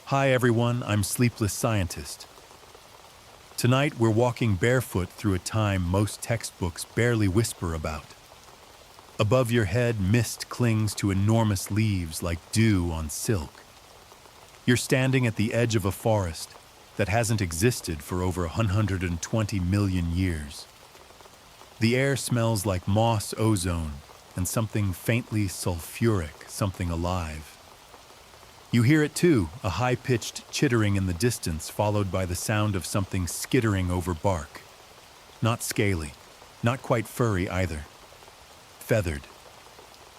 Hi everyone, I'm Sleepless Scientist. Tonight we're walking barefoot through a time most textbooks barely whisper about. Above your head, mist clings to enormous leaves like dew on silk. You're standing at the edge of a forest that hasn't existed for over 120 million years. The air smells like moss ozone and something faintly sulfuric, something alive. You hear it too, a high-pitched chittering in the distance followed by the sound of something skittering over bark. Not scaly, not quite furry either. Feathered.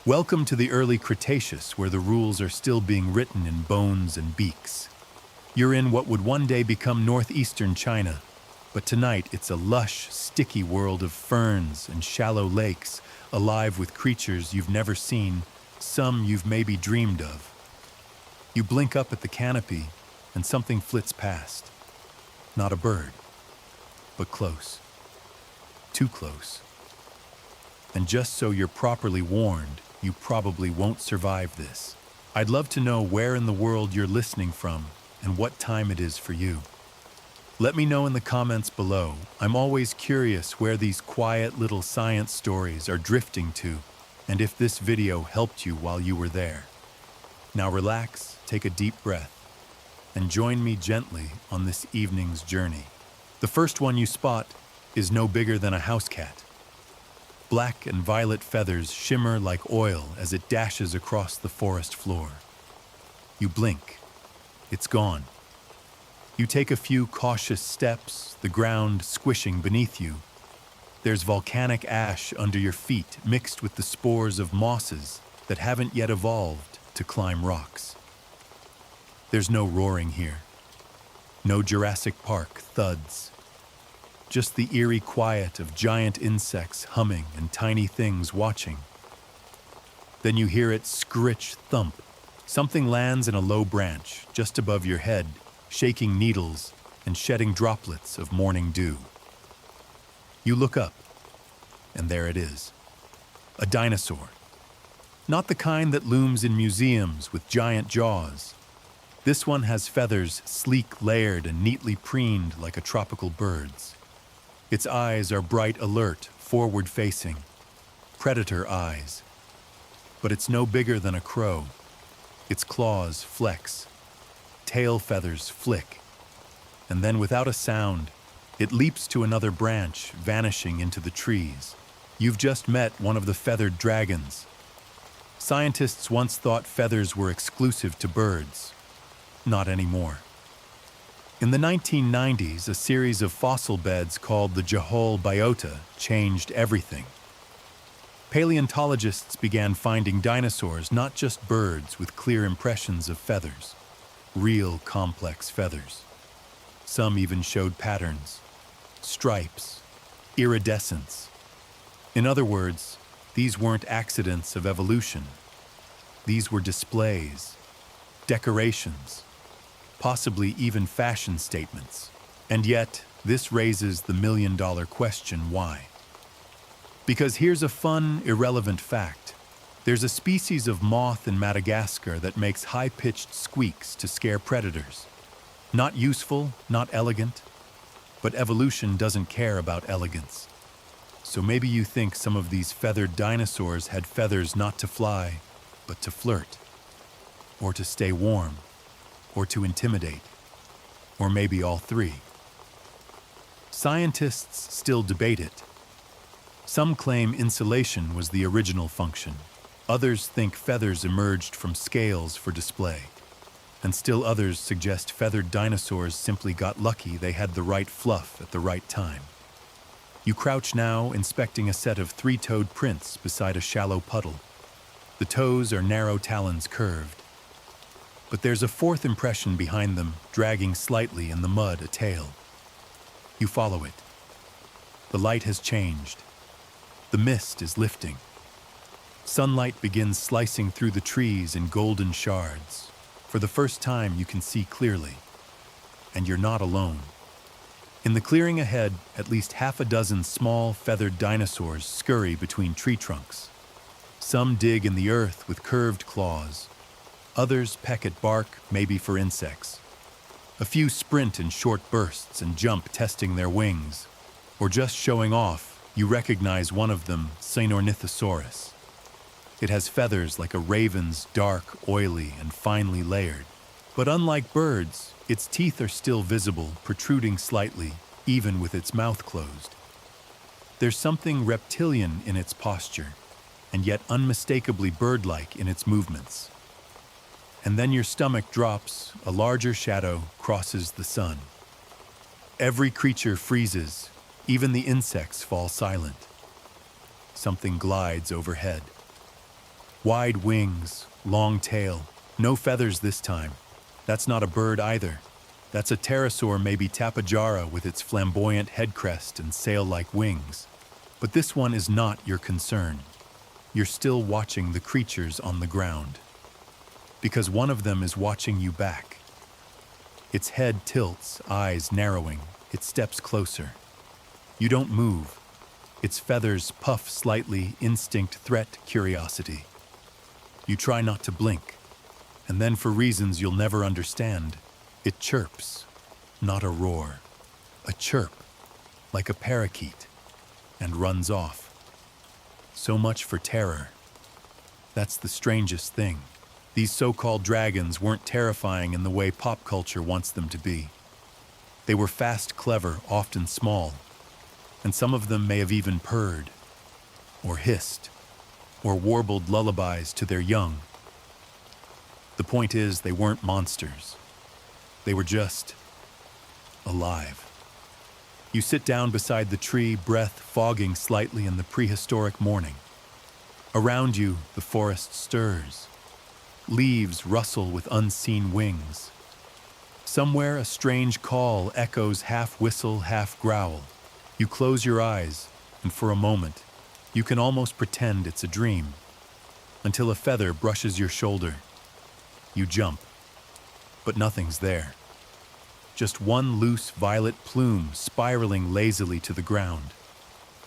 Welcome to the early Cretaceous, where the rules are still being written in bones and beaks. You're in what would one day become northeastern China, but tonight it's a lush, sticky world of ferns and shallow lakes, alive with creatures you've never seen, some you've maybe dreamed of. You blink up at the canopy, and something flits past. Not a bird, but close. Too close. And just so you're properly warned, you probably won't survive this. I'd love to know where in the world you're listening from and what time it is for you. Let me know in the comments below. I'm always curious where these quiet little science stories are drifting to, and if this video helped you while you were there. Now relax, take a deep breath, and join me gently on this evening's journey. The first one you spot is no bigger than a house cat. Black and violet feathers shimmer like oil as it dashes across the forest floor. You blink. It's gone. You take a few cautious steps, the ground squishing beneath you. There's volcanic ash under your feet mixed with the spores of mosses that haven't yet evolved to climb rocks. There's no roaring here. No Jurassic Park thuds. Just the eerie quiet of giant insects humming and tiny things watching. Then you hear it scritch thump. Something lands in a low branch just above your head, shaking needles and shedding droplets of morning dew. You look up, and there it is. A dinosaur. Not the kind that looms in museums with giant jaws. This one has feathers sleek, layered, and neatly preened like a tropical bird's. Its eyes are bright, alert, forward-facing. Predator eyes. But it's no bigger than a crow. Its claws flex. Tail feathers flick. And then without a sound, it leaps to another branch, vanishing into the trees. You've just met one of the feathered dragons. Scientists once thought feathers were exclusive to birds. Not anymore. In the 1990s, a series of fossil beds called the Jehol Biota changed everything. Paleontologists began finding dinosaurs, not just birds with clear impressions of feathers. Real complex feathers. Some even showed patterns, stripes, iridescence. In other words, these weren't accidents of evolution. These were displays, decorations, possibly even fashion statements. And yet, this raises the million-dollar question, why? Because here's a fun, irrelevant fact. There's a species of moth in Madagascar that makes high-pitched squeaks to scare predators. Not useful, not elegant, but evolution doesn't care about elegance. So maybe you think some of these feathered dinosaurs had feathers not to fly, but to flirt, or to stay warm, or to intimidate, or maybe all three. Scientists still debate it. Some claim insulation was the original function. Others think feathers emerged from scales for display. And still others suggest feathered dinosaurs simply got lucky they had the right fluff at the right time. You crouch now, inspecting a set of three-toed prints beside a shallow puddle. The toes are narrow talons curved. But there's a fourth impression behind them, dragging slightly in the mud a tail. You follow it. The light has changed. The mist is lifting. Sunlight begins slicing through the trees in golden shards. For the first time, you can see clearly. And you're not alone. In the clearing ahead, at least half a dozen small, feathered dinosaurs scurry between tree trunks. Some dig in the earth with curved claws. Others peck at bark, maybe for insects. A few sprint in short bursts and jump, testing their wings. Or just showing off, you recognize one of them, Ornithosaurus. It has feathers like a raven's, dark, oily, and finely layered. But unlike birds, its teeth are still visible, protruding slightly, even with its mouth closed. There's something reptilian in its posture, and yet unmistakably bird-like in its movements. And then your stomach drops, a larger shadow crosses the sun. Every creature freezes, even the insects fall silent. Something glides overhead. Wide wings, long tail, no feathers this time. That's not a bird either. That's a pterosaur, maybe Tapejara, with its flamboyant head crest and sail-like wings. But this one is not your concern. You're still watching the creatures on the ground. Because one of them is watching you back. Its head tilts, eyes narrowing, it steps closer. You don't move. Its feathers puff slightly, instinct, threat, curiosity. You try not to blink, and then for reasons you'll never understand, it chirps, not a roar, a chirp, like a parakeet, and runs off. So much for terror. That's the strangest thing. These so-called dragons weren't terrifying in the way pop culture wants them to be. They were fast, clever, often small, and some of them may have even purred, or hissed, or warbled lullabies to their young. The point is, they weren't monsters. They were just alive. You sit down beside the tree, breath fogging slightly in the prehistoric morning. Around you, the forest stirs. Leaves rustle with unseen wings. Somewhere, a strange call echoes, half whistle, half growl. You close your eyes, and for a moment, you can almost pretend it's a dream, until a feather brushes your shoulder. You jump, but nothing's there. Just one loose violet plume spiraling lazily to the ground.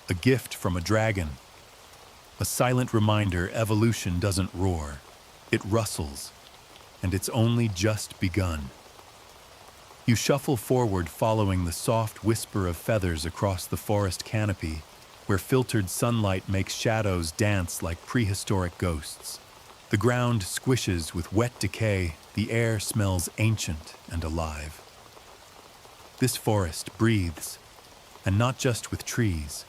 A gift from a dragon. A silent reminder evolution doesn't roar. It rustles, and it's only just begun. You shuffle forward, following the soft whisper of feathers across the forest canopy, where filtered sunlight makes shadows dance like prehistoric ghosts. The ground squishes with wet decay, the air smells ancient and alive. This forest breathes, and not just with trees.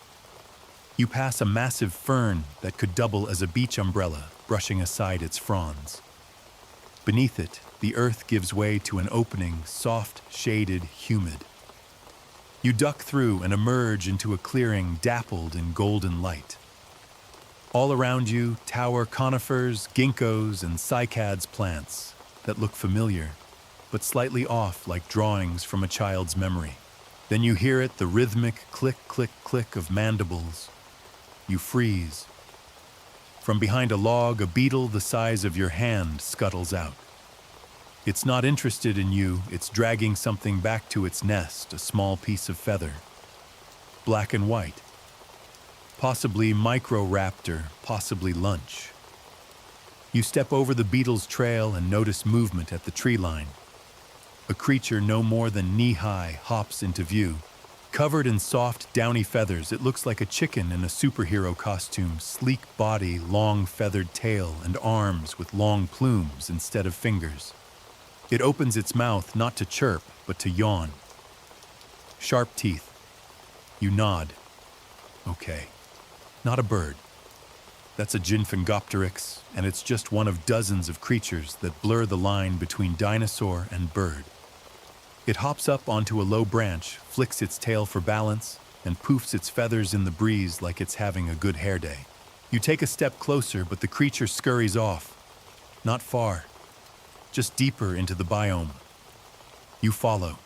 You pass a massive fern that could double as a beach umbrella, brushing aside its fronds. Beneath it, the earth gives way to an opening, soft, shaded, humid. You duck through and emerge into a clearing dappled in golden light. All around you tower conifers, ginkgos, and cycads plants that look familiar, but slightly off, like drawings from a child's memory. Then you hear it, the rhythmic click, click, click of mandibles. You freeze. From behind a log, a beetle the size of your hand scuttles out. It's not interested in you, it's dragging something back to its nest, a small piece of feather. Black and white. Possibly Microraptor, possibly lunch. You step over the beetle's trail and notice movement at the tree line. A creature no more than knee-high hops into view. Covered in soft, downy feathers, it looks like a chicken in a superhero costume, sleek body, long feathered tail, and arms with long plumes instead of fingers. It opens its mouth not to chirp, but to yawn. Sharp teeth. You nod. Okay. Not a bird. That's a Gynphingopteryx, and it's just one of dozens of creatures that blur the line between dinosaur and bird. It hops up onto a low branch, flicks its tail for balance, and poofs its feathers in the breeze like it's having a good hair day. You take a step closer, but the creature scurries off. Not far, just deeper into the biome. You follow.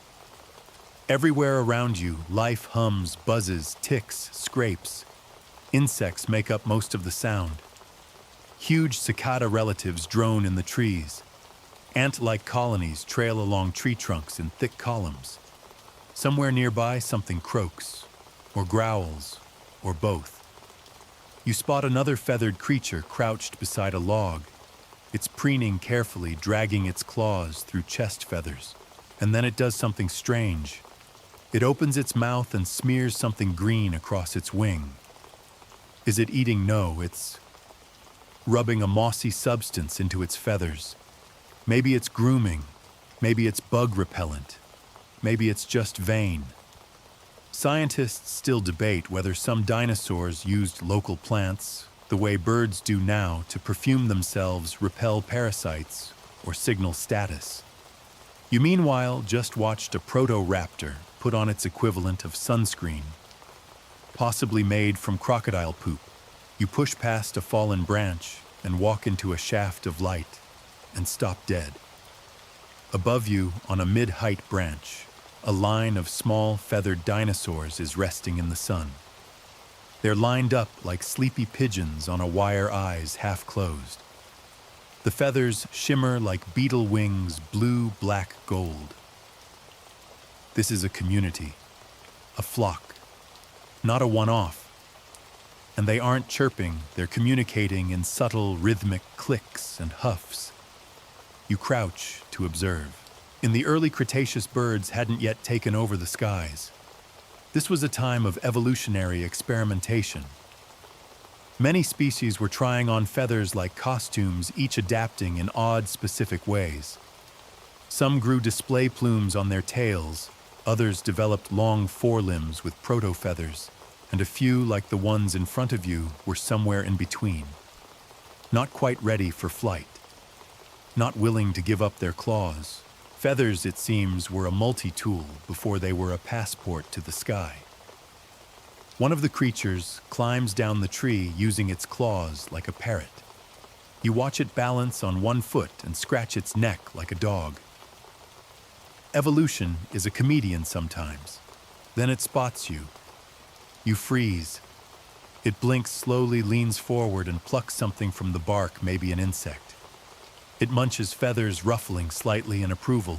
Everywhere around you, life hums, buzzes, ticks, scrapes. Insects make up most of the sound. Huge cicada relatives drone in the trees. Ant-like colonies trail along tree trunks in thick columns. Somewhere nearby, something croaks, or growls, or both. You spot another feathered creature crouched beside a log, It's preening carefully, dragging its claws through chest feathers. And then it does something strange. It opens its mouth and smears something green across its wing. Is it eating? No, it's rubbing a mossy substance into its feathers. Maybe it's grooming. Maybe it's bug repellent. Maybe it's just vain. Scientists still debate whether some dinosaurs used local plants, the way birds do now, to perfume themselves, repel parasites, or signal status. You meanwhile just watched a proto-raptor put on its equivalent of sunscreen, possibly made from crocodile poop. You push past a fallen branch and walk into a shaft of light and stop dead. Above you, on a mid-height branch, a line of small feathered dinosaurs is resting in the sun. They're lined up like sleepy pigeons on a wire, eyes half closed. The feathers shimmer like beetle wings, blue, black, gold. This is a community, a flock, not a one-off. And they aren't chirping, they're communicating in subtle, rhythmic clicks and huffs. You crouch to observe. In the early Cretaceous, birds hadn't yet taken over the skies. This was a time of evolutionary experimentation. Many species were trying on feathers like costumes, each adapting in odd, specific ways. Some grew display plumes on their tails, others developed long forelimbs with proto-feathers, and a few, like the ones in front of you, were somewhere in between. Not quite ready for flight. Not willing to give up their claws. Feathers, it seems, were a multi-tool before they were a passport to the sky. One of the creatures climbs down the tree using its claws like a parrot. You watch it balance on one foot and scratch its neck like a dog. Evolution is a comedian sometimes. Then it spots you. You freeze. It blinks slowly, leans forward, and plucks something from the bark, maybe an insect. It munches feathers, ruffling slightly in approval.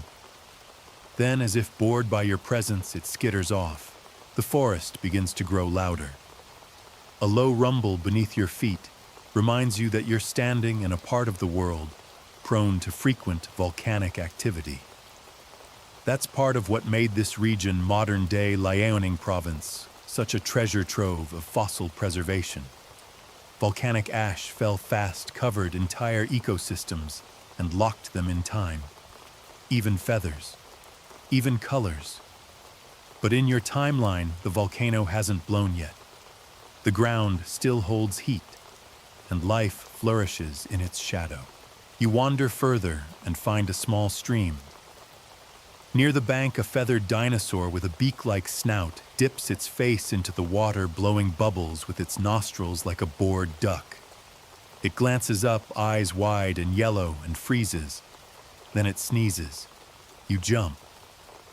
Then, as if bored by your presence, it skitters off. The forest begins to grow louder. A low rumble beneath your feet reminds you that you're standing in a part of the world prone to frequent volcanic activity. That's part of what made this region, modern-day Liaoning province, such a treasure trove of fossil preservation. Volcanic ash fell fast, covered entire ecosystems, and locked them in time. Even feathers, even colors. But in your timeline, the volcano hasn't blown yet. The ground still holds heat, and life flourishes in its shadow. You wander further and find a small stream. Near the bank, a feathered dinosaur with a beak-like snout dips its face into the water, blowing bubbles with its nostrils like a bored duck. It glances up, eyes wide and yellow, and freezes. Then it sneezes. You jump.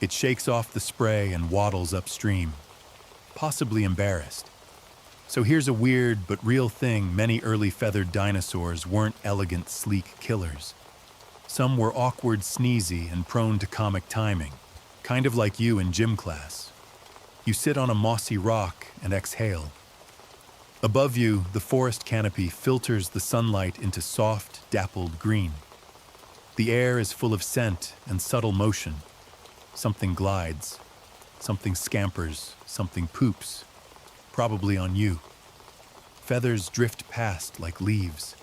It shakes off the spray and waddles upstream, possibly embarrassed. So here's a weird but real thing: many early feathered dinosaurs weren't elegant, sleek killers. Some were awkward, sneezy, and prone to comic timing, kind of like you in gym class. You sit on a mossy rock and exhale. Above you, the forest canopy filters the sunlight into soft, dappled green. The air is full of scent and subtle motion. Something glides, something scampers, something poops, probably on you. Feathers drift past like leaves.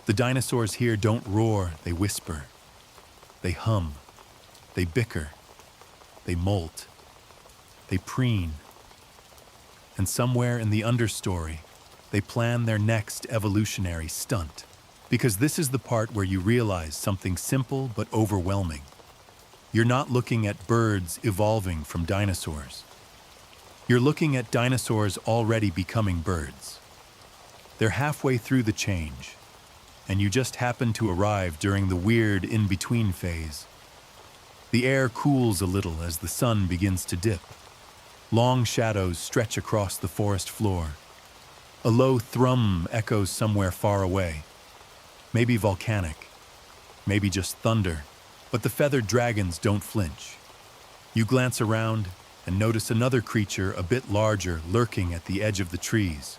The dinosaurs here don't roar, they whisper. They hum. They bicker. They molt. They preen. And somewhere in the understory, they plan their next evolutionary stunt. Because this is the part where you realize something simple but overwhelming. You're not looking at birds evolving from dinosaurs. You're looking at dinosaurs already becoming birds. They're halfway through the change, and you just happen to arrive during the weird in-between phase. The air cools a little as the sun begins to dip. Long shadows stretch across the forest floor. A low thrum echoes somewhere far away. Maybe volcanic, maybe just thunder, but the feathered dragons don't flinch. You glance around and notice another creature a bit larger lurking at the edge of the trees.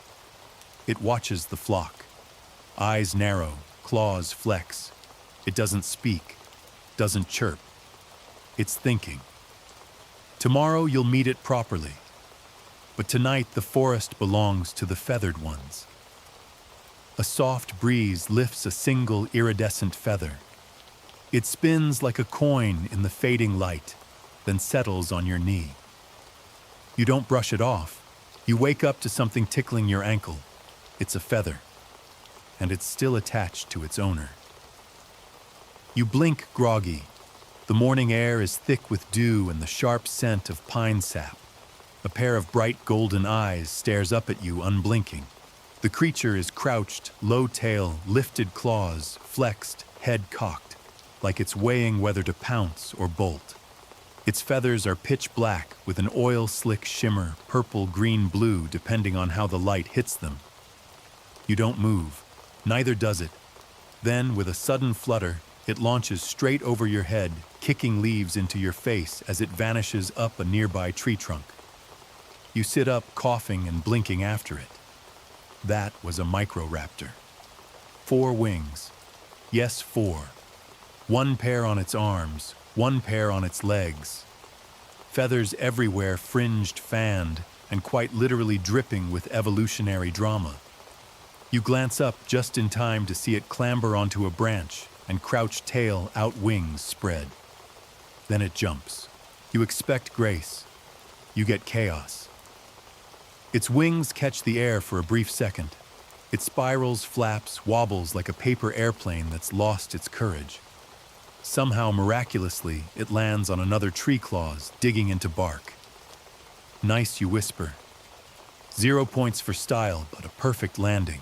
It watches the flock, eyes narrow, claws flex. It doesn't speak, doesn't chirp. It's thinking. Tomorrow you'll meet it properly. But tonight the forest belongs to the feathered ones. A soft breeze lifts a single iridescent feather. It spins like a coin in the fading light, then settles on your knee. You don't brush it off. You wake up to something tickling your ankle. It's a feather, and it's still attached to its owner. You blink groggy. The morning air is thick with dew and the sharp scent of pine sap. A pair of bright golden eyes stares up at you unblinking. The creature is crouched, low tail, lifted claws, flexed, head cocked, like it's weighing whether to pounce or bolt. Its feathers are pitch black with an oil-slick shimmer, purple, green, blue, depending on how the light hits them. You don't move. Neither does it. Then, with a sudden flutter, it launches straight over your head, kicking leaves into your face as it vanishes up a nearby tree trunk. You sit up, coughing and blinking after it. That was a Microraptor. 4 wings. Yes, 4. 1 pair on its arms, 1 pair on its legs. Feathers everywhere, fringed, fanned, and quite literally dripping with evolutionary drama. You glance up just in time to see it clamber onto a branch and crouch tail out, wings spread. Then it jumps. You expect grace. You get chaos. Its wings catch the air for a brief second. It spirals, flaps, wobbles like a paper airplane that's lost its courage. Somehow, miraculously, it lands on another tree claws, digging into bark. Nice, you whisper. 0 points for style, but a perfect landing.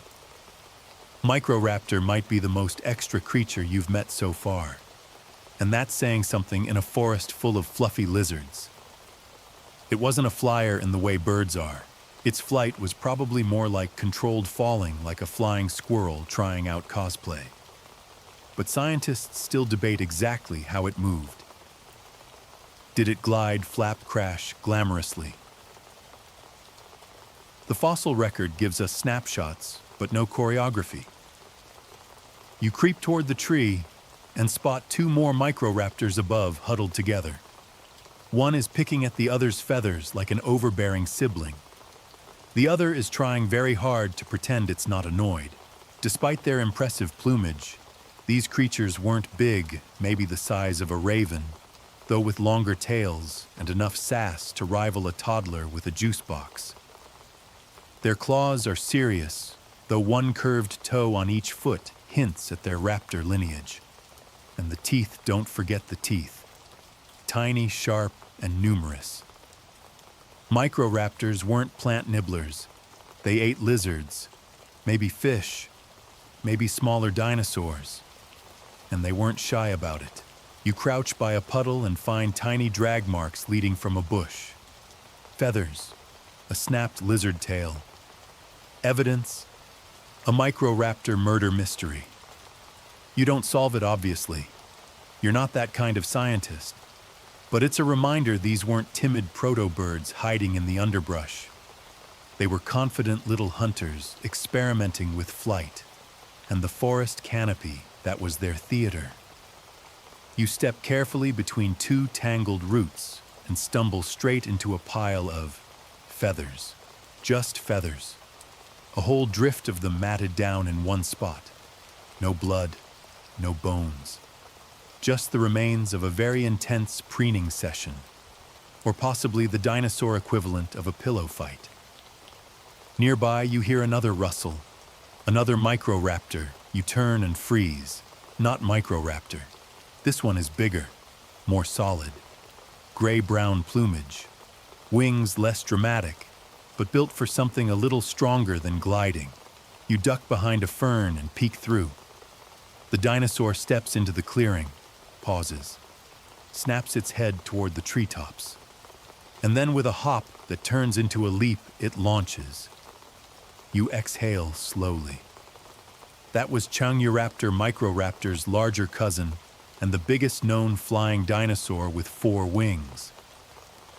Microraptor might be the most extra creature you've met so far. And that's saying something in a forest full of fluffy lizards. It wasn't a flyer in the way birds are. Its flight was probably more like controlled falling, like a flying squirrel trying out cosplay. But scientists still debate exactly how it moved. Did it glide, flap, crash glamorously? The fossil record gives us snapshots, but no choreography. You creep toward the tree and spot 2 more Microraptors above, huddled together. One is picking at the other's feathers like an overbearing sibling. The other is trying very hard to pretend it's not annoyed. Despite their impressive plumage, these creatures weren't big, maybe the size of a raven, though with longer tails and enough sass to rival a toddler with a juice box. Their claws are serious, though one curved toe on each foot hints at their raptor lineage. And the teeth, don't forget the teeth. Tiny, sharp, and numerous. Microraptors weren't plant nibblers. They ate lizards, maybe fish, maybe smaller dinosaurs. And they weren't shy about it. You crouch by a puddle and find tiny drag marks leading from a bush. Feathers, a snapped lizard tail. Evidence, a Microraptor murder mystery. You don't solve it, obviously. You're not that kind of scientist. But it's a reminder these weren't timid proto-birds hiding in the underbrush. They were confident little hunters experimenting with flight, and the forest canopy that was their theater. You step carefully between 2 tangled roots and stumble straight into a pile of feathers. Just feathers. A whole drift of them matted down in one spot. No blood, no bones. Just the remains of a very intense preening session, or possibly the dinosaur equivalent of a pillow fight. Nearby, you hear another rustle, another Microraptor. You turn and freeze. Not Microraptor. This one is bigger, more solid. Gray-brown plumage. Wings less dramatic, but built for something a little stronger than gliding. You duck behind a fern and peek through. The dinosaur steps into the clearing, pauses, snaps its head toward the treetops. And then with a hop that turns into a leap, it launches. You exhale slowly. That was Changyuraptor Microraptor's larger cousin and the biggest known flying dinosaur with 4 wings.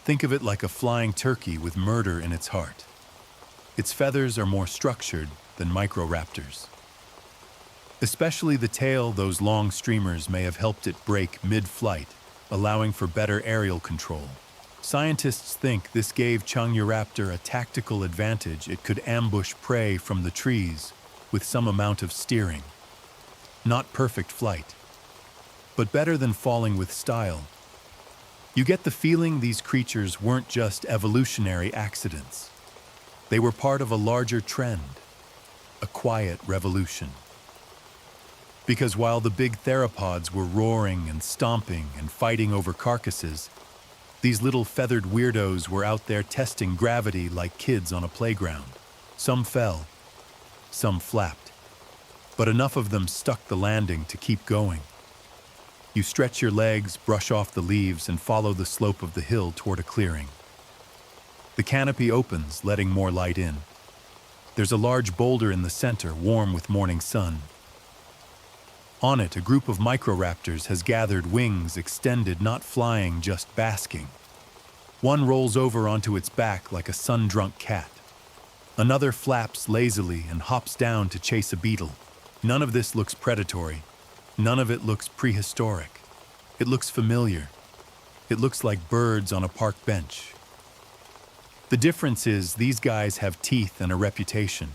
Think of it like a flying turkey with murder in its heart. Its feathers are more structured than Microraptors. Especially the tail, those long streamers may have helped it break mid-flight, allowing for better aerial control. Scientists think this gave Microraptor a tactical advantage. It could ambush prey from the trees with some amount of steering. Not perfect flight, but better than falling with style. You get the feeling these creatures weren't just evolutionary accidents. They were part of a larger trend, a quiet revolution. Because while the big theropods were roaring and stomping and fighting over carcasses, these little feathered weirdos were out there testing gravity like kids on a playground. Some fell, some flapped, but enough of them stuck the landing to keep going. You stretch your legs, brush off the leaves, and follow the slope of the hill toward a clearing. The canopy opens, letting more light in. There's a large boulder in the center, warm with morning sun. On it, a group of Microraptors has gathered, wings extended, not flying, just basking. One rolls over onto its back like a sun-drunk cat. Another flaps lazily and hops down to chase a beetle. None of this looks predatory. None of it looks prehistoric. It looks familiar. It looks like birds on a park bench. The difference is these guys have teeth and a reputation.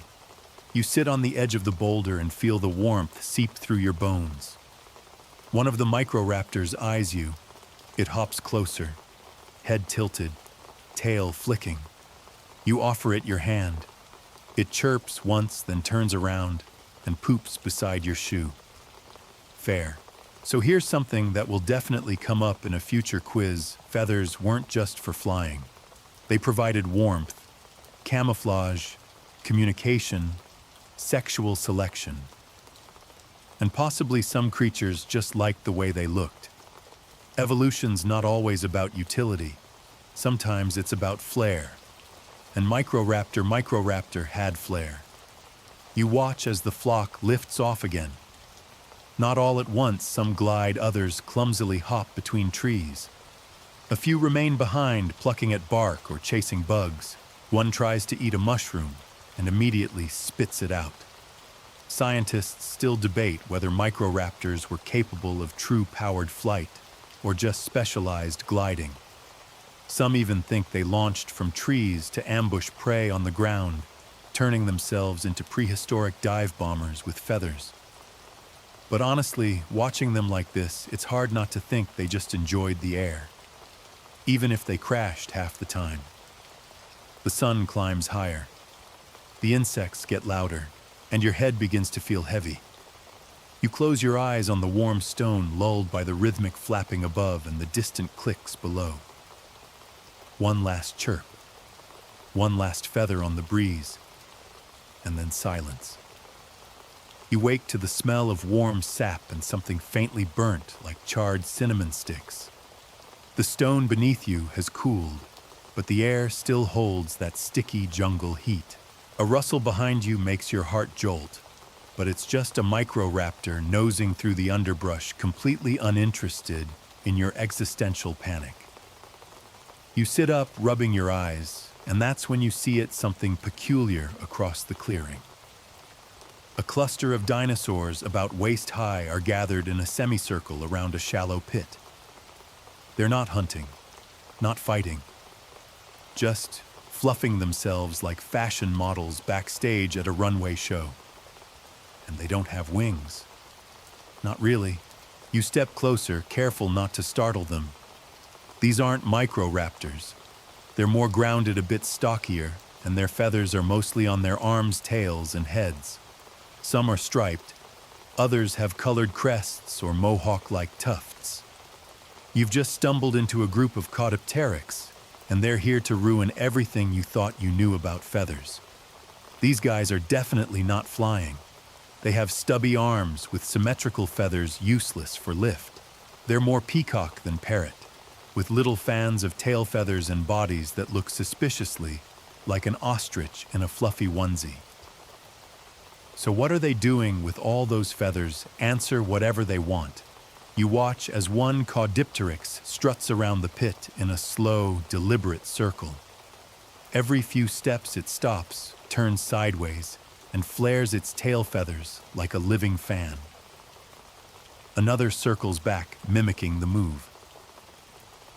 You sit on the edge of the boulder and feel the warmth seep through your bones. One of the Microraptors eyes you. It hops closer, head tilted, tail flicking. You offer it your hand. It chirps once, then turns around and poops beside your shoe. Fair. So here's something that will definitely come up in a future quiz. Feathers weren't just for flying. They provided warmth, camouflage, communication, sexual selection. And possibly some creatures just liked the way they looked. Evolution's not always about utility. Sometimes it's about flair. And Microraptor had flair. You watch as the flock lifts off again. Not all at once, some glide, others clumsily hop between trees. A few remain behind, plucking at bark or chasing bugs. One tries to eat a mushroom and immediately spits it out. Scientists still debate whether Microraptors were capable of true powered flight or just specialized gliding. Some even think they launched from trees to ambush prey on the ground, turning themselves into prehistoric dive bombers with feathers. But honestly, watching them like this, it's hard not to think they just enjoyed the air, even if they crashed half the time. The sun climbs higher. The insects get louder, and your head begins to feel heavy. You close your eyes on the warm stone, lulled by the rhythmic flapping above and the distant clicks below. One last chirp, one last feather on the breeze, and then silence. You wake to the smell of warm sap and something faintly burnt like charred cinnamon sticks. The stone beneath you has cooled, but the air still holds that sticky jungle heat. A rustle behind you makes your heart jolt, but it's just a Microraptor nosing through the underbrush, completely uninterested in your existential panic. You sit up, rubbing your eyes, and that's when you see it, something peculiar across the clearing. A cluster of dinosaurs about waist high are gathered in a semicircle around a shallow pit. They're not hunting, not fighting, just fluffing themselves like fashion models backstage at a runway show. And they don't have wings. Not really. You step closer, careful not to startle them. These aren't Microraptors. They're more grounded, a bit stockier, and their feathers are mostly on their arms, tails, and heads. Some are striped, others have colored crests or mohawk-like tufts. You've just stumbled into a group of Catastrophes, and they're here to ruin everything you thought you knew about feathers. These guys are definitely not flying. They have stubby arms with symmetrical feathers useless for lift. They're more peacock than parrot, with little fans of tail feathers and bodies that look suspiciously like an ostrich in a fluffy onesie. So what are they doing with all those feathers? Answer whatever they want. You watch as one Caudipteryx struts around the pit in a slow, deliberate circle. Every few steps it stops, turns sideways, and flares its tail feathers like a living fan. Another circles back, mimicking the move.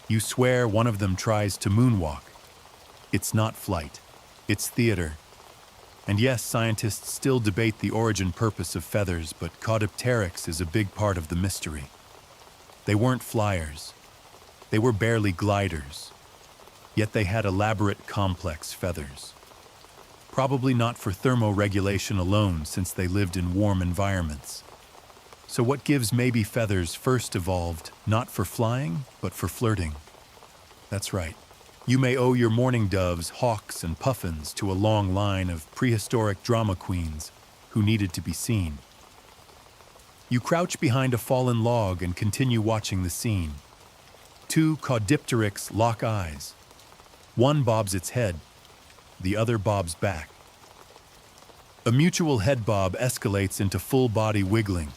You swear one of them tries to moonwalk. It's not flight, it's theater. And yes, scientists still debate the origin purpose of feathers, but Caudipteryx is a big part of the mystery. They weren't flyers. They were barely gliders. Yet they had elaborate, complex feathers. Probably not for thermoregulation alone, since they lived in warm environments. So what gives maybe feathers first evolved, not for flying, but for flirting? That's right. You may owe your mourning doves, hawks, and puffins to a long line of prehistoric drama queens who needed to be seen. You crouch behind a fallen log and continue watching the scene. Two Caudipteryx lock eyes. One bobs its head, the other bobs back. A mutual head bob escalates into full-body wiggling.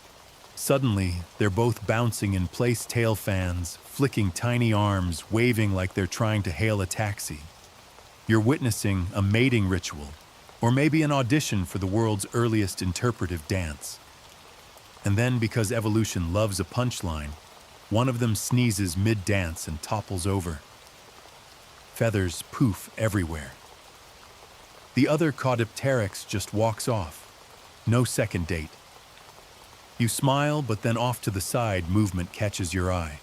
Suddenly, they're both bouncing in place tail fans, flicking tiny arms, waving like they're trying to hail a taxi. You're witnessing a mating ritual, or maybe an audition for the world's earliest interpretive dance. And then, because evolution loves a punchline, one of them sneezes mid-dance and topples over. Feathers poof everywhere. The other Caudipteryx just walks off. No second date. You smile, but then off to the side, movement catches your eye.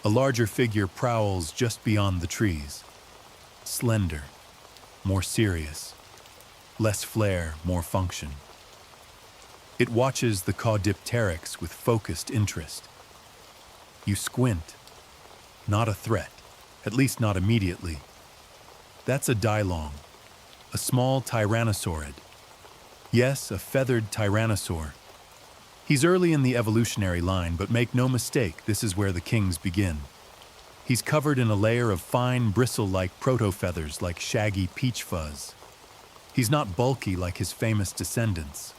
A larger figure prowls just beyond the trees. Slender, more serious. Less flair, more function. It watches the Caudipteryx with focused interest. You squint. Not a threat, at least not immediately. That's a Dilong, a small tyrannosaurid. Yes, a feathered tyrannosaur. He's early in the evolutionary line, but make no mistake, this is where the kings begin. He's covered in a layer of fine, bristle-like proto-feathers like shaggy peach fuzz. He's not bulky like his famous descendants.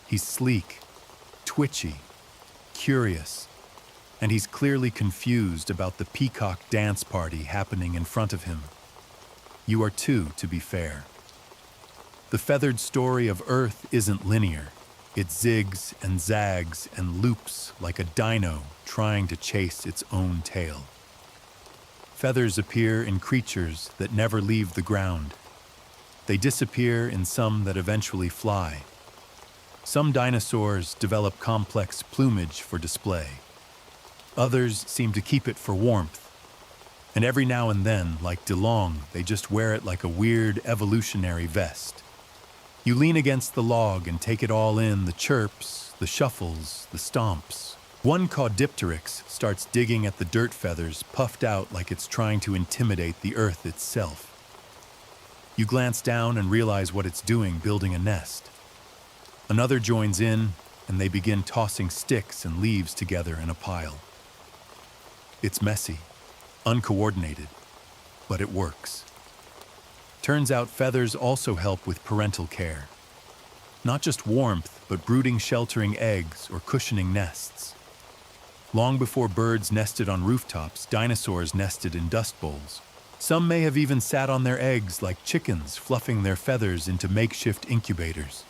He's sleek, twitchy, curious, and he's clearly confused about the peacock dance party happening in front of him. You are too, to be fair. The feathered story of Earth isn't linear. It zigs and zags and loops like a dino trying to chase its own tail. Feathers appear in creatures that never leave the ground. They disappear in some that eventually fly. Some dinosaurs develop complex plumage for display. Others seem to keep it for warmth. And every now and then, like Dilong, they just wear it like a weird evolutionary vest. You lean against the log and take it all in, the chirps, the shuffles, the stomps. One Caudipteryx starts digging at the dirt feathers, puffed out like it's trying to intimidate the earth itself. You glance down and realize what it's doing, building a nest. Another joins in, and they begin tossing sticks and leaves together in a pile. It's messy, uncoordinated, but it works. Turns out feathers also help with parental care. Not just warmth, but brooding, sheltering eggs or cushioning nests. Long before birds nested on rooftops, dinosaurs nested in dust bowls. Some may have even sat on their eggs like chickens, fluffing their feathers into makeshift incubators.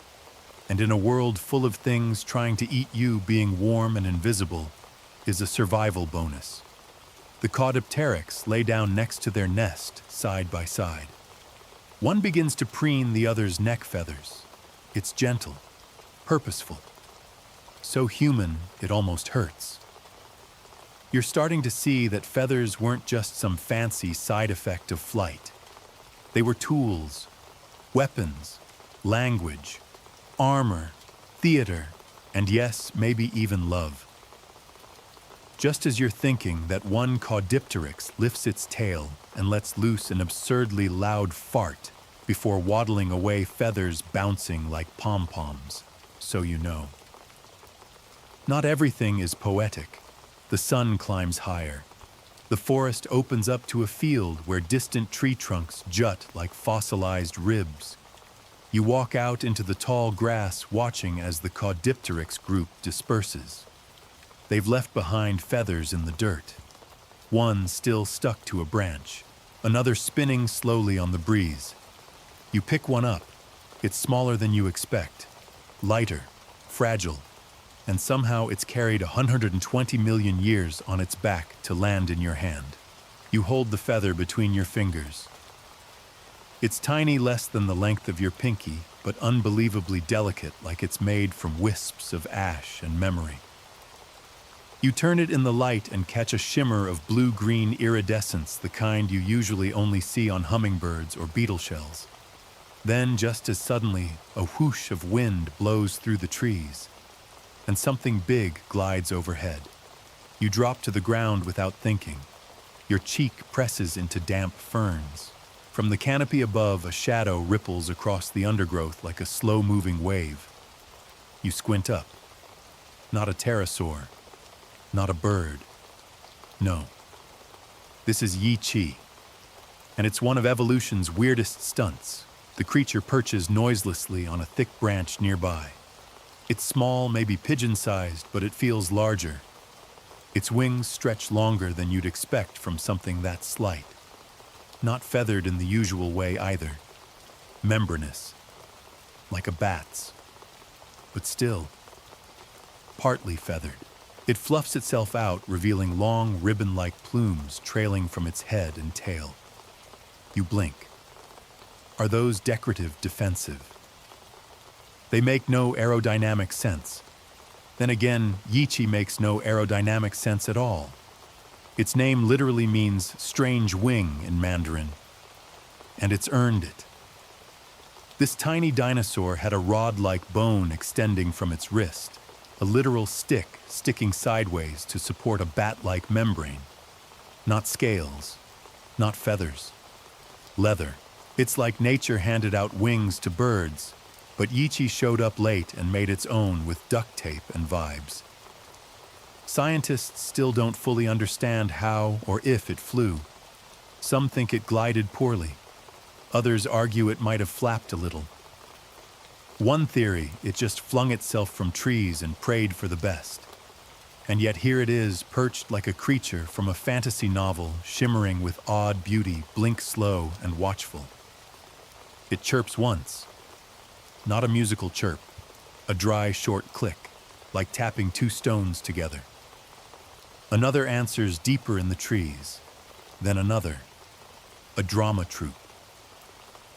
And in a world full of things trying to eat you, being warm and invisible is a survival bonus. The Caudipteryx lay down next to their nest, side by side. One begins to preen the other's neck feathers. It's gentle, purposeful. So human, it almost hurts. You're starting to see that feathers weren't just some fancy side effect of flight. They were tools, weapons, language, armor, theater, and yes, maybe even love. Just as you're thinking that one Caudipteryx lifts its tail and lets loose an absurdly loud fart before waddling away, feathers bouncing like pom-poms, so you know. Not everything is poetic. The sun climbs higher. The forest opens up to a field where distant tree trunks jut like fossilized ribs. You walk out into the tall grass, watching as the Caudipteryx group disperses. They've left behind feathers in the dirt. One still stuck to a branch, another spinning slowly on the breeze. You pick one up, It's smaller than you expect, lighter, fragile, and somehow it's carried 120 million years on its back to land in your hand. You hold the feather between your fingers. It's tiny, less than the length of your pinky, but unbelievably delicate, like it's made from wisps of ash and memory. You turn it in the light and catch a shimmer of blue-green iridescence, the kind you usually only see on hummingbirds or beetle shells. Then, just as suddenly, a whoosh of wind blows through the trees, and something big glides overhead. You drop to the ground without thinking. Your cheek presses into damp ferns. From the canopy above, a shadow ripples across the undergrowth like a slow-moving wave. You squint up. Not a pterosaur. Not a bird. No. This is Yi-Chi, and it's one of evolution's weirdest stunts. The creature perches noiselessly on a thick branch nearby. It's small, maybe pigeon-sized, but it feels larger. Its wings stretch longer than you'd expect from something that slight. Not feathered in the usual way either. Membranous, like a bat's, but still partly feathered. It fluffs itself out, revealing long, ribbon-like plumes trailing from its head and tail. You blink. Are those decorative, defensive? They make no aerodynamic sense. Then again, Yi-Chi makes no aerodynamic sense at all. Its name literally means strange wing in Mandarin, and it's earned it. This tiny dinosaur had a rod-like bone extending from its wrist, a literal stick sticking sideways to support a bat-like membrane. Not scales, not feathers. Leather. It's like nature handed out wings to birds, but Yi-Chi showed up late and made its own with duct tape and vibes. Scientists still don't fully understand how or if it flew. Some think it glided poorly. Others argue it might have flapped a little. One theory, it just flung itself from trees and prayed for the best. And yet here it is, perched like a creature from a fantasy novel, shimmering with odd beauty, blink slow and watchful. It chirps once. Not a musical chirp, a dry, short click, like tapping two stones together. Another answers deeper in the trees, then another, a drama troupe.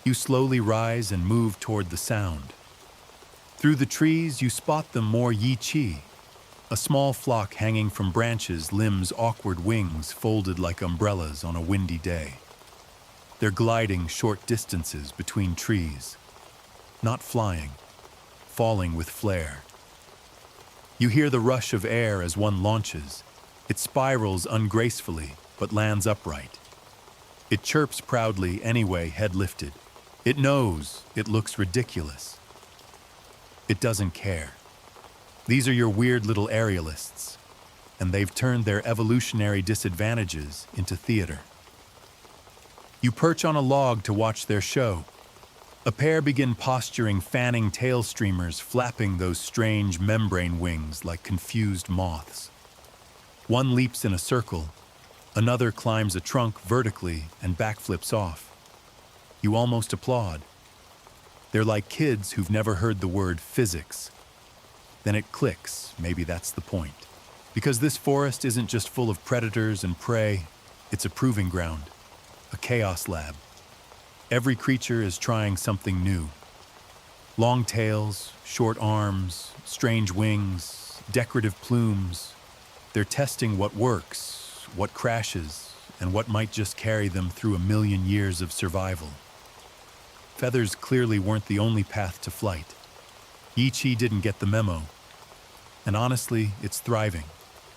You slowly rise and move toward the sound. Through the trees, you spot them more Yi-Chi, a small flock hanging from branches, limbs, awkward wings folded like umbrellas on a windy day. They're gliding short distances between trees, not flying, falling with flair. You hear the rush of air as one launches. It spirals ungracefully, but lands upright. It chirps proudly anyway, head lifted. It knows it looks ridiculous. It doesn't care. These are your weird little aerialists, and they've turned their evolutionary disadvantages into theater. You perch on a log to watch their show. A pair begin posturing, fanning tail streamers, flapping those strange membrane wings like confused moths. One leaps in a circle, another climbs a trunk vertically and backflips off. You almost applaud. They're like kids who've never heard the word physics. Then it clicks, maybe that's the point. Because this forest isn't just full of predators and prey, it's a proving ground, a chaos lab. Every creature is trying something new. Long tails, short arms, strange wings, decorative plumes. They're testing what works, what crashes, and what might just carry them through a million years of survival. Feathers clearly weren't the only path to flight. Yi-Chi didn't get the memo. And honestly, it's thriving.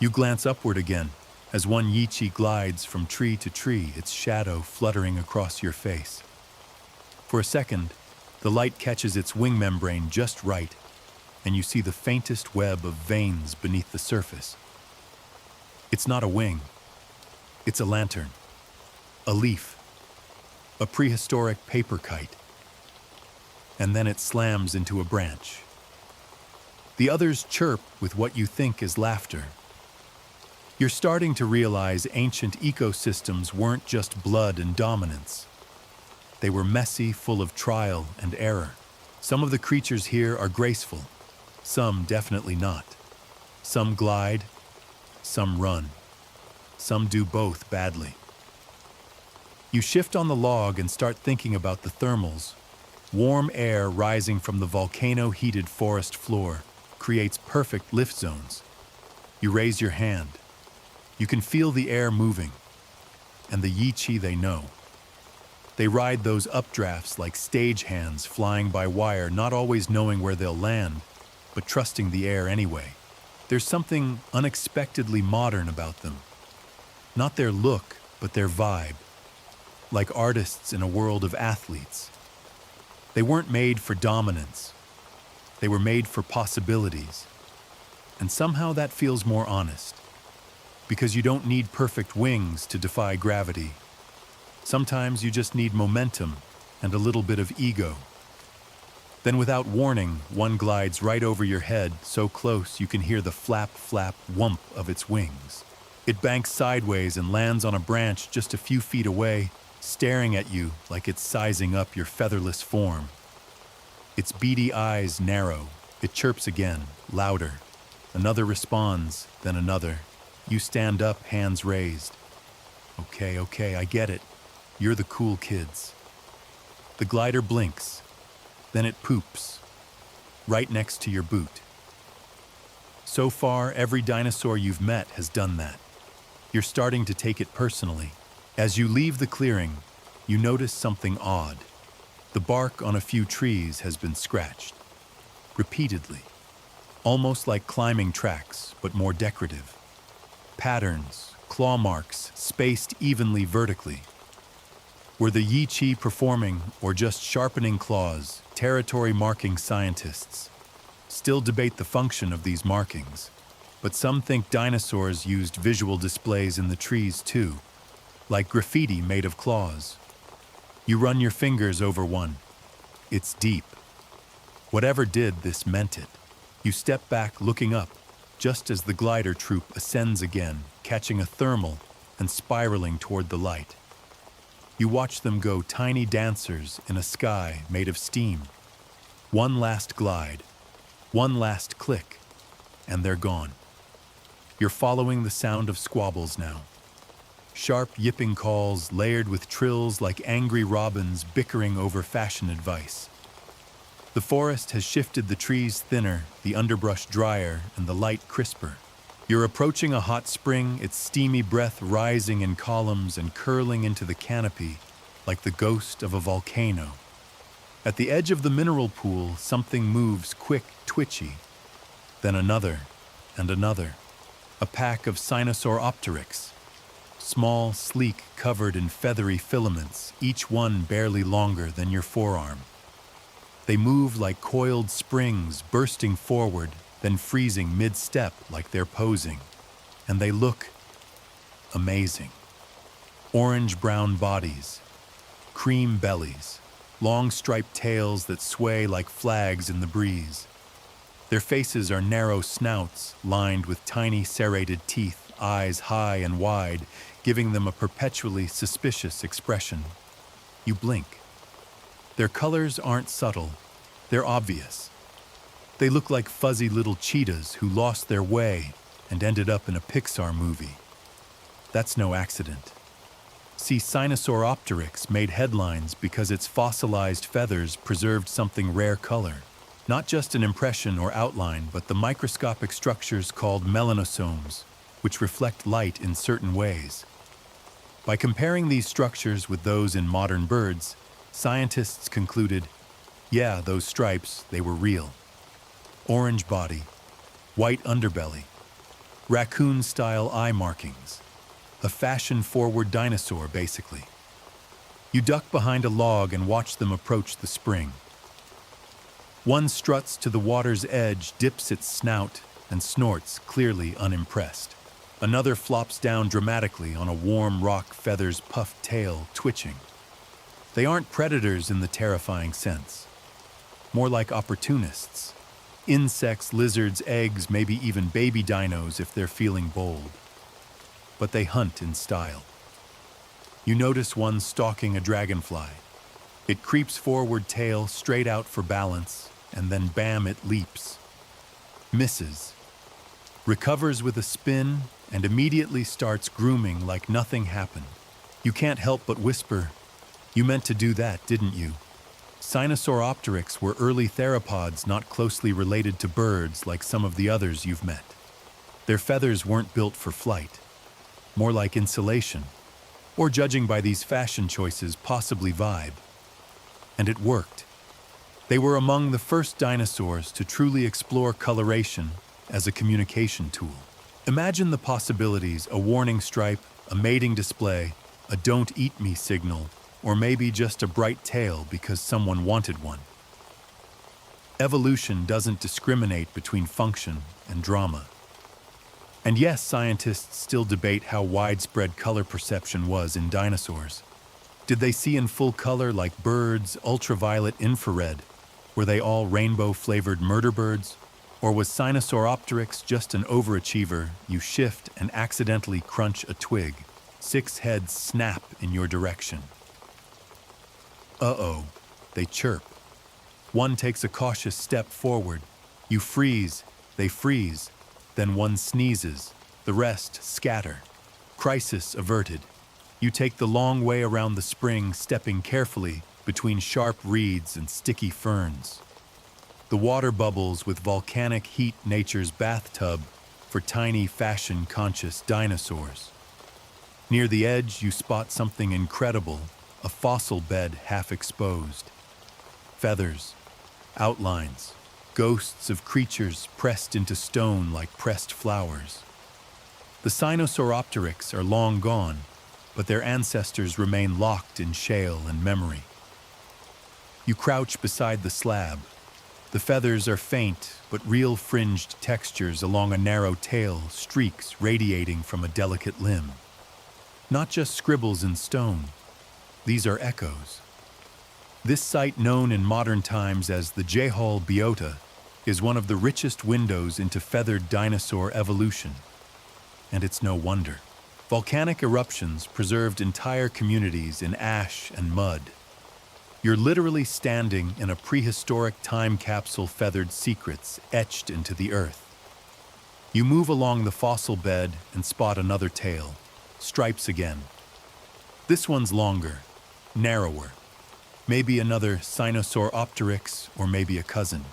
You glance upward again, as one Yi-Chi glides from tree to tree, its shadow fluttering across your face. For a second, the light catches its wing membrane just right, and you see the faintest web of veins beneath the surface. It's not a wing. It's a lantern, a leaf, a prehistoric paper kite. And then it slams into a branch. The others chirp with what you think is laughter. You're starting to realize ancient ecosystems weren't just blood and dominance. They were messy, full of trial and error. Some of the creatures here are graceful, some definitely not. Some glide, some run, some do both badly. You shift on the log and start thinking about the thermals. Warm air rising from the volcano-heated forest floor creates perfect lift zones. You raise your hand. You can feel the air moving, and the Yi-Chi they know. They ride those updrafts like stagehands flying by wire, not always knowing where they'll land, but trusting the air anyway. There's something unexpectedly modern about them. Not their look, but their vibe. Like artists in a world of athletes. They weren't made for dominance. They were made for possibilities. And somehow that feels more honest. Because you don't need perfect wings to defy gravity. Sometimes you just need momentum and a little bit of ego. Then without warning, one glides right over your head, so close you can hear the flap, flap, whump of its wings. It banks sideways and lands on a branch just a few feet away, staring at you like it's sizing up your featherless form. Its beady eyes narrow. It chirps again, louder. Another responds, then another. You stand up, hands raised. Okay, I get it. You're the cool kids. The glider blinks. Then it poops. Right next to your boot. So far, every dinosaur you've met has done that. You're starting to take it personally. As you leave the clearing, you notice something odd. The bark on a few trees has been scratched. Repeatedly. Almost like climbing tracks, but more decorative. Patterns, claw marks, spaced evenly vertically. Were the Yi-Chi performing or just sharpening claws, territory-marking scientists still debate the function of these markings. But some think dinosaurs used visual displays in the trees too, like graffiti made of claws. You run your fingers over one. It's deep. Whatever did this meant it. You step back, looking up, just as the glider troop ascends again, catching a thermal and spiraling toward the light. You watch them go, tiny dancers in a sky made of steam. One last glide, one last click, and they're gone. You're following the sound of squabbles now. Sharp yipping calls layered with trills like angry robins bickering over fashion advice. The forest has shifted, the trees thinner, the underbrush drier, and the light crisper. You're approaching a hot spring, its steamy breath rising in columns and curling into the canopy like the ghost of a volcano. At the edge of the mineral pool, something moves, quick, twitchy. Then another, and another. A pack of Sinosauropteryx. Small, sleek, covered in feathery filaments, each one barely longer than your forearm. They move like coiled springs, bursting forward, then freezing mid-step like they're posing. And they look amazing. Orange-brown bodies, cream bellies, long striped tails that sway like flags in the breeze. Their faces are narrow snouts lined with tiny serrated teeth, eyes high and wide, giving them a perpetually suspicious expression. You blink. Their colors aren't subtle, they're obvious. They look like fuzzy little cheetahs who lost their way and ended up in a Pixar movie. That's no accident. See, Sinosauropteryx made headlines because its fossilized feathers preserved something rare color. Not just an impression or outline, but the microscopic structures called melanosomes, which reflect light in certain ways. By comparing these structures with those in modern birds, scientists concluded, yeah, those stripes, they were real. Orange body, white underbelly, raccoon-style eye markings. A fashion-forward dinosaur, basically. You duck behind a log and watch them approach the spring. One struts to the water's edge, dips its snout, and snorts, clearly unimpressed. Another flops down dramatically on a warm rock, feathers puffed tail, twitching. They aren't predators in the terrifying sense. More like opportunists. Insects, lizards, eggs, maybe even baby dinos if they're feeling bold. But they hunt in style. You notice one stalking a dragonfly. It creeps forward, tail straight out for balance, and then bam, it leaps. Misses. Recovers with a spin, and immediately starts grooming like nothing happened. You can't help but whisper, "You meant to do that, didn't you?" Sinosauropteryx were early theropods not closely related to birds like some of the others you've met. Their feathers weren't built for flight, more like insulation, or judging by these fashion choices, possibly vibe. And it worked. They were among the first dinosaurs to truly explore coloration as a communication tool. Imagine the possibilities: a warning stripe, a mating display, a "don't eat me" signal, or maybe just a bright tail because someone wanted one. Evolution doesn't discriminate between function and drama. And yes, scientists still debate how widespread color perception was in dinosaurs. Did they see in full color like birds, ultraviolet, infrared? Were they all rainbow-flavored murder birds? Or was Sinosauropteryx just an overachiever? You shift and accidentally crunch a twig. 6 heads snap in your direction. Uh-oh, they chirp. One takes a cautious step forward. You freeze, they freeze. Then one sneezes, the rest scatter. Crisis averted. You take the long way around the spring, stepping carefully between sharp reeds and sticky ferns. The water bubbles with volcanic heat, nature's bathtub for tiny, fashion-conscious dinosaurs. Near the edge, you spot something incredible, a fossil bed half exposed. Feathers, outlines, ghosts of creatures pressed into stone like pressed flowers. The Sinosauropteryx are long gone, but their ancestors remain locked in shale and memory. You crouch beside the slab. The feathers are faint, but real fringed textures along a narrow tail, streaks radiating from a delicate limb. Not just scribbles in stone. These are echoes. This site, known in modern times as the J-Hall Biota, is one of the richest windows into feathered dinosaur evolution. And it's no wonder. Volcanic eruptions preserved entire communities in ash and mud. You're literally standing in a prehistoric time capsule, feathered secrets etched into the earth. You move along the fossil bed and spot another tail. Stripes again. This one's longer, narrower. Maybe another Sinosauropteryx, or maybe a cousin.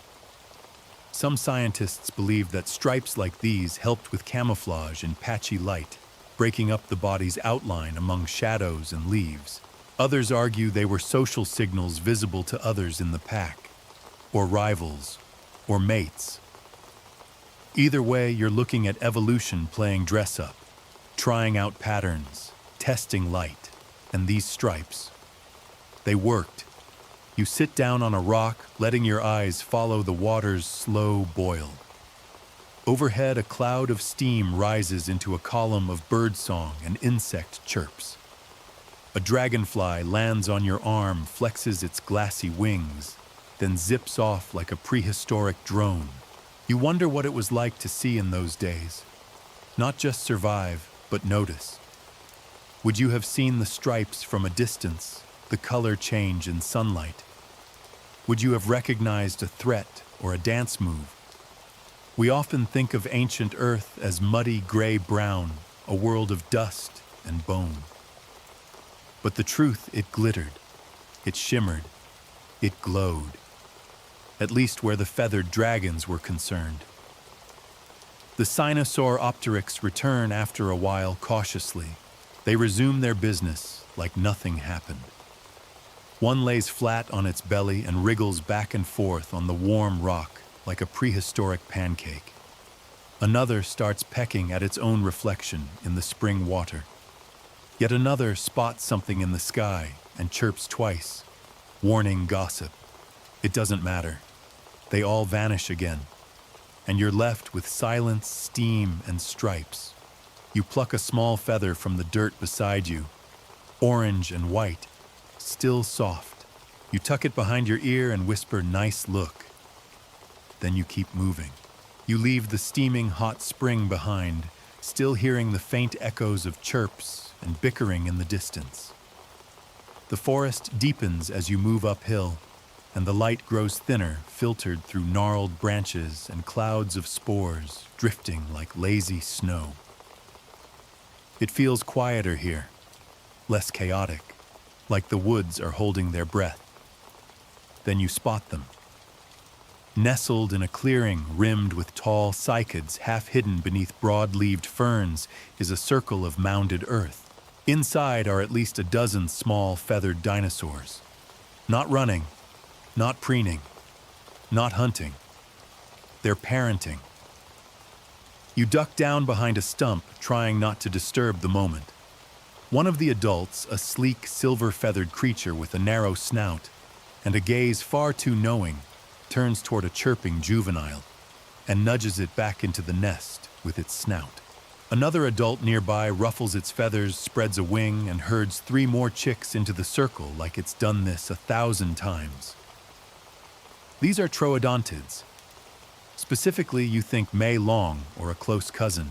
Some scientists believe that stripes like these helped with camouflage in patchy light, breaking up the body's outline among shadows and leaves. Others argue they were social signals visible to others in the pack, or rivals, or mates. Either way, you're looking at evolution playing dress-up, trying out patterns, testing light, and these stripes. They worked. You sit down on a rock, letting your eyes follow the water's slow boil. Overhead, a cloud of steam rises into a column of birdsong and insect chirps. A dragonfly lands on your arm, flexes its glassy wings, then zips off like a prehistoric drone. You wonder what it was like to see in those days. Not just survive, but notice. Would you have seen the stripes from a distance, the color change in sunlight? Would you have recognized a threat or a dance move? We often think of ancient Earth as muddy gray-brown, a world of dust and bone. But the truth, it glittered, it shimmered, it glowed. At least where the feathered dragons were concerned. The Sinosauropteryx return after a while cautiously. They resume their business like nothing happened. One lays flat on its belly and wriggles back and forth on the warm rock like a prehistoric pancake. Another starts pecking at its own reflection in the spring water. Yet another spots something in the sky and chirps twice, warning gossip. It doesn't matter. They all vanish again, and you're left with silence, steam, and stripes. You pluck a small feather from the dirt beside you, orange and white, still soft. You tuck it behind your ear and whisper, "Nice look." Then you keep moving. You leave the steaming hot spring behind, still hearing the faint echoes of chirps and bickering in the distance. The forest deepens as you move uphill, and the light grows thinner, filtered through gnarled branches and clouds of spores drifting like lazy snow. It feels quieter here, less chaotic, like the woods are holding their breath. Then you spot them. Nestled in a clearing rimmed with tall cycads half hidden beneath broad-leaved ferns is a circle of mounded earth. Inside are at least a dozen small feathered dinosaurs. Not running, not preening, not hunting. They're parenting. You duck down behind a stump, trying not to disturb the moment. One of the adults, a sleek, silver-feathered creature with a narrow snout and a gaze far too knowing, turns toward a chirping juvenile and nudges it back into the nest with its snout. Another adult nearby ruffles its feathers, spreads a wing, and herds 3 more chicks into the circle like it's done this 1,000 times. These are troodontids. Specifically, you think Mei Long or a close cousin.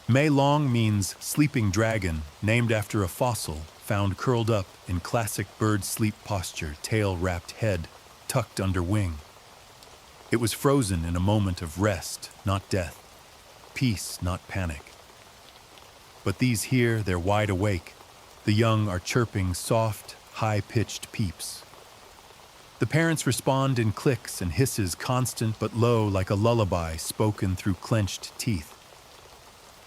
Mei Long means sleeping dragon, named after a fossil found curled up in classic bird sleep posture, tail-wrapped head tucked under wing. It was frozen in a moment of rest, not death. Peace, not panic. But these here, they're wide awake. The young are chirping soft, high-pitched peeps. The parents respond in clicks and hisses, constant but low, like a lullaby spoken through clenched teeth.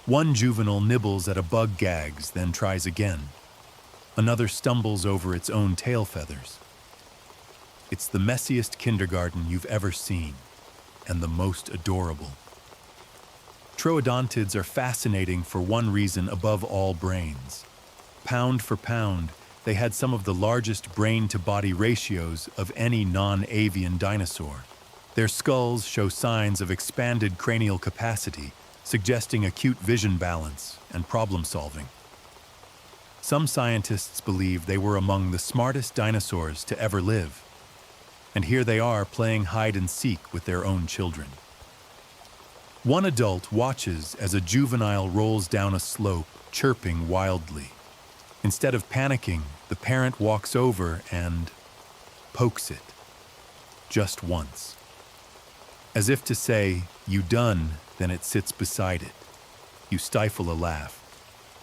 One juvenile nibbles at a bug gags, then tries again. Another stumbles over its own tail feathers. It's the messiest kindergarten you've ever seen, and the most adorable. Troodontids are fascinating for one reason above all brains. Pound for pound, they had some of the largest brain-to-body ratios of any non-avian dinosaur. Their skulls show signs of expanded cranial capacity, suggesting acute vision balance and problem-solving. Some scientists believe they were among the smartest dinosaurs to ever live. And here they are playing hide-and-seek with their own children. One adult watches as a juvenile rolls down a slope, chirping wildly. Instead of panicking, the parent walks over and pokes it. Just once. As if to say, "You done," then it sits beside it. You stifle a laugh.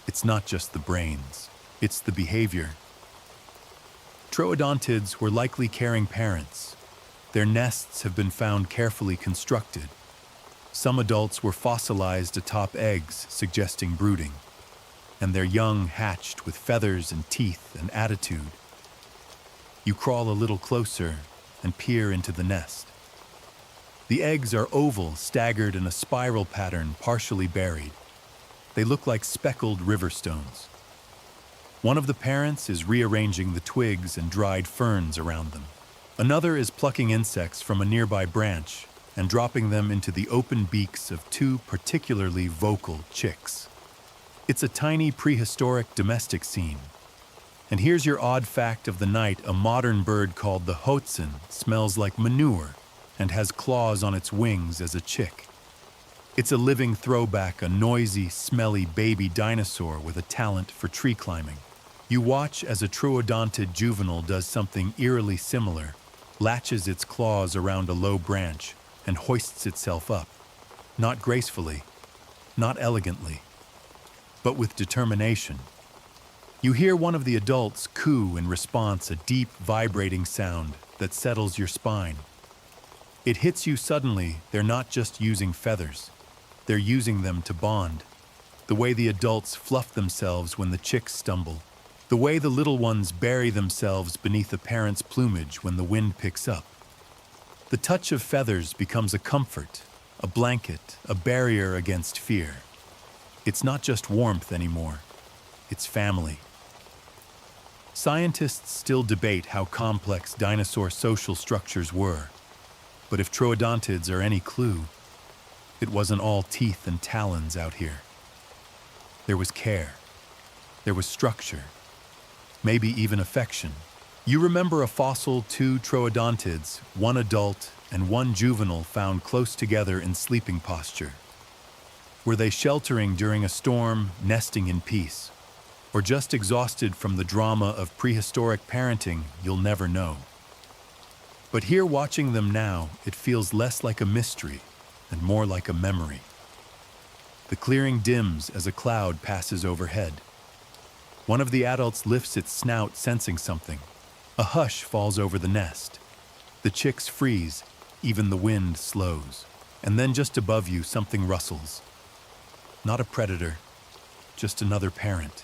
It's not just the brains, it's the behavior. Troodontids were likely caring parents. Their nests have been found carefully constructed. Some adults were fossilized atop eggs, suggesting brooding, and their young hatched with feathers and teeth and attitude. You crawl a little closer and peer into the nest. The eggs are oval, staggered in a spiral pattern, partially buried. They look like speckled river stones. One of the parents is rearranging the twigs and dried ferns around them. Another is plucking insects from a nearby branch and dropping them into the open beaks of 2 particularly vocal chicks. It's a tiny prehistoric domestic scene. And here's your odd fact of the night: a modern bird called the hoatzin smells like manure and has claws on its wings as a chick. It's a living throwback, a noisy, smelly baby dinosaur with a talent for tree climbing. You watch as a troodontid juvenile does something eerily similar, latches its claws around a low branch, and hoists itself up. Not gracefully, not elegantly, but with determination. You hear one of the adults coo in response, a deep, vibrating sound that settles your spine. It hits you suddenly. They're not just using feathers. They're using them to bond. The way the adults fluff themselves when the chicks stumble. The way the little ones bury themselves beneath the parent's plumage when the wind picks up. The touch of feathers becomes a comfort, a blanket, a barrier against fear. It's not just warmth anymore. It's family. Scientists still debate how complex dinosaur social structures were. But if troodontids are any clue, it wasn't all teeth and talons out here. There was care. There was structure. Maybe even affection. You remember a fossil 2 troodontids, 1 adult and 1 juvenile, found close together in sleeping posture. Were they sheltering during a storm, nesting in peace? or just exhausted from the drama of prehistoric parenting, you'll never know. But here watching them now, it feels less like a mystery and more like a memory. The clearing dims as a cloud passes overhead. One of the adults lifts its snout, sensing something. A hush falls over the nest. The chicks freeze, even the wind slows. And then just above you, something rustles. Not a predator, just another parent.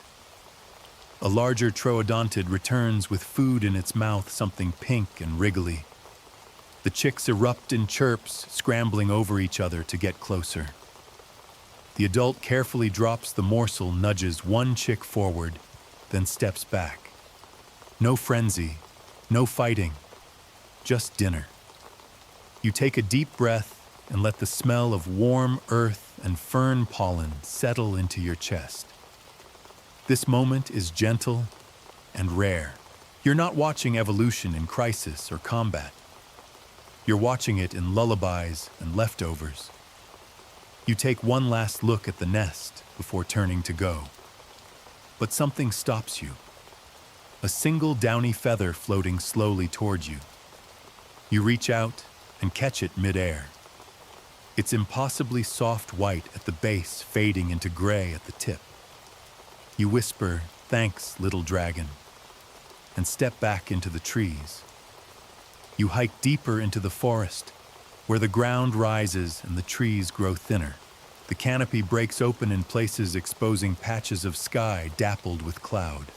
A larger troodontid returns with food in its mouth, something pink and wriggly. The chicks erupt in chirps, scrambling over each other to get closer. The adult carefully drops the morsel, nudges one chick forward, then steps back. No frenzy, no fighting, just dinner. You take a deep breath and let the smell of warm earth and fern pollen settle into your chest. This moment is gentle and rare. You're not watching evolution in crisis or combat. You're watching it in lullabies and leftovers. You take one last look at the nest before turning to go. But something stops you. A single downy feather floating slowly toward you. You reach out and catch it midair. It's impossibly soft white at the base, fading into gray at the tip. You whisper, "Thanks, little dragon," and step back into the trees. You hike deeper into the forest, where the ground rises and the trees grow thinner. The canopy breaks open in places, exposing patches of sky dappled with cloud.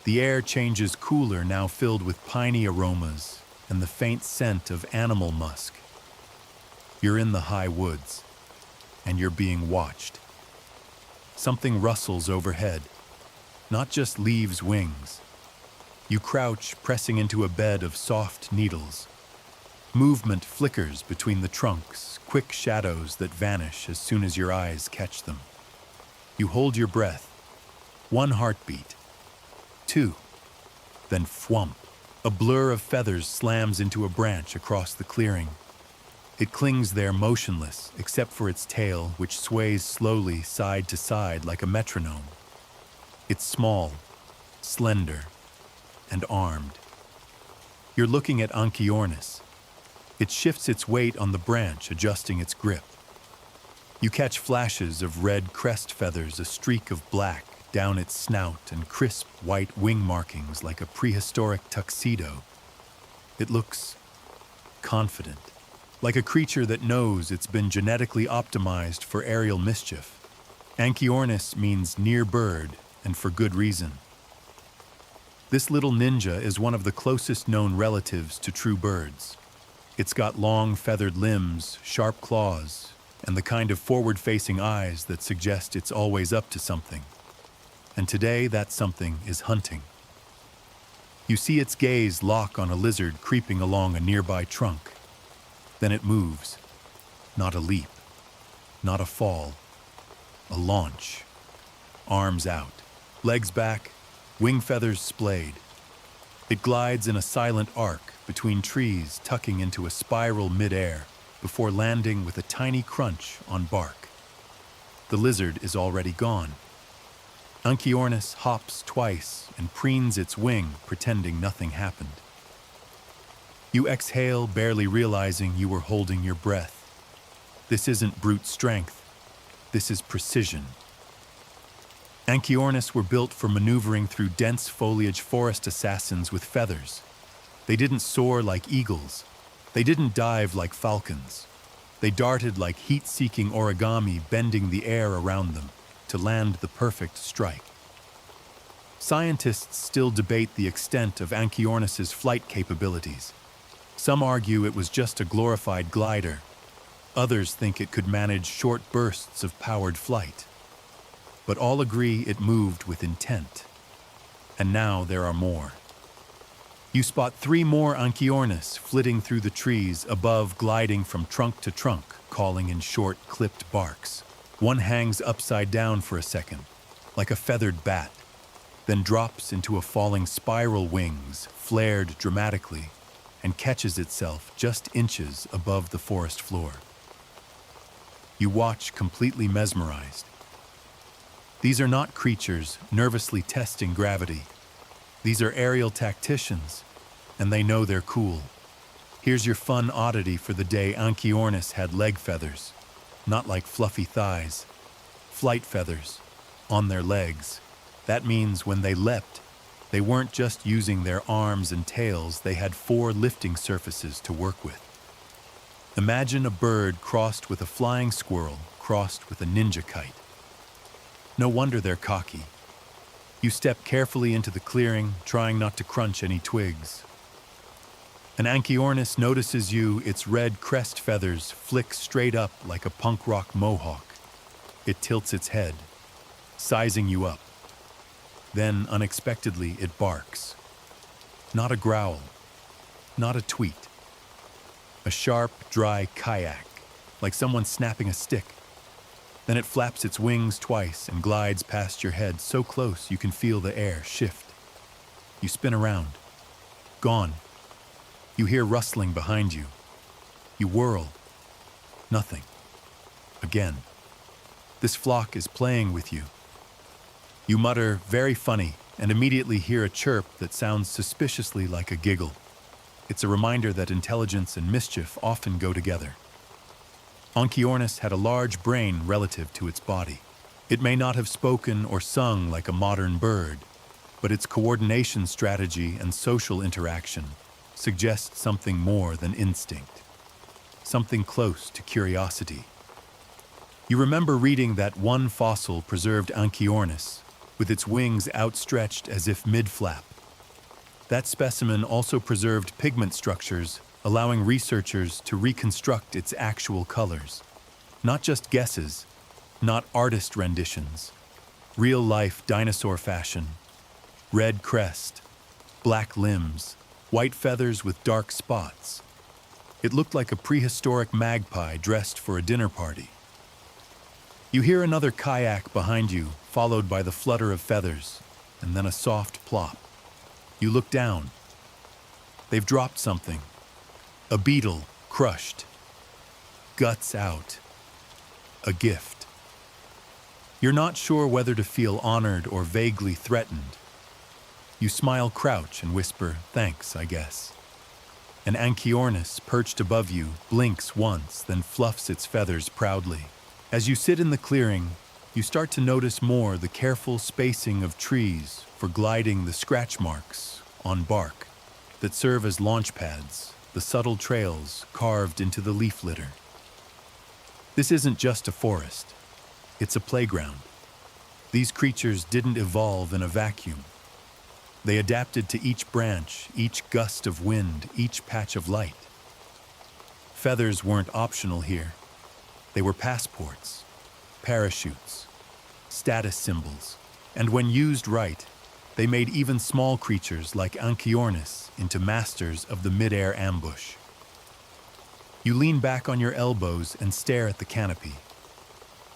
The air changes cooler, now filled with piney aromas and the faint scent of animal musk. You're in the high woods, and you're being watched. Something rustles overhead, not just leaves, wings. You crouch, pressing into a bed of soft needles. Movement flickers between the trunks, quick shadows that vanish as soon as your eyes catch them. You hold your breath. One heartbeat. Two. Then thwump. A blur of feathers slams into a branch across the clearing. It clings there motionless, except for its tail, which sways slowly side to side like a metronome. It's small, slender, and armed. You're looking at Anchiornis. It shifts its weight on the branch, adjusting its grip. You catch flashes of red crest feathers, a streak of black down its snout, and crisp white wing markings like a prehistoric tuxedo. It looks confident, like a creature that knows it's been genetically optimized for aerial mischief. Anchiornis means near bird, and for good reason. This little ninja is one of the closest known relatives to true birds. It's got long feathered limbs, sharp claws, and the kind of forward-facing eyes that suggest it's always up to something. And today, that something is hunting. You see its gaze lock on a lizard creeping along a nearby trunk. Then it moves. Not a leap, not a fall, a launch. Arms out, legs back, wing feathers splayed. It glides in a silent arc between trees, tucking into a spiral midair before landing with a tiny crunch on bark. The lizard is already gone. Anchiornis hops twice and preens its wing, pretending nothing happened. You exhale, barely realizing you were holding your breath. This isn't brute strength. This is precision. Anchiornis were built for maneuvering through dense foliage, forest assassins with feathers. They didn't soar like eagles. They didn't dive like falcons. They darted like heat-seeking origami, bending the air around them to land the perfect strike. Scientists still debate the extent of Anchiornis's flight capabilities. Some argue it was just a glorified glider. Others think it could manage short bursts of powered flight. But all agree it moved with intent. And now there are more. You spot 3 more Anchiornis flitting through the trees above, gliding from trunk to trunk, calling in short, clipped barks. One hangs upside down for a second, like a feathered bat, then drops into a falling spiral, wings flared dramatically, and catches itself just inches above the forest floor. You watch, completely mesmerized. These are not creatures nervously testing gravity. These are aerial tacticians, and they know they're cool. Here's your fun oddity for the day: Anchiornis had leg feathers, not like fluffy thighs, flight feathers, on their legs. That means when they leapt, they weren't just using their arms and tails, they had 4 lifting surfaces to work with. Imagine a bird crossed with a flying squirrel, crossed with a ninja kite. No wonder they're cocky. You step carefully into the clearing, trying not to crunch any twigs. An Anchiornis notices you, its red crest feathers flick straight up like a punk rock mohawk. It tilts its head, sizing you up. Then, unexpectedly, it barks. Not a growl, not a tweet. A sharp, dry kayak, like someone snapping a stick. Then it flaps its wings twice and glides past your head so close you can feel the air shift. You spin around. Gone. You hear rustling behind you. You whirl. Nothing. Again. This flock is playing with you. You mutter, "Very funny," and immediately hear a chirp that sounds suspiciously like a giggle. It's a reminder that intelligence and mischief often go together. Anchiornis had a large brain relative to its body. It may not have spoken or sung like a modern bird, but its coordination strategy and social interaction suggest something more than instinct, something close to curiosity. You remember reading that one fossil preserved Anchiornis, with its wings outstretched as if mid-flap. That specimen also preserved pigment structures, allowing researchers to reconstruct its actual colors. Not just guesses, not artist renditions, real-life dinosaur fashion. Red crest, black limbs, white feathers with dark spots. It looked like a prehistoric magpie dressed for a dinner party. You hear another kayak behind you, followed by the flutter of feathers, and then a soft plop. You look down. They've dropped something. A beetle, crushed. Guts out. A gift. You're not sure whether to feel honored or vaguely threatened. You smile, crouch, and whisper, "Thanks, I guess." An Anchiornis, perched above you, blinks once, then fluffs its feathers proudly. As you sit in the clearing, you start to notice more the careful spacing of trees for gliding the scratch marks on bark that serve as launch pads, the subtle trails carved into the leaf litter. This isn't just a forest, it's a playground. These creatures didn't evolve in a vacuum. They adapted to each branch, each gust of wind, each patch of light. Feathers weren't optional here. They were passports, parachutes, status symbols, and when used right, they made even small creatures like Anchiornis into masters of the mid-air ambush. You lean back on your elbows and stare at the canopy.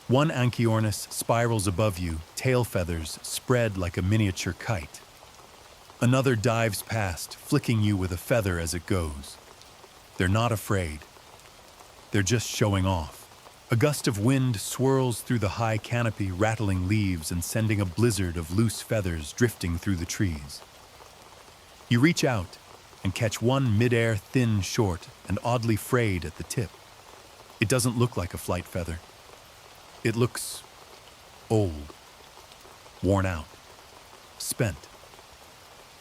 One Anchiornis spirals above you, tail feathers spread like a miniature kite. Another dives past, flicking you with a feather as it goes. They're not afraid. They're just showing off. A gust of wind swirls through the high canopy, rattling leaves and sending a blizzard of loose feathers drifting through the trees. You reach out and catch one mid-air, thin, short, and oddly frayed at the tip. It doesn't look like a flight feather. It looks old, worn out, spent.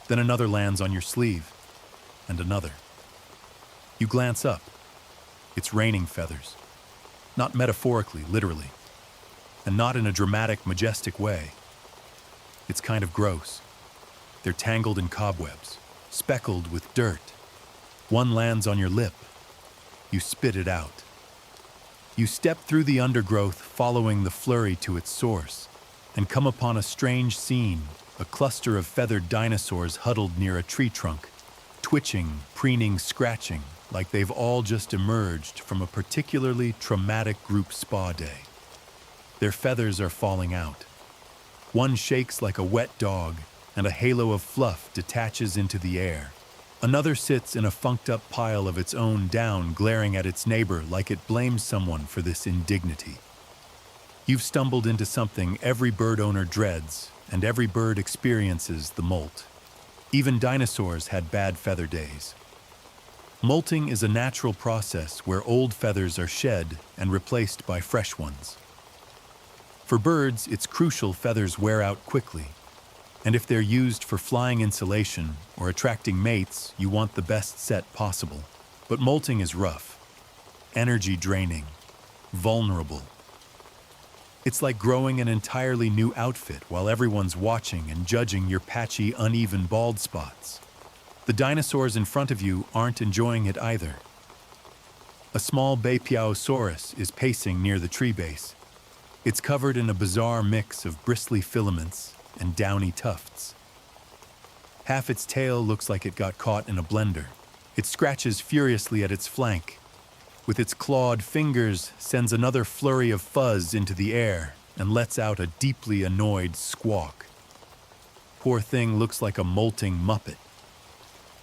Then another lands on your sleeve, and another. You glance up. It's raining feathers. Not metaphorically, literally. And not in a dramatic, majestic way. It's kind of gross. They're tangled in cobwebs, speckled with dirt. One lands on your lip. You spit it out. You step through the undergrowth, following the flurry to its source, and come upon a strange scene, a cluster of feathered dinosaurs huddled near a tree trunk, twitching, preening, scratching, like they've all just emerged from a particularly traumatic group spa day. Their feathers are falling out. One shakes like a wet dog, and a halo of fluff detaches into the air. Another sits in a funked-up pile of its own down, glaring at its neighbor like it blames someone for this indignity. You've stumbled into something every bird owner dreads, and every bird experiences the molt. Even dinosaurs had bad feather days. Molting is a natural process where old feathers are shed and replaced by fresh ones. For birds, it's crucial feathers wear out quickly, and if they're used for flying insulation or attracting mates, you want the best set possible. But molting is rough, energy draining, vulnerable. It's like growing an entirely new outfit while everyone's watching and judging your patchy, uneven bald spots. The dinosaurs in front of you aren't enjoying it either. A small Bapiosaurus is pacing near the tree base. It's covered in a bizarre mix of bristly filaments and downy tufts. Half its tail looks like it got caught in a blender. It scratches furiously at its flank. With its clawed fingers, sends another flurry of fuzz into the air and lets out a deeply annoyed squawk. Poor thing looks like a molting muppet.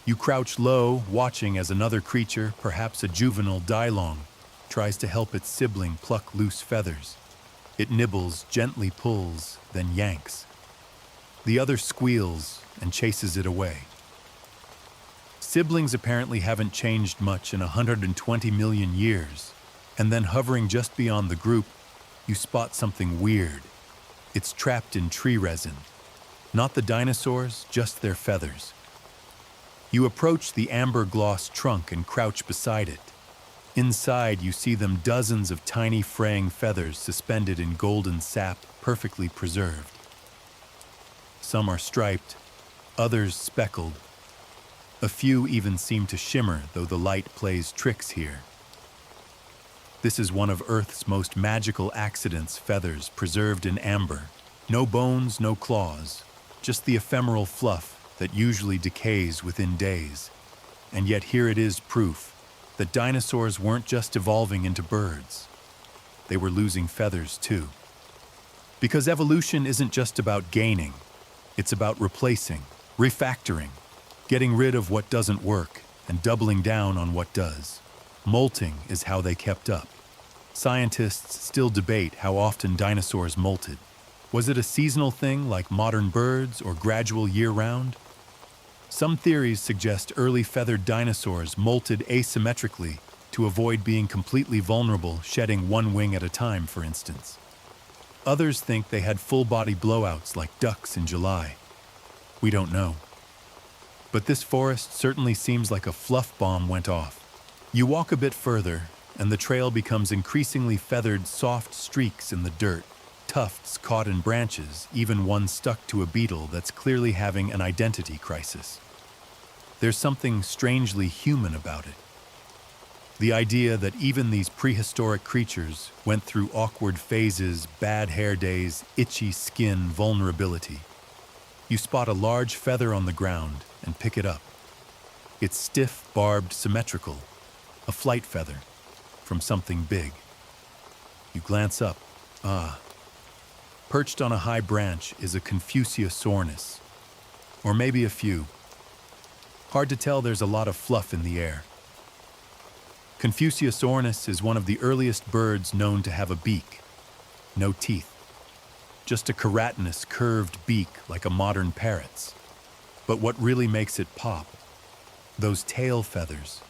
You crouch low, watching as another creature, perhaps a juvenile Dilong, tries to help its sibling pluck loose feathers. It nibbles, gently pulls, then yanks. The other squeals and chases it away. Siblings apparently haven't changed much in 120 million years, and then hovering just beyond the group, you spot something weird. It's trapped in tree resin. Not the dinosaurs, just their feathers. You approach the amber-gloss trunk and crouch beside it. Inside, you see them dozens of tiny fraying feathers suspended in golden sap, perfectly preserved. Some are striped, others speckled. A few even seem to shimmer, though the light plays tricks here. This is one of Earth's most magical accidents, feathers preserved in amber. No bones, no claws, just the ephemeral fluff that usually decays within days. And yet here it is proof that dinosaurs weren't just evolving into birds. They were losing feathers too. Because evolution isn't just about gaining, it's about replacing, refactoring, getting rid of what doesn't work and doubling down on what does. Molting is how they kept up. Scientists still debate how often dinosaurs molted. Was it a seasonal thing like modern birds or gradual year-round? Some theories suggest early feathered dinosaurs molted asymmetrically to avoid being completely vulnerable, shedding one wing at a time, for instance. Others think they had full-body blowouts like ducks in July. We don't know. But this forest certainly seems like a fluff bomb went off. You walk a bit further, and the trail becomes increasingly feathered, soft streaks in the dirt, tufts caught in branches, even one stuck to a beetle that's clearly having an identity crisis. There's something strangely human about it. The idea that even these prehistoric creatures went through awkward phases, bad hair days, itchy skin, vulnerability. You spot a large feather on the ground and pick it up. It's stiff, barbed, symmetrical, a flight feather from something big. You glance up. Perched on a high branch is a Confuciusaurus, or maybe a few. Hard to tell, there's a lot of fluff in the air. Confuciusaurus is one of the earliest birds known to have a beak. No teeth. Just a keratinous, curved beak like a modern parrot's. But what really makes it pop? Those tail feathers.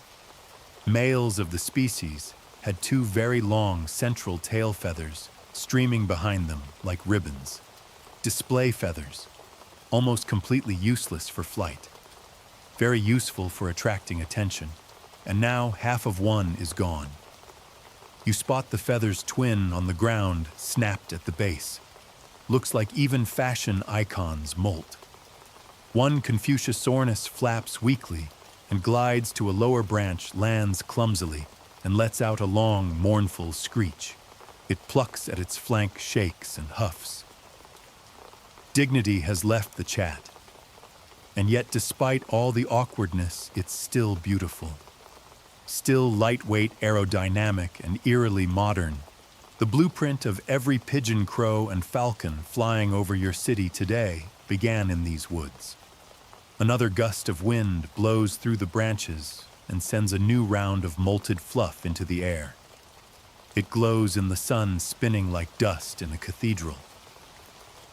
Males of the species had two very long central tail feathers streaming behind them like ribbons. Display feathers, almost completely useless for flight. Very useful for attracting attention. And now half of one is gone. You spot the feather's twin on the ground, snapped at the base. Looks like even fashion icons molt. One Confuciusaurus flaps weakly and glides to a lower branch, lands clumsily, and lets out a long, mournful screech. It plucks at its flank, shakes and huffs. Dignity has left the chat. And yet, despite all the awkwardness, it's still beautiful. Still lightweight, aerodynamic, and eerily modern. The blueprint of every pigeon, crow, and falcon flying over your city today began in these woods. Another gust of wind blows through the branches and sends a new round of molted fluff into the air. It glows in the sun, spinning like dust in a cathedral.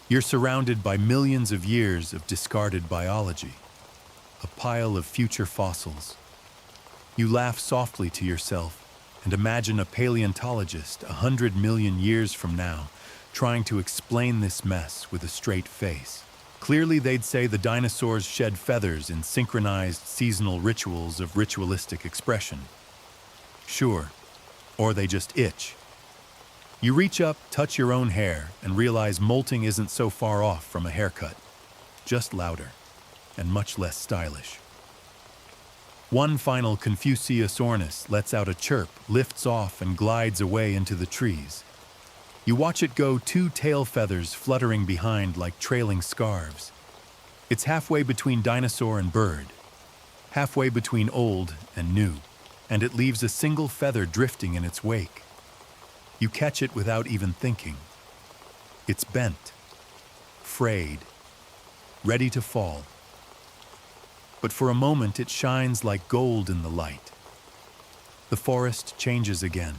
You're surrounded by millions of years of discarded biology, a pile of future fossils. You laugh softly to yourself and imagine a paleontologist 100 million years from now trying to explain this mess with a straight face. Clearly, they'd say the dinosaurs shed feathers in synchronized seasonal rituals of ritualistic expression. Sure, or they just itch. You reach up, touch your own hair, and realize molting isn't so far off from a haircut, just louder and much less stylish. One final Confuciusornis lets out a chirp, lifts off, and glides away into the trees. You watch it go, two tail feathers fluttering behind like trailing scarves. It's halfway between dinosaur and bird, halfway between old and new, and it leaves a single feather drifting in its wake. You catch it without even thinking. It's bent, frayed, ready to fall. But for a moment it shines like gold in the light. The forest changes again.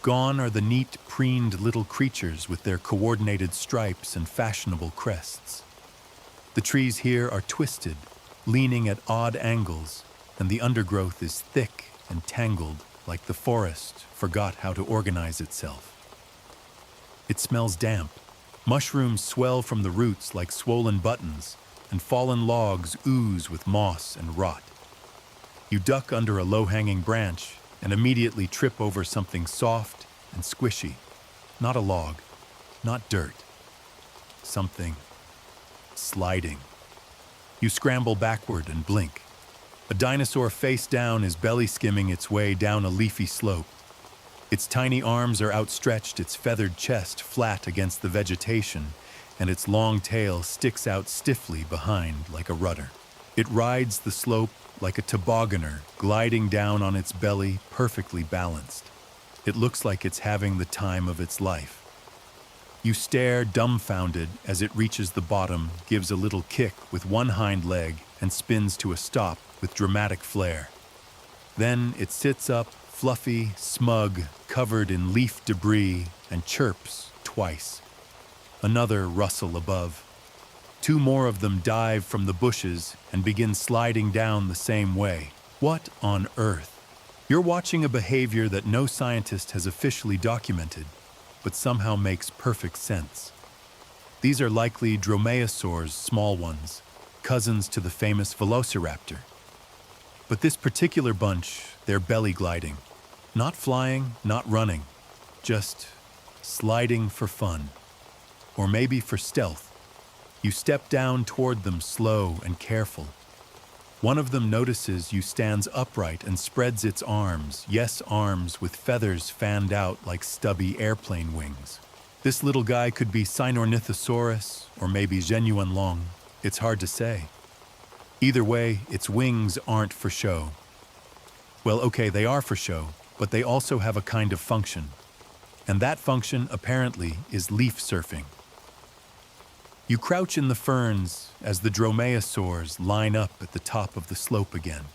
Gone are the neat, preened little creatures with their coordinated stripes and fashionable crests. The trees here are twisted, leaning at odd angles, and the undergrowth is thick and tangled like the forest forgot how to organize itself. It smells damp. Mushrooms swell from the roots like swollen buttons, and fallen logs ooze with moss and rot. You duck under a low-hanging branch and immediately trip over something soft and squishy. Not a log, not dirt. Something sliding. You scramble backward and blink. A dinosaur face down is belly skimming its way down a leafy slope. Its tiny arms are outstretched, its feathered chest flat against the vegetation, and its long tail sticks out stiffly behind like a rudder. It rides the slope like a tobogganer, gliding down on its belly, perfectly balanced. It looks like it's having the time of its life. You stare dumbfounded as it reaches the bottom, gives a little kick with one hind leg, and spins to a stop with dramatic flair. Then it sits up, fluffy, smug, covered in leaf debris, and chirps twice. Another rustle above. Two more of them dive from the bushes and begin sliding down the same way. What on earth? You're watching a behavior that no scientist has officially documented, but somehow makes perfect sense. These are likely dromaeosaurs, small ones, cousins to the famous velociraptor. But this particular bunch, they're belly gliding. Not flying, not running, just sliding for fun. Or maybe for stealth. You step down toward them slow and careful. One of them notices you, stands upright and spreads its arms, yes, arms with feathers fanned out like stubby airplane wings. This little guy could be Sinornithosaurus or maybe Genuine It's hard to say. Either way, its wings aren't for show. Well, okay, they are for show, but they also have a kind of function. And that function, apparently, is leaf surfing. You crouch in the ferns as the dromaeosaurs line up at the top of the slope again.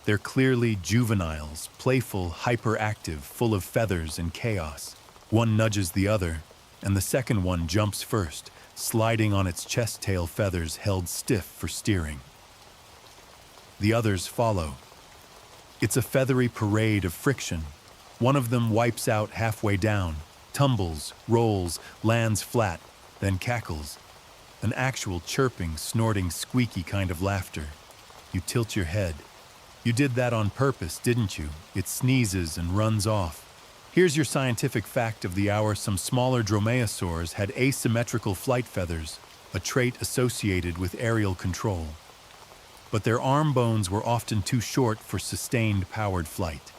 They're clearly juveniles, playful, hyperactive, full of feathers and chaos. One nudges the other, and the second one jumps first, sliding on its chest-tail feathers held stiff for steering. The others follow. It's a feathery parade of friction. One of them wipes out halfway down, tumbles, rolls, lands flat, then cackles. An actual chirping, snorting, squeaky kind of laughter. You tilt your head. You did that on purpose, didn't you? It sneezes and runs off. Here's your scientific fact of the hour. Some smaller dromaeosaurs had asymmetrical flight feathers, a trait associated with aerial control. But their arm bones were often too short for sustained powered flight.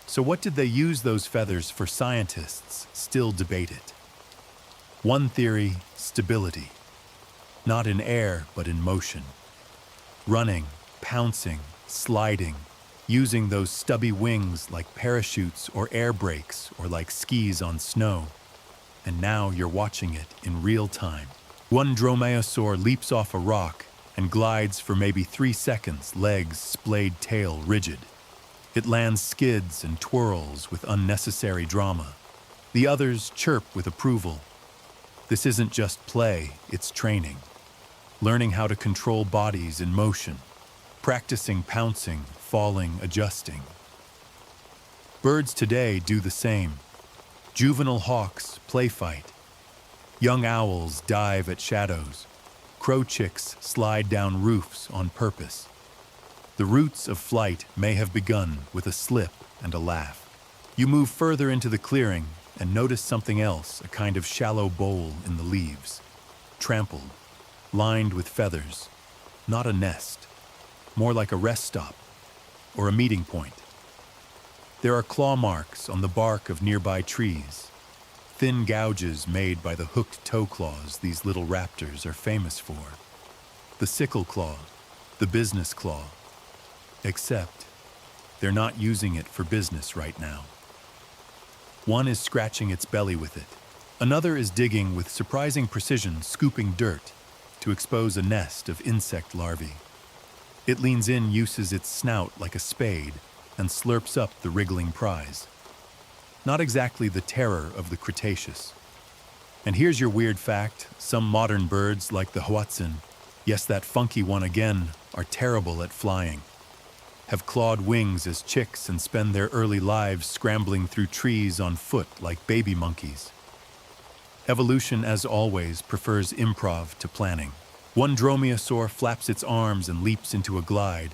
So what did they use those feathers for? Scientists still debate it. One theory, stability. Not in air, but in motion. Running, pouncing, sliding, using those stubby wings like parachutes or air brakes or like skis on snow. And now you're watching it in real time. One dromaeosaur leaps off a rock and glides for maybe 3 seconds, legs, splayed tail rigid. It lands skids and twirls with unnecessary drama. The others chirp with approval. This isn't just play, it's training. Learning how to control bodies in motion. Practicing pouncing, falling, adjusting. Birds today do the same. Juvenile hawks play fight. Young owls dive at shadows. Crow chicks slide down roofs on purpose. The roots of flight may have begun with a slip and a laugh. You move further into the clearing and notice something else, a kind of shallow bowl in the leaves. Trampled, lined with feathers. Not a nest, more like a rest stop or a meeting point. There are claw marks on the bark of nearby trees. Thin gouges made by the hooked toe claws these little raptors are famous for. The sickle claw, the business claw. Except, they're not using it for business right now. One is scratching its belly with it. Another is digging with surprising precision, scooping dirt to expose a nest of insect larvae. It leans in, uses its snout like a spade, and slurps up the wriggling prize. Not exactly the terror of the Cretaceous. And here's your weird fact: some modern birds, like the hoatzin, yes, that funky one again, are terrible at flying. Have clawed wings as chicks and spend their early lives scrambling through trees on foot like baby monkeys. Evolution, as always, prefers improv to planning. One dromaeosaur flaps its arms and leaps into a glide.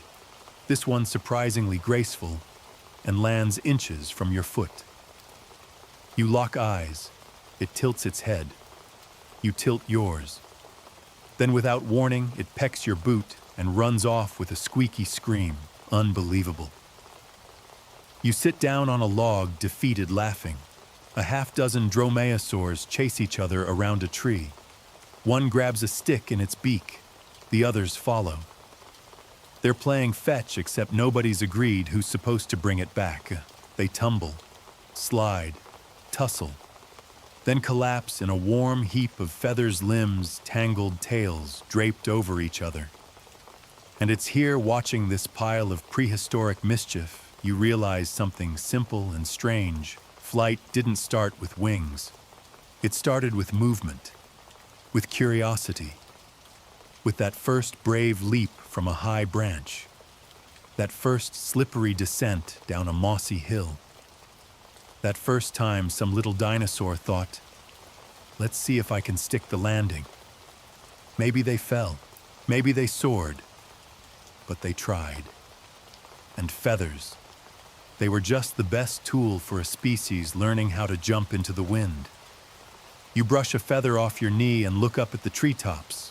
This one surprisingly graceful and lands inches from your foot. You lock eyes. It tilts its head. You tilt yours. Then without warning, it pecks your boot and runs off with a squeaky scream. Unbelievable. You sit down on a log, defeated, laughing. A half-dozen dromaeosaurs chase each other around a tree. One grabs a stick in its beak. The others follow. They're playing fetch, except nobody's agreed who's supposed to bring it back. They tumble, slide, tussle, then collapse in a warm heap of feathers, limbs, tangled tails draped over each other. And it's here, watching this pile of prehistoric mischief, you realize something simple and strange. Flight didn't start with wings. It started with movement, with curiosity, with that first brave leap from a high branch, that first slippery descent down a mossy hill, that first time some little dinosaur thought, let's see if I can stick the landing. Maybe they fell, maybe they soared, but they tried. And feathers, they were just the best tool for a species learning how to jump into the wind. You brush a feather off your knee and look up at the treetops,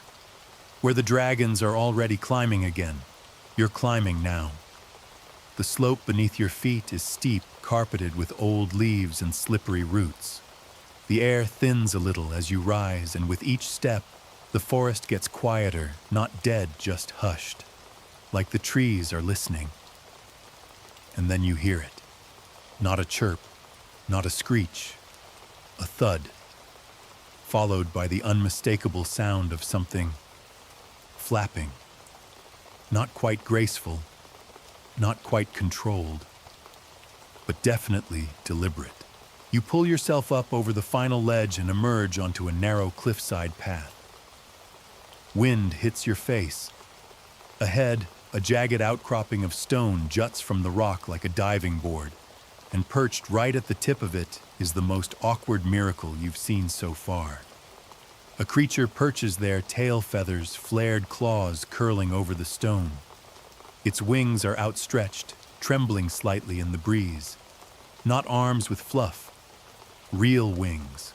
where the dragons are already climbing again. You're climbing now. The slope beneath your feet is steep, carpeted with old leaves and slippery roots. The air thins a little as you rise, and with each step, the forest gets quieter, not dead, just hushed, like the trees are listening. And then you hear it. Not a chirp, not a screech, a thud, followed by the unmistakable sound of something flapping. Not quite graceful, not quite controlled, but definitely deliberate. You pull yourself up over the final ledge and emerge onto a narrow cliffside path. Wind hits your face. Ahead, a jagged outcropping of stone juts from the rock like a diving board, and perched right at the tip of it is the most awkward miracle you've seen so far. A creature perches there, tail feathers, flared claws curling over the stone. Its wings are outstretched, trembling slightly in the breeze. Not arms with fluff, real wings.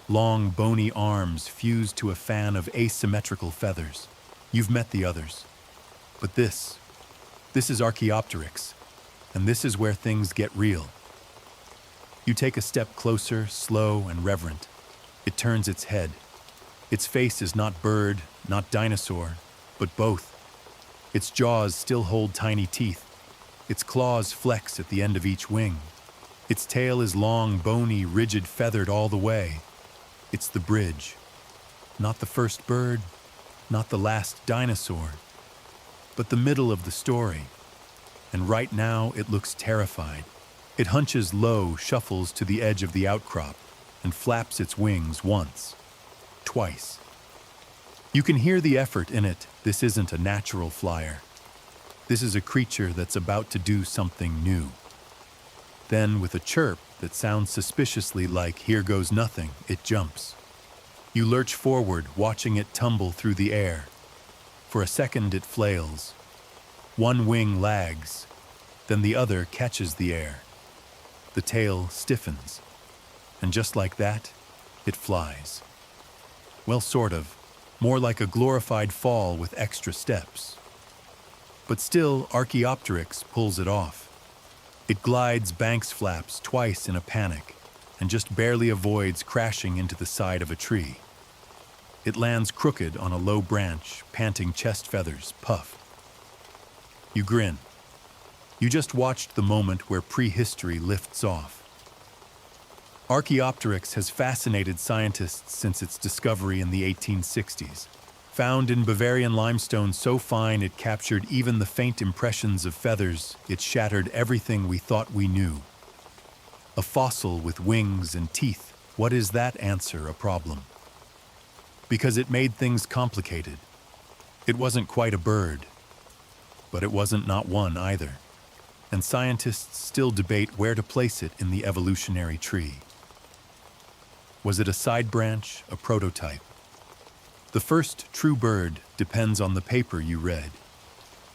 Long, bony arms fused to a fan of asymmetrical feathers. You've met the others. But this is Archaeopteryx, and this is where things get real. You take a step closer, slow and reverent. It turns its head. Its face is not bird, not dinosaur, but both. Its jaws still hold tiny teeth. Its claws flex at the end of each wing. Its tail is long, bony, rigid, feathered all the way. It's the bridge. Not the first bird, not the last dinosaur, but the middle of the story. and right now it looks terrified. It hunches low, shuffles to the edge of the outcrop, and flaps its wings once, twice. You can hear the effort in it. This isn't a natural flyer. This is a creature that's about to do something new. Then, with a chirp that sounds suspiciously like "here goes nothing," it jumps. You lurch forward, watching it tumble through the air. For a second it flails. One wing lags, then the other catches the air. The tail stiffens, and just like that, it flies. Well, sort of. More like a glorified fall with extra steps. But still, Archaeopteryx pulls it off. It glides banks flaps twice in a panic, and just barely avoids crashing into the side of a tree. It lands crooked on a low branch, panting chest feathers puff. You grin. You just watched the moment where prehistory lifts off. Archaeopteryx has fascinated scientists since its discovery in the 1860s. Found in Bavarian limestone so fine it captured even the faint impressions of feathers, it shattered everything we thought we knew. A fossil with wings and teeth. What is that answer a problem? Because it made things complicated. It wasn't quite a bird, but it wasn't not one either. And scientists still debate where to place it in the evolutionary tree. Was it a side branch, a prototype? The first true bird depends on the paper you read.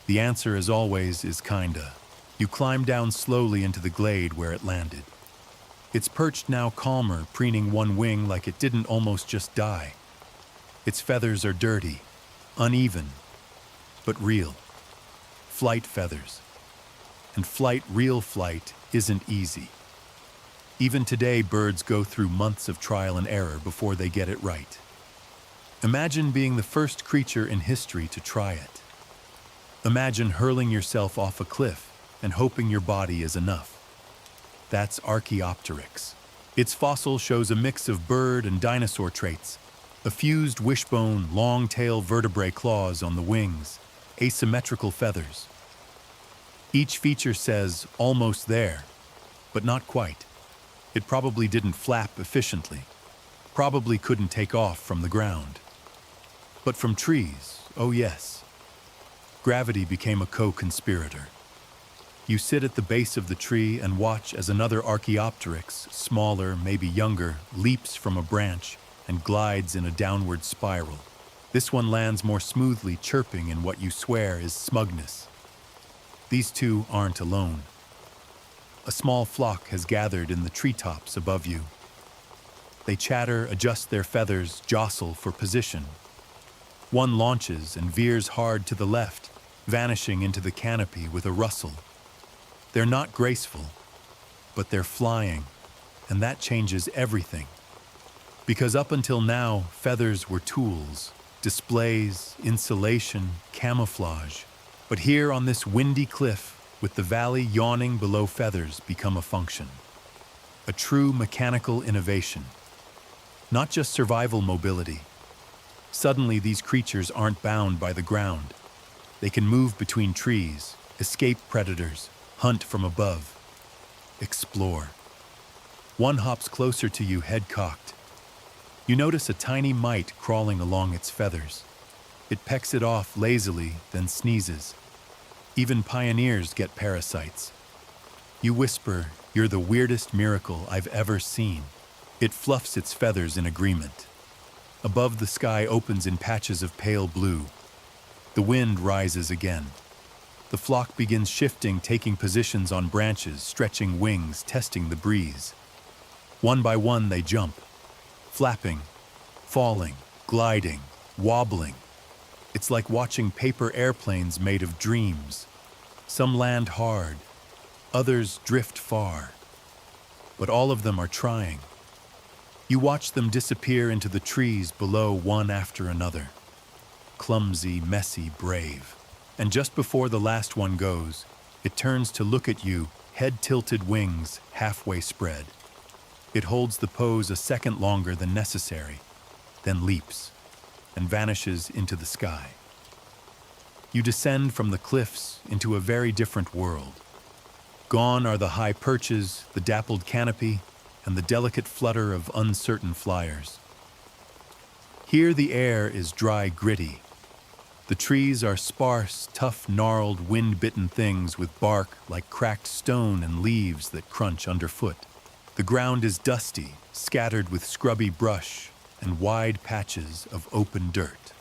The answer, as always, is kinda. You climb down slowly into the glade where it landed. It's perched now calmer, preening one wing like it didn't almost just die. Its feathers are dirty, uneven, but real. Flight feathers. And flight, real flight, isn't easy. Even today, birds go through months of trial and error before they get it right. Imagine being the first creature in history to try it. Imagine hurling yourself off a cliff and hoping your body is enough. That's Archaeopteryx. Its fossil shows a mix of bird and dinosaur traits, a fused wishbone, long-tail vertebrae claws on the wings, asymmetrical feathers. Each feature says, almost there, but not quite. It probably didn't flap efficiently, probably couldn't take off from the ground. But from trees, oh yes. Gravity became a co-conspirator. You sit at the base of the tree and watch as another Archaeopteryx, smaller, maybe younger, leaps from a branch and glides in a downward spiral. This one lands more smoothly, chirping in what you swear is smugness. These two aren't alone. A small flock has gathered in the treetops above you. They chatter, adjust their feathers, jostle for position. One launches and veers hard to the left, vanishing into the canopy with a rustle. They're not graceful, but they're flying, and that changes everything. Because up until now, feathers were tools, displays, insulation, camouflage. But here on this windy cliff, with the valley yawning below, feathers become a function. A true mechanical innovation. Not just survival mobility. Suddenly, these creatures aren't bound by the ground. They can move between trees, escape predators, hunt from above, explore. One hops closer to you, head cocked. You notice a tiny mite crawling along its feathers. It pecks it off lazily, then sneezes. Even pioneers get parasites. You whisper, "You're the weirdest miracle I've ever seen." It fluffs its feathers in agreement. Above, the sky opens in patches of pale blue. The wind rises again. The flock begins shifting, taking positions on branches, stretching wings, testing the breeze. One by one, they jump, flapping, falling, gliding, wobbling. It's like watching paper airplanes made of dreams. Some land hard, others drift far. But all of them are trying. You watch them disappear into the trees below, one after another. Clumsy, messy, brave. And just before the last one goes, it turns to look at you, head tilted, wings halfway spread. It holds the pose a second longer than necessary, then leaps and vanishes into the sky. You descend from the cliffs into a very different world. Gone are the high perches, the dappled canopy, and the delicate flutter of uncertain flyers. Here the air is dry, gritty. The trees are sparse, tough, gnarled, wind-bitten things with bark like cracked stone and leaves that crunch underfoot. The ground is dusty, scattered with scrubby brush and wide patches of open dirt.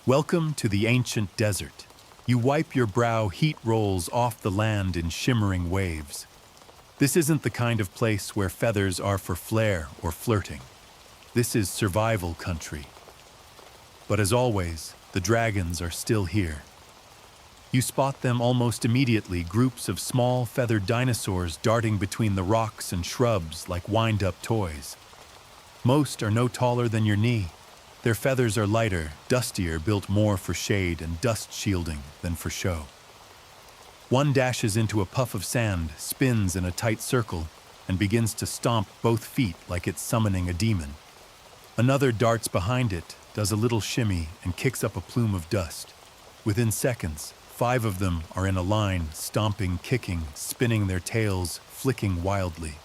Welcome to the ancient desert. You wipe your brow, heat rolls off the land in shimmering waves. This isn't the kind of place where feathers are for flair or flirting. This is survival country. But as always, the dragons are still here. You spot them almost immediately, groups of small feathered dinosaurs darting between the rocks and shrubs like wind-up toys. Most are no taller than your knee. Their feathers are lighter, dustier, built more for shade and dust shielding than for show. One dashes into a puff of sand, spins in a tight circle, and begins to stomp both feet like it's summoning a demon. Another darts behind it, does a little shimmy, and kicks up a plume of dust. Within seconds, 5 of them are in a line, stomping, kicking, spinning their tails, flicking wildly.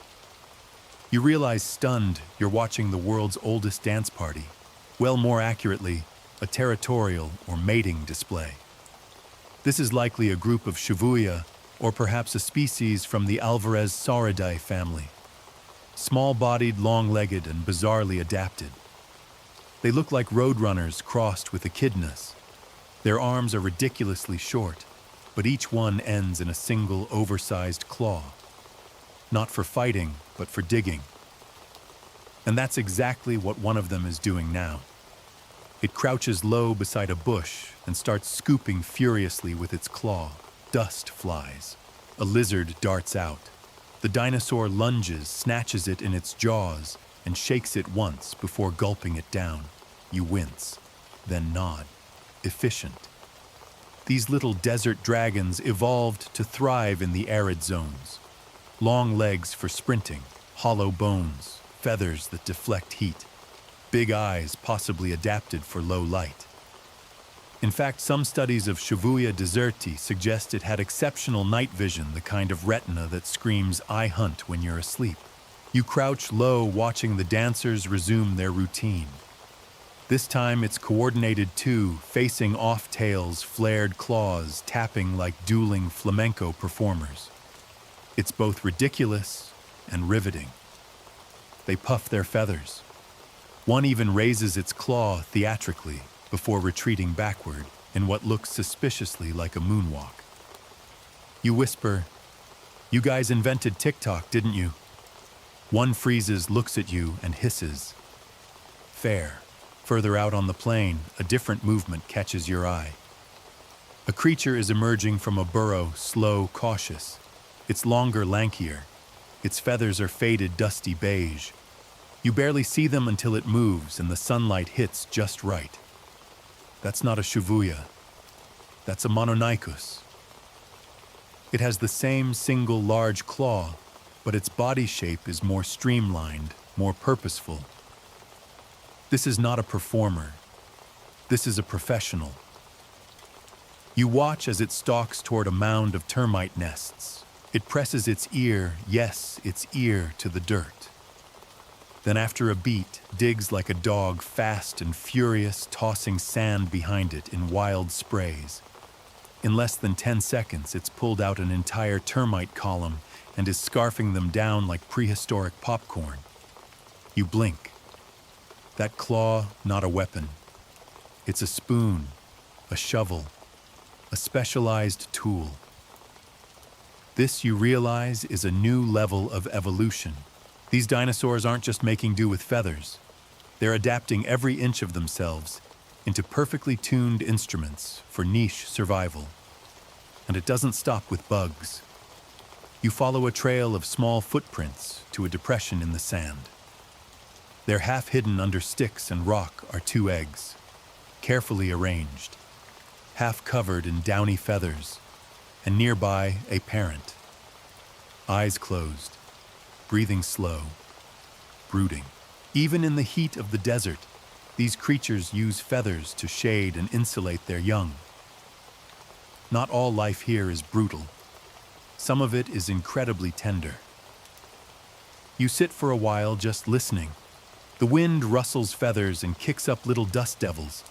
You realize, stunned, you're watching the world's oldest dance party. Well, more accurately, a territorial or mating display. This is likely a group of Shibuya, or perhaps a species from the Alvarez-Sauridae family. Small-bodied, long-legged, and bizarrely adapted. They look like roadrunners crossed with echidnas. Their arms are ridiculously short, but each one ends in a single oversized claw. Not for fighting, but for digging. And that's exactly what one of them is doing now. It crouches low beside a bush and starts scooping furiously with its claw. Dust flies. A lizard darts out. The dinosaur lunges, snatches it in its jaws, and shakes it once before gulping it down. You wince, then nod. Efficient. These little desert dragons evolved to thrive in the arid zones. Long legs for sprinting, hollow bones, feathers that deflect heat, big eyes possibly adapted for low light. In fact, some studies of Shibuya deserti suggest it had exceptional night vision, the kind of retina that screams, "I hunt" when you're asleep. You crouch low, watching the dancers resume their routine. This time it's coordinated too, facing off tails, flared claws, tapping like dueling flamenco performers. It's both ridiculous and riveting. They puff their feathers. One even raises its claw theatrically before retreating backward in what looks suspiciously like a moonwalk. You whisper, "You guys invented TikTok, didn't you?" One freezes, looks at you, and hisses. Fair. Further out on the plain, a different movement catches your eye. A creature is emerging from a burrow, slow, cautious. It's longer, lankier. Its feathers are faded, dusty beige. You barely see them until it moves and the sunlight hits just right. That's not a Shibuya. That's a Mononychus. It has the same single large claw, but its body shape is more streamlined, more purposeful. This is not a performer. This is a professional. You watch as it stalks toward a mound of termite nests. It presses its ear, yes, its ear, to the dirt. Then after a beat, digs like a dog, fast and furious, tossing sand behind it in wild sprays. In less than 10 seconds, it's pulled out an entire termite column and is scarfing them down like prehistoric popcorn. You blink. That claw, not a weapon. It's a spoon, a shovel, a specialized tool. This, you realize, is a new level of evolution. These dinosaurs aren't just making do with feathers. They're adapting every inch of themselves into perfectly tuned instruments for niche survival. And it doesn't stop with bugs. You follow a trail of small footprints to a depression in the sand. There, half hidden under sticks and rock, are 2 eggs, carefully arranged, half covered in downy feathers, and nearby a parent. Eyes closed, breathing slow, brooding. Even in the heat of the desert, these creatures use feathers to shade and insulate their young. Not all life here is brutal. Some of it is incredibly tender. You sit for a while just listening. The wind rustles feathers and kicks up little dust devils.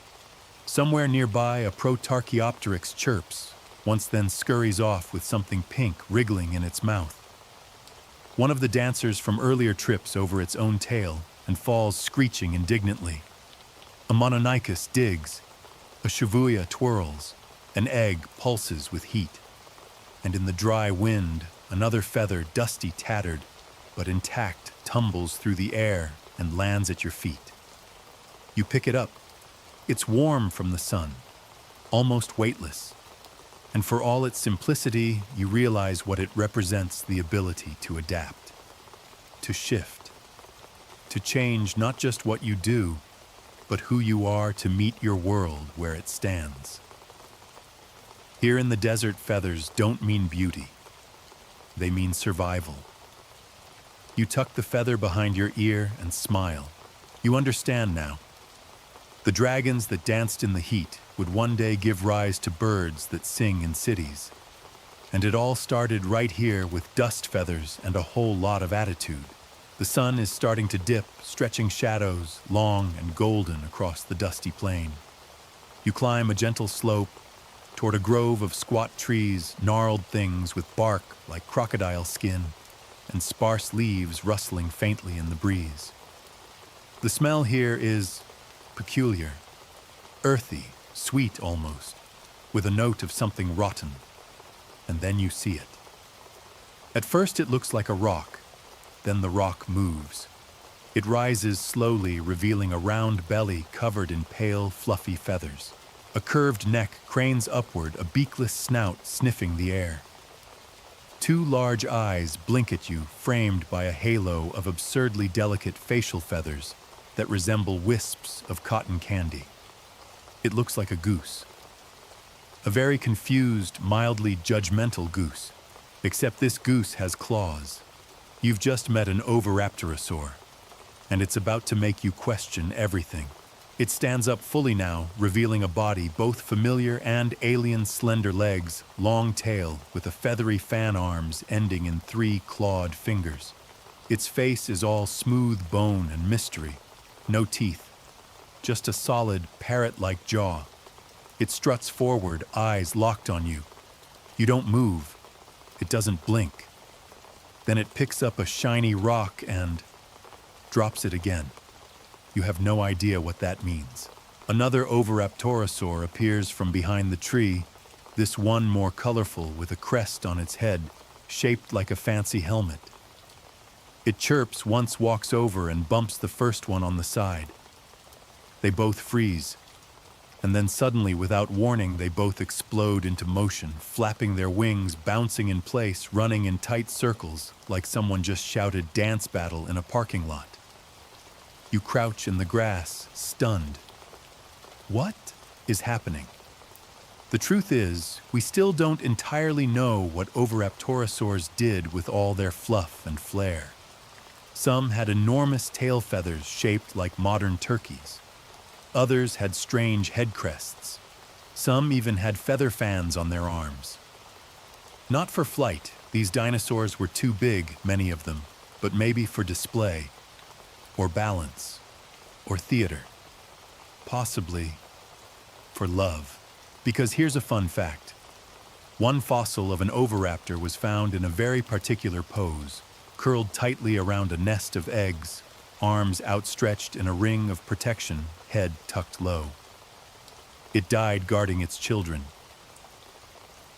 Somewhere nearby, a Protarchaeopteryx chirps, once then scurries off with something pink wriggling in its mouth. One of the dancers from earlier trips over its own tail and falls screeching indignantly. A Mononicus digs. A Shavuya twirls. An egg pulses with heat. And in the dry wind, another feather, dusty, tattered, but intact, tumbles through the air and lands at your feet. You pick it up. It's warm from the sun, almost weightless. And for all its simplicity, you realize what it represents: the ability to adapt, to shift, to change not just what you do, but who you are to meet your world where it stands. Here in the desert, feathers don't mean beauty. They mean survival. You tuck the feather behind your ear and smile. You understand now. The dragons that danced in the heat would one day give rise to birds that sing in cities. And it all started right here with dust feathers and a whole lot of attitude. The sun is starting to dip, stretching shadows, long and golden, across the dusty plain. You climb a gentle slope toward a grove of squat trees, gnarled things with bark like crocodile skin, and sparse leaves rustling faintly in the breeze. The smell here is peculiar, earthy, sweet almost, with a note of something rotten. And then you see it. At first it looks like a rock, then the rock moves. It rises slowly, revealing a round belly covered in pale, fluffy feathers. A curved neck cranes upward, a beakless snout sniffing the air. Two large eyes blink at you, framed by a halo of absurdly delicate facial feathers that resemble wisps of cotton candy. It looks like a goose. A very confused, mildly judgmental goose, except this goose has claws. You've just met an Oviraptorosaur, and it's about to make you question everything. It stands up fully now, revealing a body, both familiar and alien: slender legs, long tail with a feathery fan arms ending in 3 clawed fingers. Its face is all smooth bone and mystery. No teeth, just a solid, parrot-like jaw. It struts forward, eyes locked on you. You don't move. It doesn't blink. Then it picks up a shiny rock and drops it again. You have no idea what that means. Another Oviraptorosaur appears from behind the tree, this one more colorful with a crest on its head, shaped like a fancy helmet. It chirps once, walks over, and bumps the first one on the side. They both freeze, and then suddenly, without warning, they both explode into motion, flapping their wings, bouncing in place, running in tight circles, like someone just shouted "dance battle" in a parking lot. You crouch in the grass, stunned. What is happening? The truth is, we still don't entirely know what Oviraptorosaurs did with all their fluff and flair. Some had enormous tail feathers shaped like modern turkeys. Others had strange head crests. Some even had feather fans on their arms. Not for flight, these dinosaurs were too big, many of them, but maybe for display, or balance, or theater. Possibly for love. Because here's a fun fact. One fossil of an oviraptor was found in a very particular pose, curled tightly around a nest of eggs, arms outstretched in a ring of protection, head tucked low. It died guarding its children.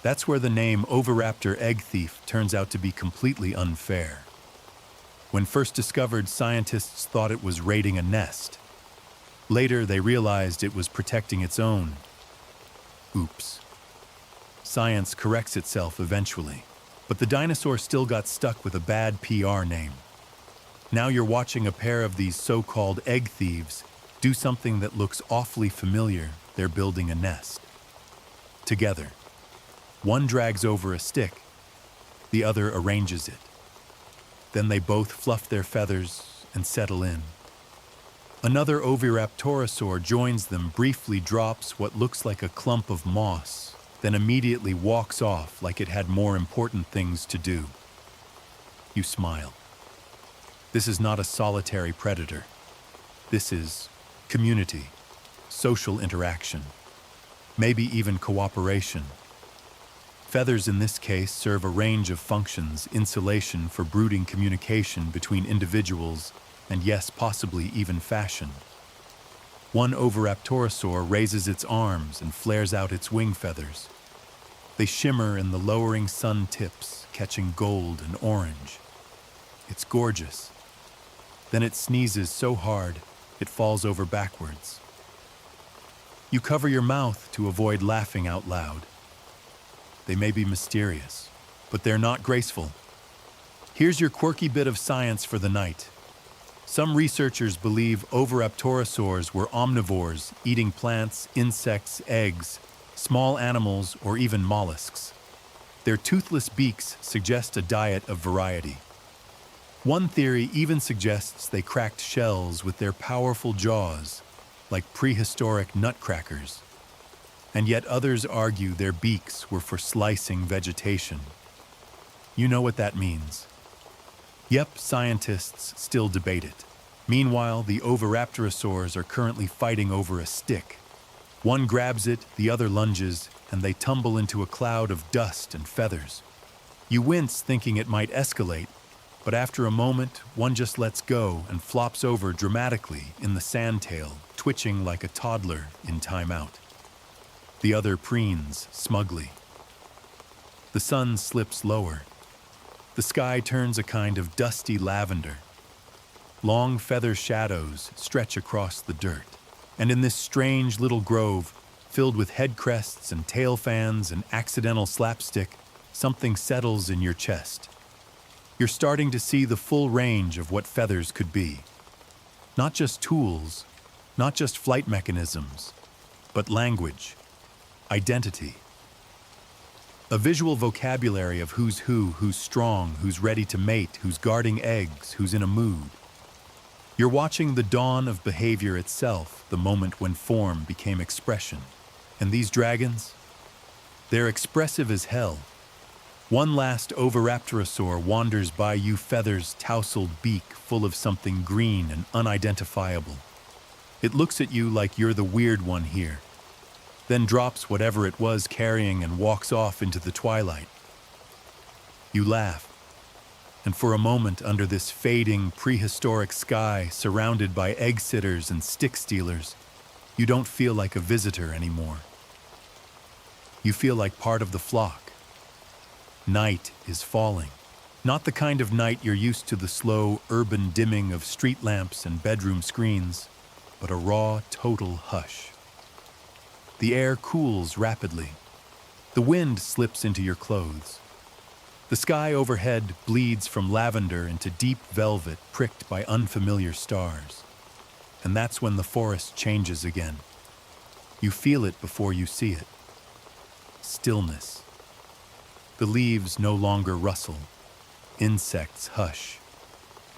That's where the name Oviraptor egg thief turns out to be completely unfair. When first discovered, scientists thought it was raiding a nest. Later, they realized it was protecting its own. Oops. Science corrects itself eventually, but the dinosaur still got stuck with a bad PR name. Now you're watching a pair of these so-called egg thieves do something that looks awfully familiar. They're building a nest. Together. One drags over a stick, the other arranges it. Then they both fluff their feathers and settle in. Another Oviraptorosaur joins them, briefly drops what looks like a clump of moss, then immediately walks off like it had more important things to do. You smile. This is not a solitary predator. This is community, social interaction, maybe even cooperation. Feathers in this case serve a range of functions: insulation for brooding, communication between individuals, and yes, possibly even fashion. One Oviraptorosaur raises its arms and flares out its wing feathers. They shimmer in the lowering sun tips, catching gold and orange. It's gorgeous. Then it sneezes so hard, it falls over backwards. You cover your mouth to avoid laughing out loud. They may be mysterious, but they're not graceful. Here's your quirky bit of science for the night. Some researchers believe Oviraptorosaurs were omnivores, eating plants, insects, eggs, small animals, or even mollusks. Their toothless beaks suggest a diet of variety. One theory even suggests they cracked shells with their powerful jaws, like prehistoric nutcrackers. And yet others argue their beaks were for slicing vegetation. You know what that means. Yep, scientists still debate it. Meanwhile, the Oviraptorosaurs are currently fighting over a stick. One grabs it, the other lunges, and they tumble into a cloud of dust and feathers. You wince thinking it might escalate, but after a moment, one just lets go and flops over dramatically in the sandtail, twitching like a toddler in timeout. The other preens smugly. The sun slips lower. The sky turns a kind of dusty lavender. Long feather shadows stretch across the dirt. And in this strange little grove, filled with head crests and tail fans and accidental slapstick, something settles in your chest. You're starting to see the full range of what feathers could be. Not just tools, not just flight mechanisms, but language, identity. A visual vocabulary of who's who, who's strong, who's ready to mate, who's guarding eggs, who's in a mood. You're watching the dawn of behavior itself, the moment when form became expression. And these dragons? They're expressive as hell. One last Oviraptorosaur wanders by you, feathers, tousled beak full of something green and unidentifiable. It looks at you like you're the weird one here, then drops whatever it was carrying and walks off into the twilight. You laugh, and for a moment under this fading prehistoric sky surrounded by egg sitters and stick stealers, you don't feel like a visitor anymore. You feel like part of the flock. Night is falling. Not the kind of night you're used to, the slow, urban dimming of street lamps and bedroom screens, but a raw, total hush. The air cools rapidly. The wind slips into your clothes. The sky overhead bleeds from lavender into deep velvet pricked by unfamiliar stars. And that's when the forest changes again. You feel it before you see it. Stillness. The leaves no longer rustle. Insects hush.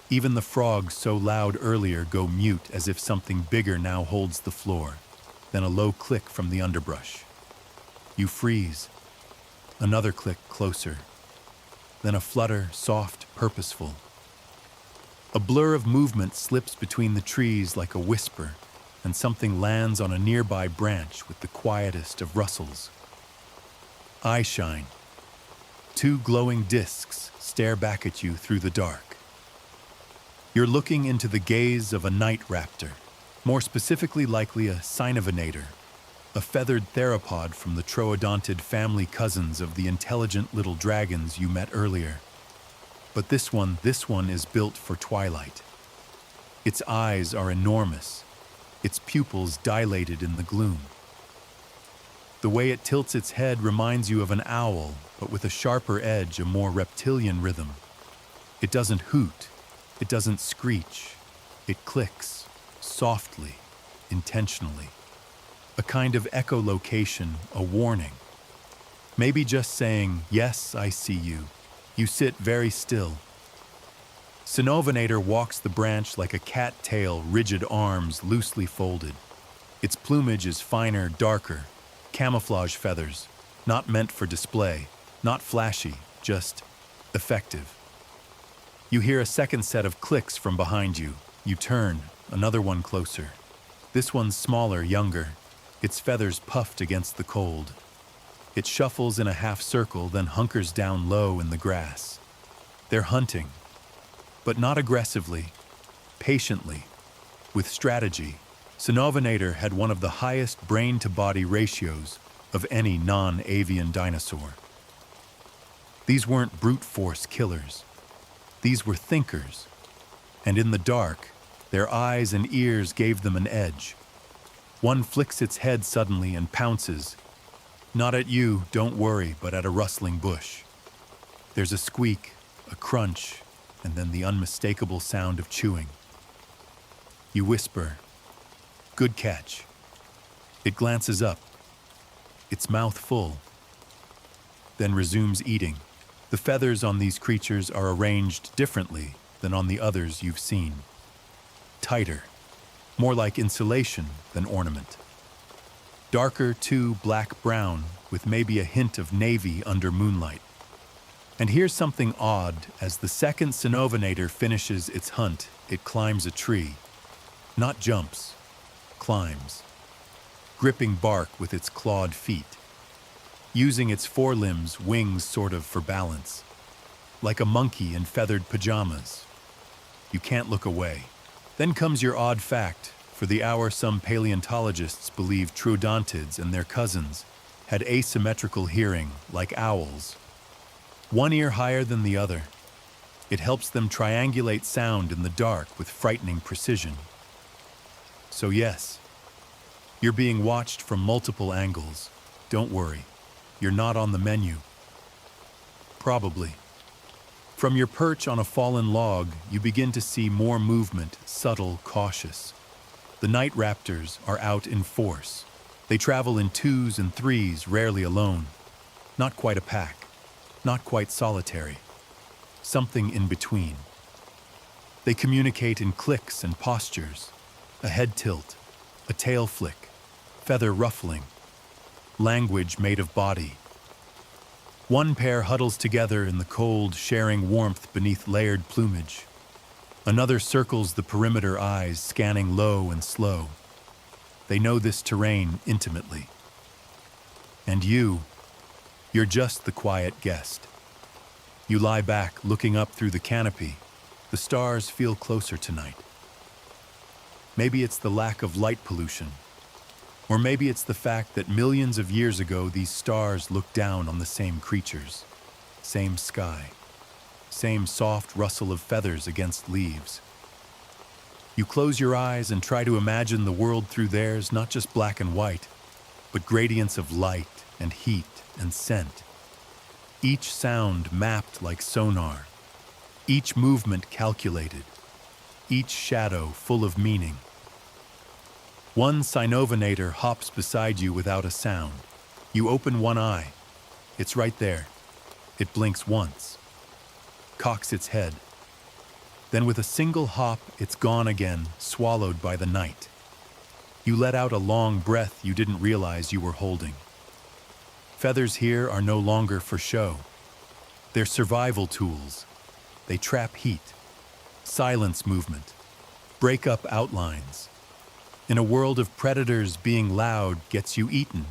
Even the frogs so loud earlier go mute, as if something bigger now holds the floor. Then a low click from the underbrush. You freeze. Another click closer. Then a flutter, soft, purposeful. A blur of movement slips between the trees like a whisper, and something lands on a nearby branch with the quietest of rustles. Eye shine. Two glowing discs stare back at you through the dark. You're looking into the gaze of a night raptor, more specifically likely a cynovinator, a feathered theropod from the troodontid family, cousins of the intelligent little dragons you met earlier. But this one is built for twilight. Its eyes are enormous, its pupils dilated in the gloom. The way it tilts its head reminds you of an owl, but with a sharper edge, a more reptilian rhythm. It doesn't hoot, it doesn't screech, it clicks, softly, intentionally. A kind of echolocation, a warning. Maybe just saying, yes, I see you. You sit very still. Cynovinator walks the branch like a cat tail, rigid arms loosely folded. Its plumage is finer, darker, camouflage feathers, not meant for display, not flashy, just effective. You hear a second set of clicks from behind you. You turn, another one closer. This one's smaller, younger, its feathers puffed against the cold. It shuffles in a half circle, then hunkers down low in the grass. They're hunting, but not aggressively, patiently, with strategy. Synovinator had one of the highest brain-to-body ratios of any non-avian dinosaur. These weren't brute force killers. These were thinkers, and in the dark, their eyes and ears gave them an edge. One flicks its head suddenly and pounces, not at you, don't worry, but at a rustling bush. There's a squeak, a crunch, and then the unmistakable sound of chewing. You whisper, "Good catch." It glances up, its mouth full, then resumes eating. The feathers on these creatures are arranged differently than on the others you've seen. Tighter, more like insulation than ornament. Darker, too, black-brown, with maybe a hint of navy under moonlight. And here's something odd. As the second Synovinator finishes its hunt, it climbs a tree. Not jumps, climbs. Gripping bark with its clawed feet. Using its forelimbs, wings sort of, for balance. Like a monkey in feathered pajamas. You can't look away. Then comes your odd fact. For the hour, some paleontologists believe troodontids and their cousins had asymmetrical hearing, like owls. One ear higher than the other. It helps them triangulate sound in the dark with frightening precision. So yes, you're being watched from multiple angles. Don't worry, you're not on the menu. Probably. From your perch on a fallen log, you begin to see more movement, subtle, cautious. The night raptors are out in force. They travel in 2s and 3s, rarely alone. Not quite a pack, not quite solitary. Something in between. They communicate in clicks and postures. A head tilt, a tail flick, feather ruffling. Language made of body. One pair huddles together in the cold, sharing warmth beneath layered plumage. Another circles the perimeter, eyes scanning low and slow. They know this terrain intimately. And you're just the quiet guest. You lie back, looking up through the canopy. The stars feel closer tonight. Maybe it's the lack of light pollution. Or maybe it's the fact that millions of years ago these stars looked down on the same creatures. Same sky. Same soft rustle of feathers against leaves. You close your eyes and try to imagine the world through theirs, not just black and white, but gradients of light and heat and scent. Each sound mapped like sonar. Each movement calculated. Each shadow full of meaning. One Synovinator hops beside you without a sound. You open one eye. It's right there. It blinks once. Cocks its head. Then with a single hop, it's gone again, swallowed by the night. You let out a long breath you didn't realize you were holding. Feathers here are no longer for show. They're survival tools. They trap heat, silence movement, break up outlines. In a world of predators, being loud gets you eaten.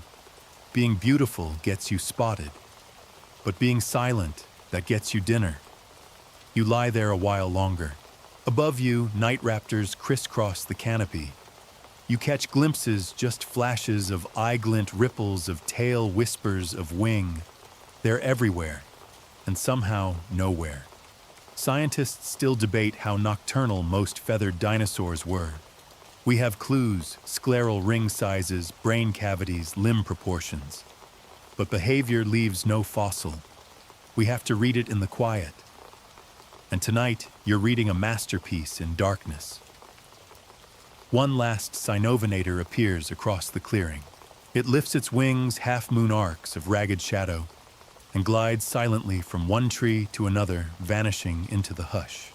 Being beautiful gets you spotted. But being silent, that gets you dinner. You lie there a while longer. Above you, night raptors crisscross the canopy. You catch glimpses, just flashes of eye-glint, ripples of tail, whispers of wing. They're everywhere, and somehow nowhere. Scientists still debate how nocturnal most feathered dinosaurs were. We have clues, scleral ring sizes, brain cavities, limb proportions. But behavior leaves no fossil. We have to read it in the quiet. And tonight, you're reading a masterpiece in darkness. One last Synovinator appears across the clearing. It lifts its wings, half-moon arcs of ragged shadow, and glides silently from one tree to another, vanishing into the hush.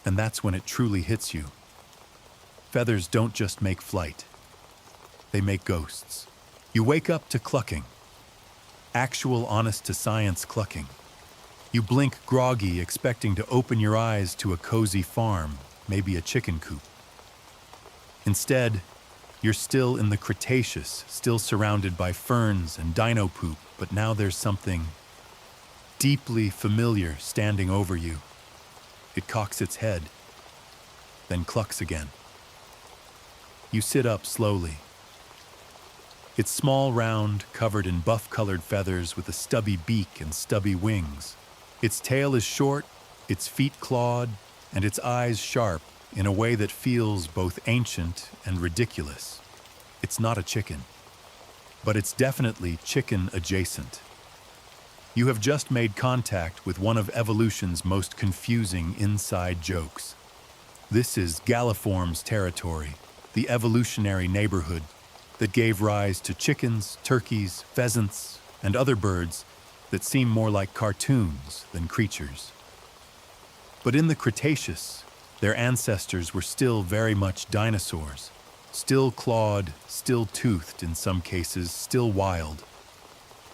And that's when it truly hits you. Feathers don't just make flight. They make ghosts. You wake up to clucking, Actual honest-to-science clucking. You blink groggy, expecting to open your eyes to a cozy farm, maybe a chicken coop. Instead, you're still in the Cretaceous, still surrounded by ferns and dino poop, but now there's something deeply familiar standing over you. It cocks its head, then clucks again. You sit up slowly. It's small, round, covered in buff-colored feathers with a stubby beak and stubby wings. Its tail is short, its feet clawed, and its eyes sharp in a way that feels both ancient and ridiculous. It's not a chicken, but it's definitely chicken-adjacent. You have just made contact with one of evolution's most confusing inside jokes. This is Galliform's territory, the evolutionary neighborhood that gave rise to chickens, turkeys, pheasants, and other birds that seem more like cartoons than creatures. But in the Cretaceous, their ancestors were still very much dinosaurs, still clawed, still toothed in some cases, still wild.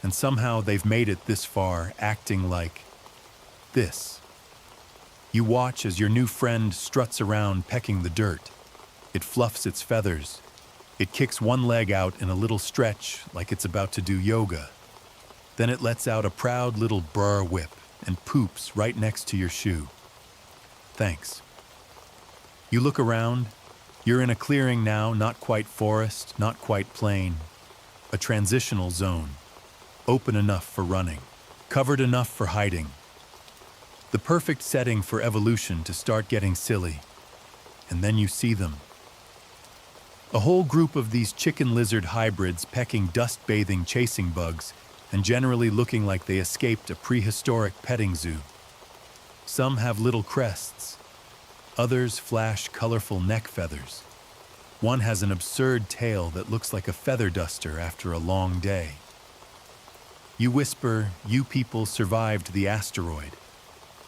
And somehow they've made it this far, acting like this. You watch as your new friend struts around pecking the dirt. It fluffs its feathers. It kicks one leg out in a little stretch like it's about to do yoga. Then it lets out a proud little brr whip and poops right next to your shoe. Thanks. You look around. You're in a clearing now, not quite forest, not quite plain. A transitional zone. Open enough for running. Covered enough for hiding. The perfect setting for evolution to start getting silly. And then you see them. A whole group of these chicken-lizard hybrids pecking dust-bathing chasing bugs and generally looking like they escaped a prehistoric petting zoo. Some have little crests. Others flash colorful neck feathers. One has an absurd tail that looks like a feather duster after a long day. You whisper, "You people survived the asteroid."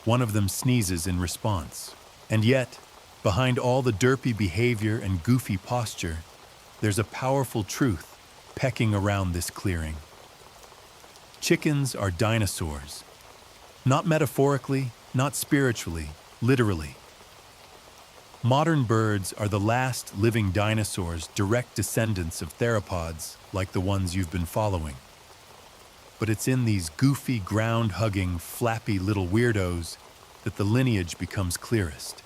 One of them sneezes in response. And yet, behind all the derpy behavior and goofy posture, there's a powerful truth pecking around this clearing. Chickens are dinosaurs. Not metaphorically, not spiritually, literally. Modern birds are the last living dinosaurs, direct descendants of theropods like the ones you've been following. But it's in these goofy, ground-hugging, flappy little weirdos that the lineage becomes clearest.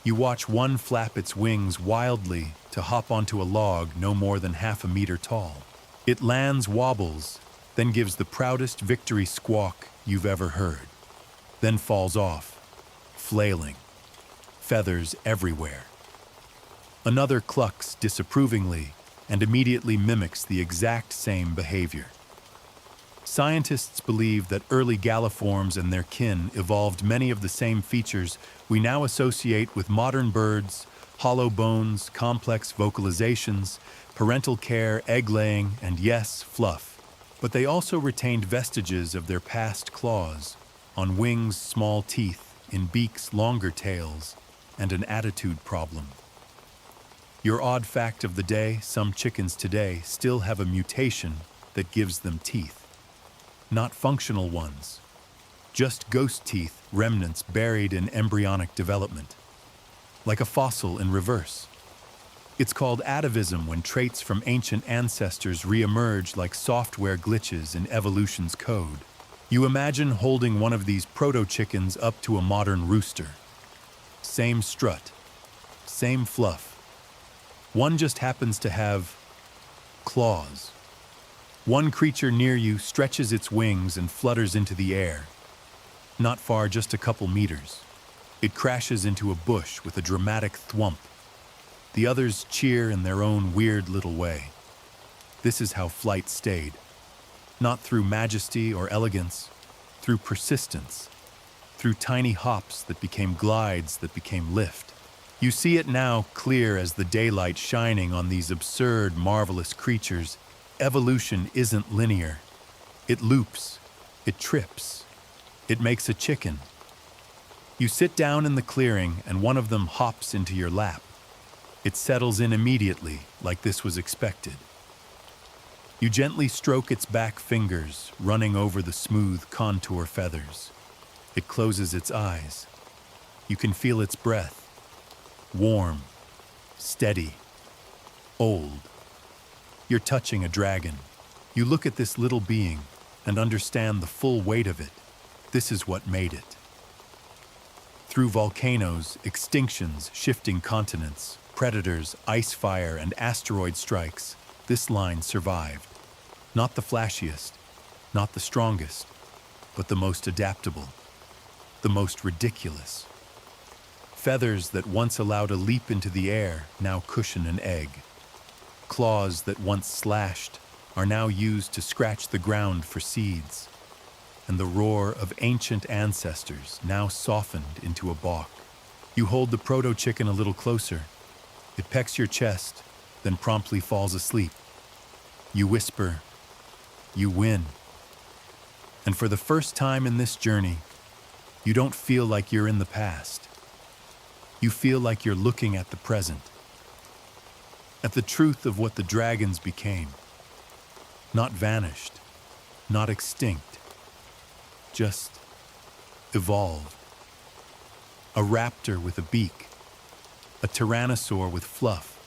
You watch one flap its wings wildly to hop onto a log no more than half a meter tall. It lands, wobbles, then gives the proudest victory squawk you've ever heard, then falls off, flailing, feathers everywhere. Another clucks disapprovingly and immediately mimics the exact same behavior. Scientists believe that early galliforms and their kin evolved many of the same features we now associate with modern birds: hollow bones, complex vocalizations, parental care, egg-laying, and yes, fluff. But they also retained vestiges of their past claws, on wings small teeth, in beaks longer tails, and an attitude problem. Your odd fact of the day: some chickens today still have a mutation that gives them teeth. Not functional ones, just ghost teeth, remnants buried in embryonic development, like a fossil in reverse. It's called atavism when traits from ancient ancestors re-emerge like software glitches in evolution's code. You imagine holding one of these proto-chickens up to a modern rooster. Same strut, same fluff. One just happens to have claws. One creature near you stretches its wings and flutters into the air. Not far, just a couple meters. It crashes into a bush with a dramatic thwump. The others cheer in their own weird little way. This is how flight stayed. Not through majesty or elegance, through persistence, through tiny hops that became glides that became lift. You see it now, clear as the daylight shining on these absurd, marvelous creatures. Evolution isn't linear. It loops. It trips. It makes a chicken. You sit down in the clearing and one of them hops into your lap. It settles in immediately, like this was expected. You gently stroke its back fingers, running over the smooth contour feathers. It closes its eyes. You can feel its breath. Warm, steady, old. You're touching a dragon. You look at this little being and understand the full weight of it. This is what made it. Through volcanoes, extinctions, shifting continents, predators, ice fire, and asteroid strikes, this line survived. Not the flashiest, not the strongest, but the most adaptable, the most ridiculous. Feathers that once allowed a leap into the air now cushion an egg. Claws that once slashed are now used to scratch the ground for seeds. And the roar of ancient ancestors now softened into a balk. You hold the proto-chicken a little closer. It pecks your chest, then promptly falls asleep. You whisper, "You win." And for the first time in this journey, you don't feel like you're in the past. You feel like you're looking at the present, at the truth of what the dragons became. Not vanished, not extinct, just evolved. A raptor with a beak, a tyrannosaur with fluff,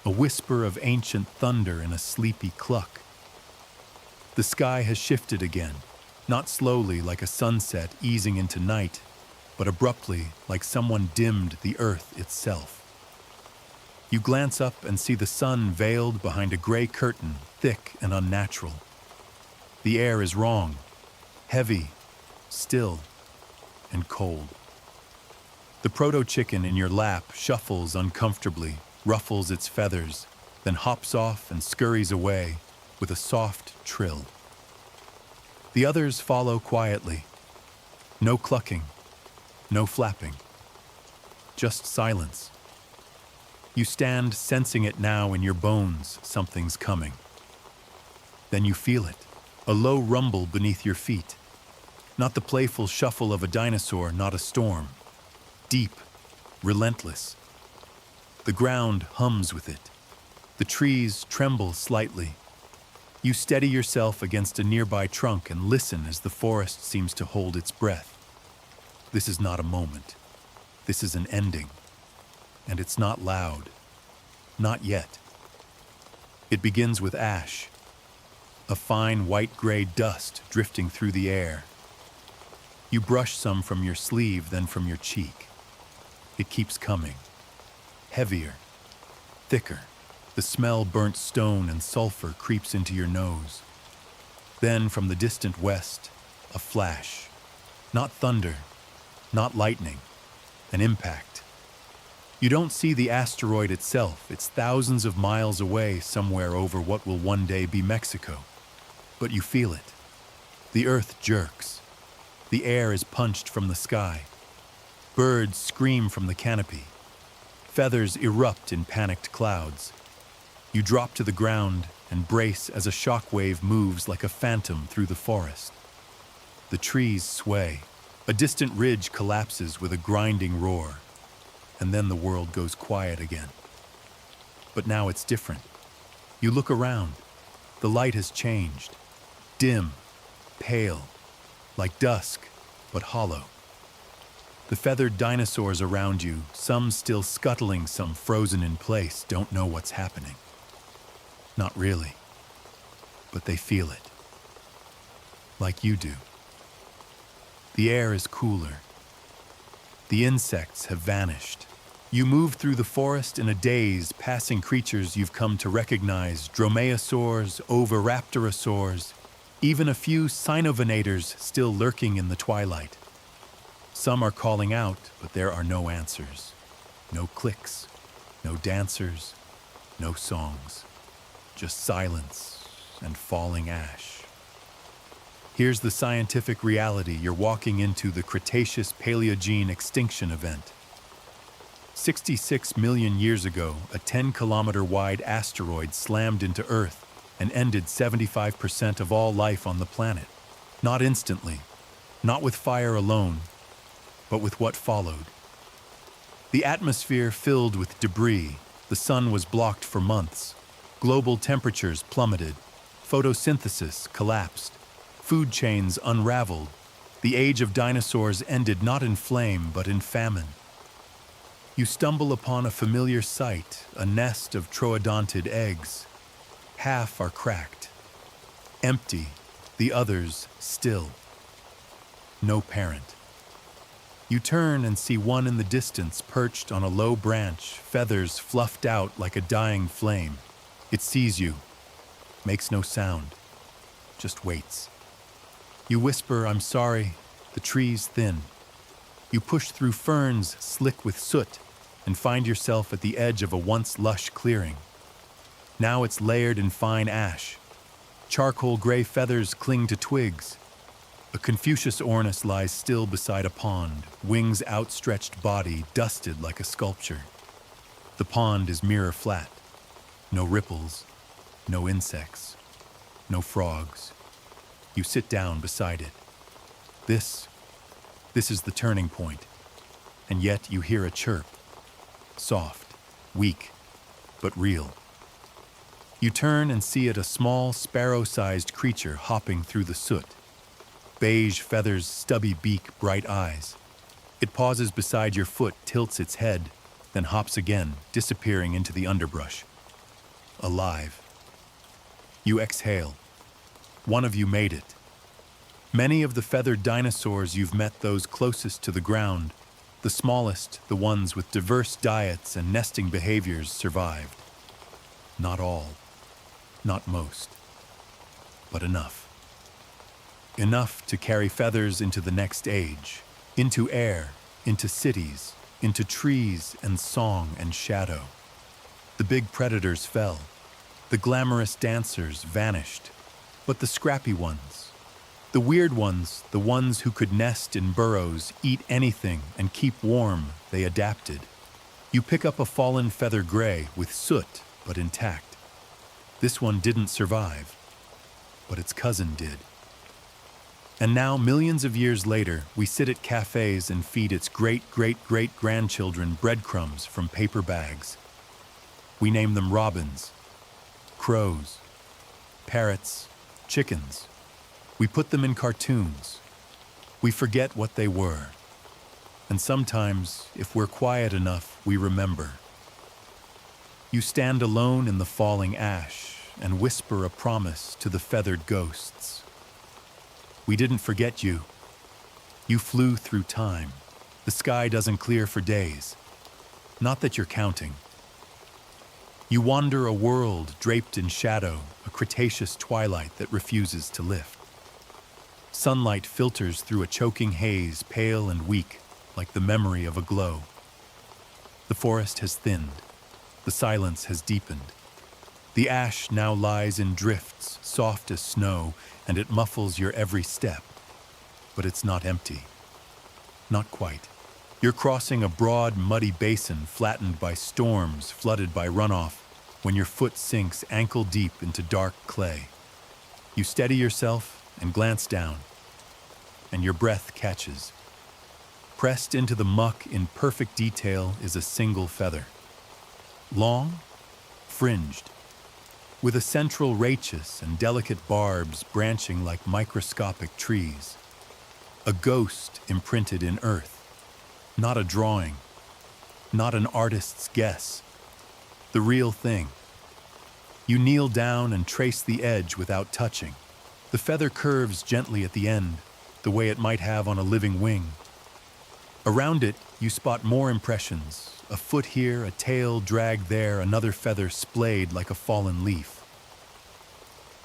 a whisper of ancient thunder in a sleepy cluck. The sky has shifted again, not slowly like a sunset easing into night, but abruptly like someone dimmed the earth itself. You glance up and see the sun veiled behind a gray curtain, thick and unnatural. The air is wrong, heavy, still, and cold. The proto-chicken in your lap shuffles uncomfortably, ruffles its feathers, then hops off and scurries away with a soft trill. The others follow quietly. No clucking, no flapping, just silence. You stand sensing it now in your bones, something's coming. Then you feel it, a low rumble beneath your feet. Not the playful shuffle of a dinosaur, not a storm. Deep, relentless. The ground hums with it. The trees tremble slightly. You steady yourself against a nearby trunk and listen as the forest seems to hold its breath. This is not a moment. This is an ending. And it's not loud. Not yet. It begins with ash. A fine white-gray dust drifting through the air. You brush some from your sleeve, then from your cheek. It keeps coming. Heavier. Thicker. The smell burnt stone and sulfur creeps into your nose. Then from the distant west, a flash. Not thunder. Not lightning. An impact. You don't see the asteroid itself. It's thousands of miles away somewhere over what will one day be Mexico. But you feel it. The earth jerks. The air is punched from the sky. Birds scream from the canopy. Feathers erupt in panicked clouds. You drop to the ground and brace as a shockwave moves like a phantom through the forest. The trees sway. A distant ridge collapses with a grinding roar. And then the world goes quiet again. But now it's different. You look around. The light has changed. Dim, pale, like dusk, but hollow. The feathered dinosaurs around you, some still scuttling, some frozen in place, don't know what's happening. Not really. But they feel it. Like you do. The air is cooler. The insects have vanished. You move through the forest in a daze, passing creatures you've come to recognize, dromaeosaurs, oviraptorosaurs, even a few cynovenators still lurking in the twilight. Some are calling out, but there are no answers. No clicks, no dancers, no songs. Just silence and falling ash. Here's the scientific reality you're walking into: the Cretaceous-Paleogene extinction event. 66 million years ago, a 10-kilometer-wide asteroid slammed into Earth and ended 75% of all life on the planet. Not instantly, not with fire alone, but with what followed. The atmosphere filled with debris. The sun was blocked for months. Global temperatures plummeted, photosynthesis collapsed, food chains unraveled. The age of dinosaurs ended not in flame but in famine. You stumble upon a familiar sight, a nest of troodontid eggs. Half are cracked, empty, the others still. No parent. You turn and see one in the distance perched on a low branch, feathers fluffed out like a dying flame. It sees you, makes no sound, just waits. You whisper, "I'm sorry," the trees thin. You push through ferns slick with soot and find yourself at the edge of a once lush clearing. Now it's layered in fine ash. Charcoal gray feathers cling to twigs. A Confucius ornis lies still beside a pond, wings outstretched, body dusted like a sculpture. The pond is mirror flat. No ripples, no insects, no frogs. You sit down beside it. This is the turning point. And yet you hear a chirp. Soft, weak, but real. You turn and see it, a small, sparrow-sized creature hopping through the soot. Beige feathers, stubby beak, bright eyes. It pauses beside your foot, tilts its head, then hops again, disappearing into the underbrush. Alive. You exhale. One of you made it. Many of the feathered dinosaurs you've met, those closest to the ground, the smallest, the ones with diverse diets and nesting behaviors, survived. Not all, not most, but enough. Enough to carry feathers into the next age, into air, into cities, into trees and song and shadow. The big predators fell. The glamorous dancers vanished. But the scrappy ones, the weird ones, the ones who could nest in burrows, eat anything, and keep warm, they adapted. You pick up a fallen feather gray with soot, but intact. This one didn't survive, but its cousin did. And now, millions of years later, we sit at cafes and feed its great-great-great-grandchildren breadcrumbs from paper bags. We name them robins, crows, parrots, chickens. We put them in cartoons. We forget what they were. And sometimes, if we're quiet enough, we remember. You stand alone in the falling ash and whisper a promise to the feathered ghosts. We didn't forget you. You flew through time. The sky doesn't clear for days. Not that you're counting. You wander a world draped in shadow, a Cretaceous twilight that refuses to lift. Sunlight filters through a choking haze, pale and weak, like the memory of a glow. The forest has thinned. The silence has deepened. The ash now lies in drifts, soft as snow, and it muffles your every step. But it's not empty. Not quite. You're crossing a broad, muddy basin flattened by storms, flooded by runoff, when your foot sinks ankle-deep into dark clay. You steady yourself and glance down, and your breath catches. Pressed into the muck in perfect detail is a single feather. Long, fringed, with a central rachis and delicate barbs branching like microscopic trees. A ghost imprinted in earth. Not a drawing, not an artist's guess. The real thing. You kneel down and trace the edge without touching. The feather curves gently at the end, the way it might have on a living wing. Around it, you spot more impressions. A foot here, a tail dragged there, another feather splayed like a fallen leaf.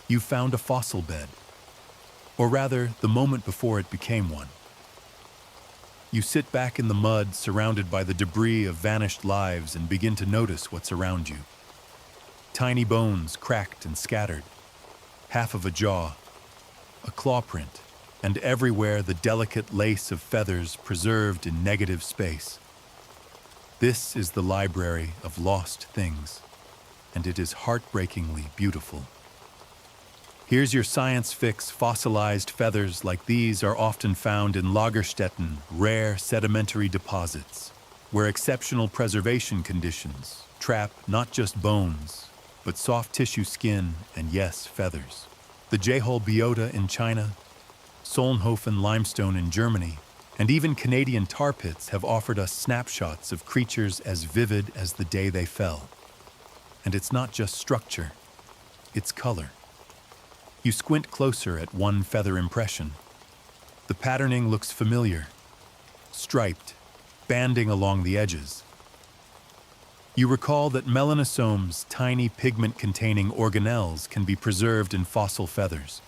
You found a fossil bed, or rather, the moment before it became one. You sit back in the mud, surrounded by the debris of vanished lives, and begin to notice what's around you. Tiny bones cracked and scattered, half of a jaw, a claw print, and everywhere the delicate lace of feathers preserved in negative space. This is the library of lost things, and it is heartbreakingly beautiful. Here's your science fix. Fossilized feathers like these are often found in Lagerstätten, rare sedimentary deposits, where exceptional preservation conditions trap not just bones, but soft tissue skin and, yes, feathers. The Jehol biota in China, Solnhofen limestone in Germany, and even Canadian tar pits have offered us snapshots of creatures as vivid as the day they fell. And it's not just structure, it's color. You squint closer at one feather impression. The patterning looks familiar, striped, banding along the edges. You recall that melanosomes, tiny pigment-containing organelles, can be preserved in fossil feathers.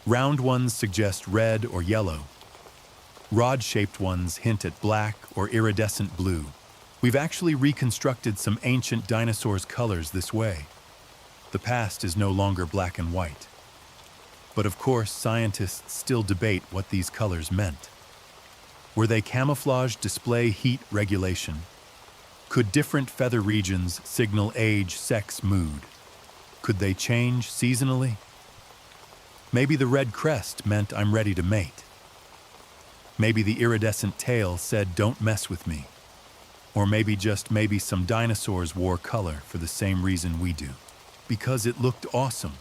Round ones suggest red or yellow. Rod-shaped ones hint at black or iridescent blue. We've actually reconstructed some ancient dinosaurs' colors this way. The past is no longer black and white. But of course, scientists still debate what these colors meant. Were they camouflage display heat regulation? Could different feather regions signal age, sex, mood? Could they change seasonally? Maybe the red crest meant I'm ready to mate. Maybe the iridescent tail said don't mess with me. Or maybe some dinosaurs wore color for the same reason we do. Because it looked awesome.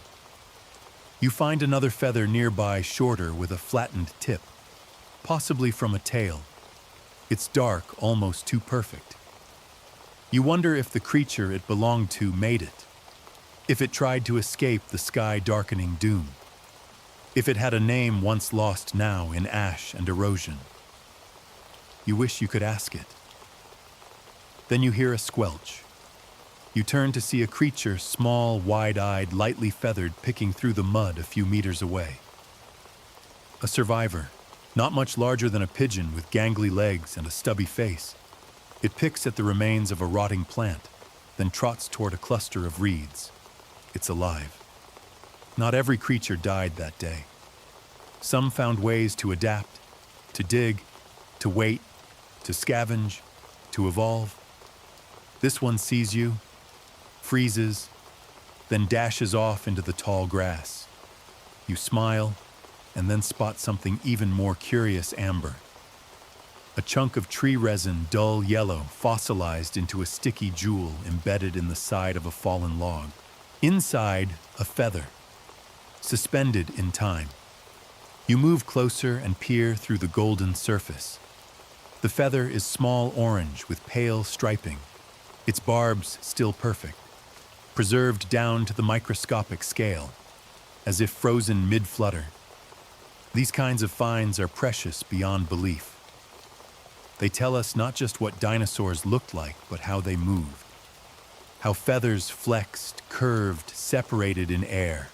You find another feather nearby, shorter with a flattened tip, possibly from a tail. It's dark, almost too perfect. You wonder if the creature it belonged to made it, if it tried to escape the sky-darkening doom, if it had a name once lost now in ash and erosion. You wish you could ask it. Then you hear a squelch. You turn to see a creature, small, wide-eyed, lightly feathered, picking through the mud a few meters away. A survivor, not much larger than a pigeon with gangly legs and a stubby face. It picks at the remains of a rotting plant, then trots toward a cluster of reeds. It's alive. Not every creature died that day. Some found ways to adapt, to dig, to wait, to scavenge, to evolve. This one sees you, freezes, then dashes off into the tall grass. You smile, and then spot something even more curious: amber. A chunk of tree resin, dull yellow, fossilized into a sticky jewel embedded in the side of a fallen log. Inside, a feather, suspended in time. You move closer and peer through the golden surface. The feather is small orange with pale striping, its barbs still perfect, preserved down to the microscopic scale, as if frozen mid-flutter. These kinds of finds are precious beyond belief. They tell us not just what dinosaurs looked like, but how they moved. How feathers flexed, curved, separated in air.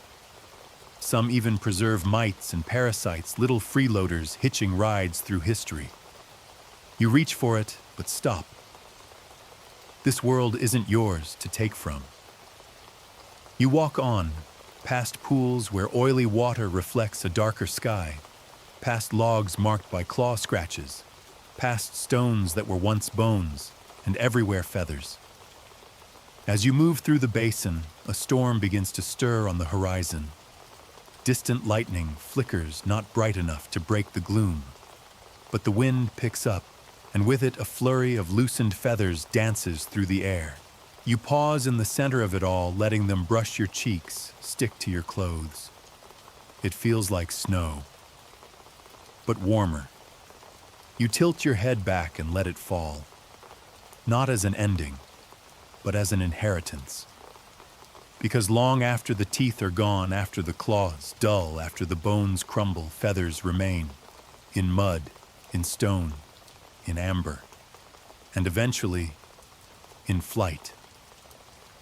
Some even preserve mites and parasites, little freeloaders hitching rides through history. You reach for it, but stop. This world isn't yours to take from. You walk on, past pools where oily water reflects a darker sky, past logs marked by claw scratches, past stones that were once bones, and everywhere feathers. As you move through the basin, a storm begins to stir on the horizon. Distant lightning flickers, not bright enough to break the gloom. But the wind picks up, and with it a flurry of loosened feathers dances through the air. You pause in the center of it all, letting them brush your cheeks, stick to your clothes. It feels like snow, but warmer. You tilt your head back and let it fall, not as an ending, but as an inheritance. Because long after the teeth are gone, after the claws dull, after the bones crumble, feathers remain, in mud, in stone, in amber, and eventually, in flight.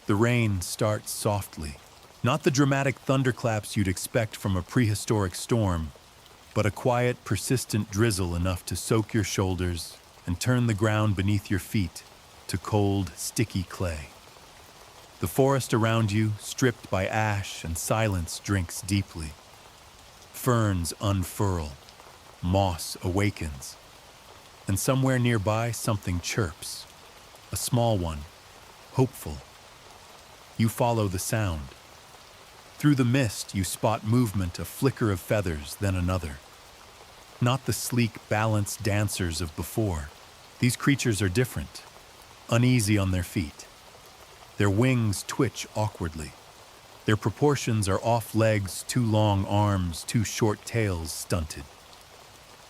The rain starts softly, not the dramatic thunderclaps you'd expect from a prehistoric storm, but a quiet, persistent drizzle enough to soak your shoulders and turn the ground beneath your feet to cold, sticky clay. The forest around you, stripped by ash and silence, drinks deeply. Ferns unfurl, moss awakens, and somewhere nearby something chirps, a small one, hopeful. You follow the sound. Through the mist, you spot movement, a flicker of feathers, then another. Not the sleek, balanced dancers of before. These creatures are different, uneasy on their feet. Their wings twitch awkwardly. Their proportions are off legs, too long arms, too short tails stunted.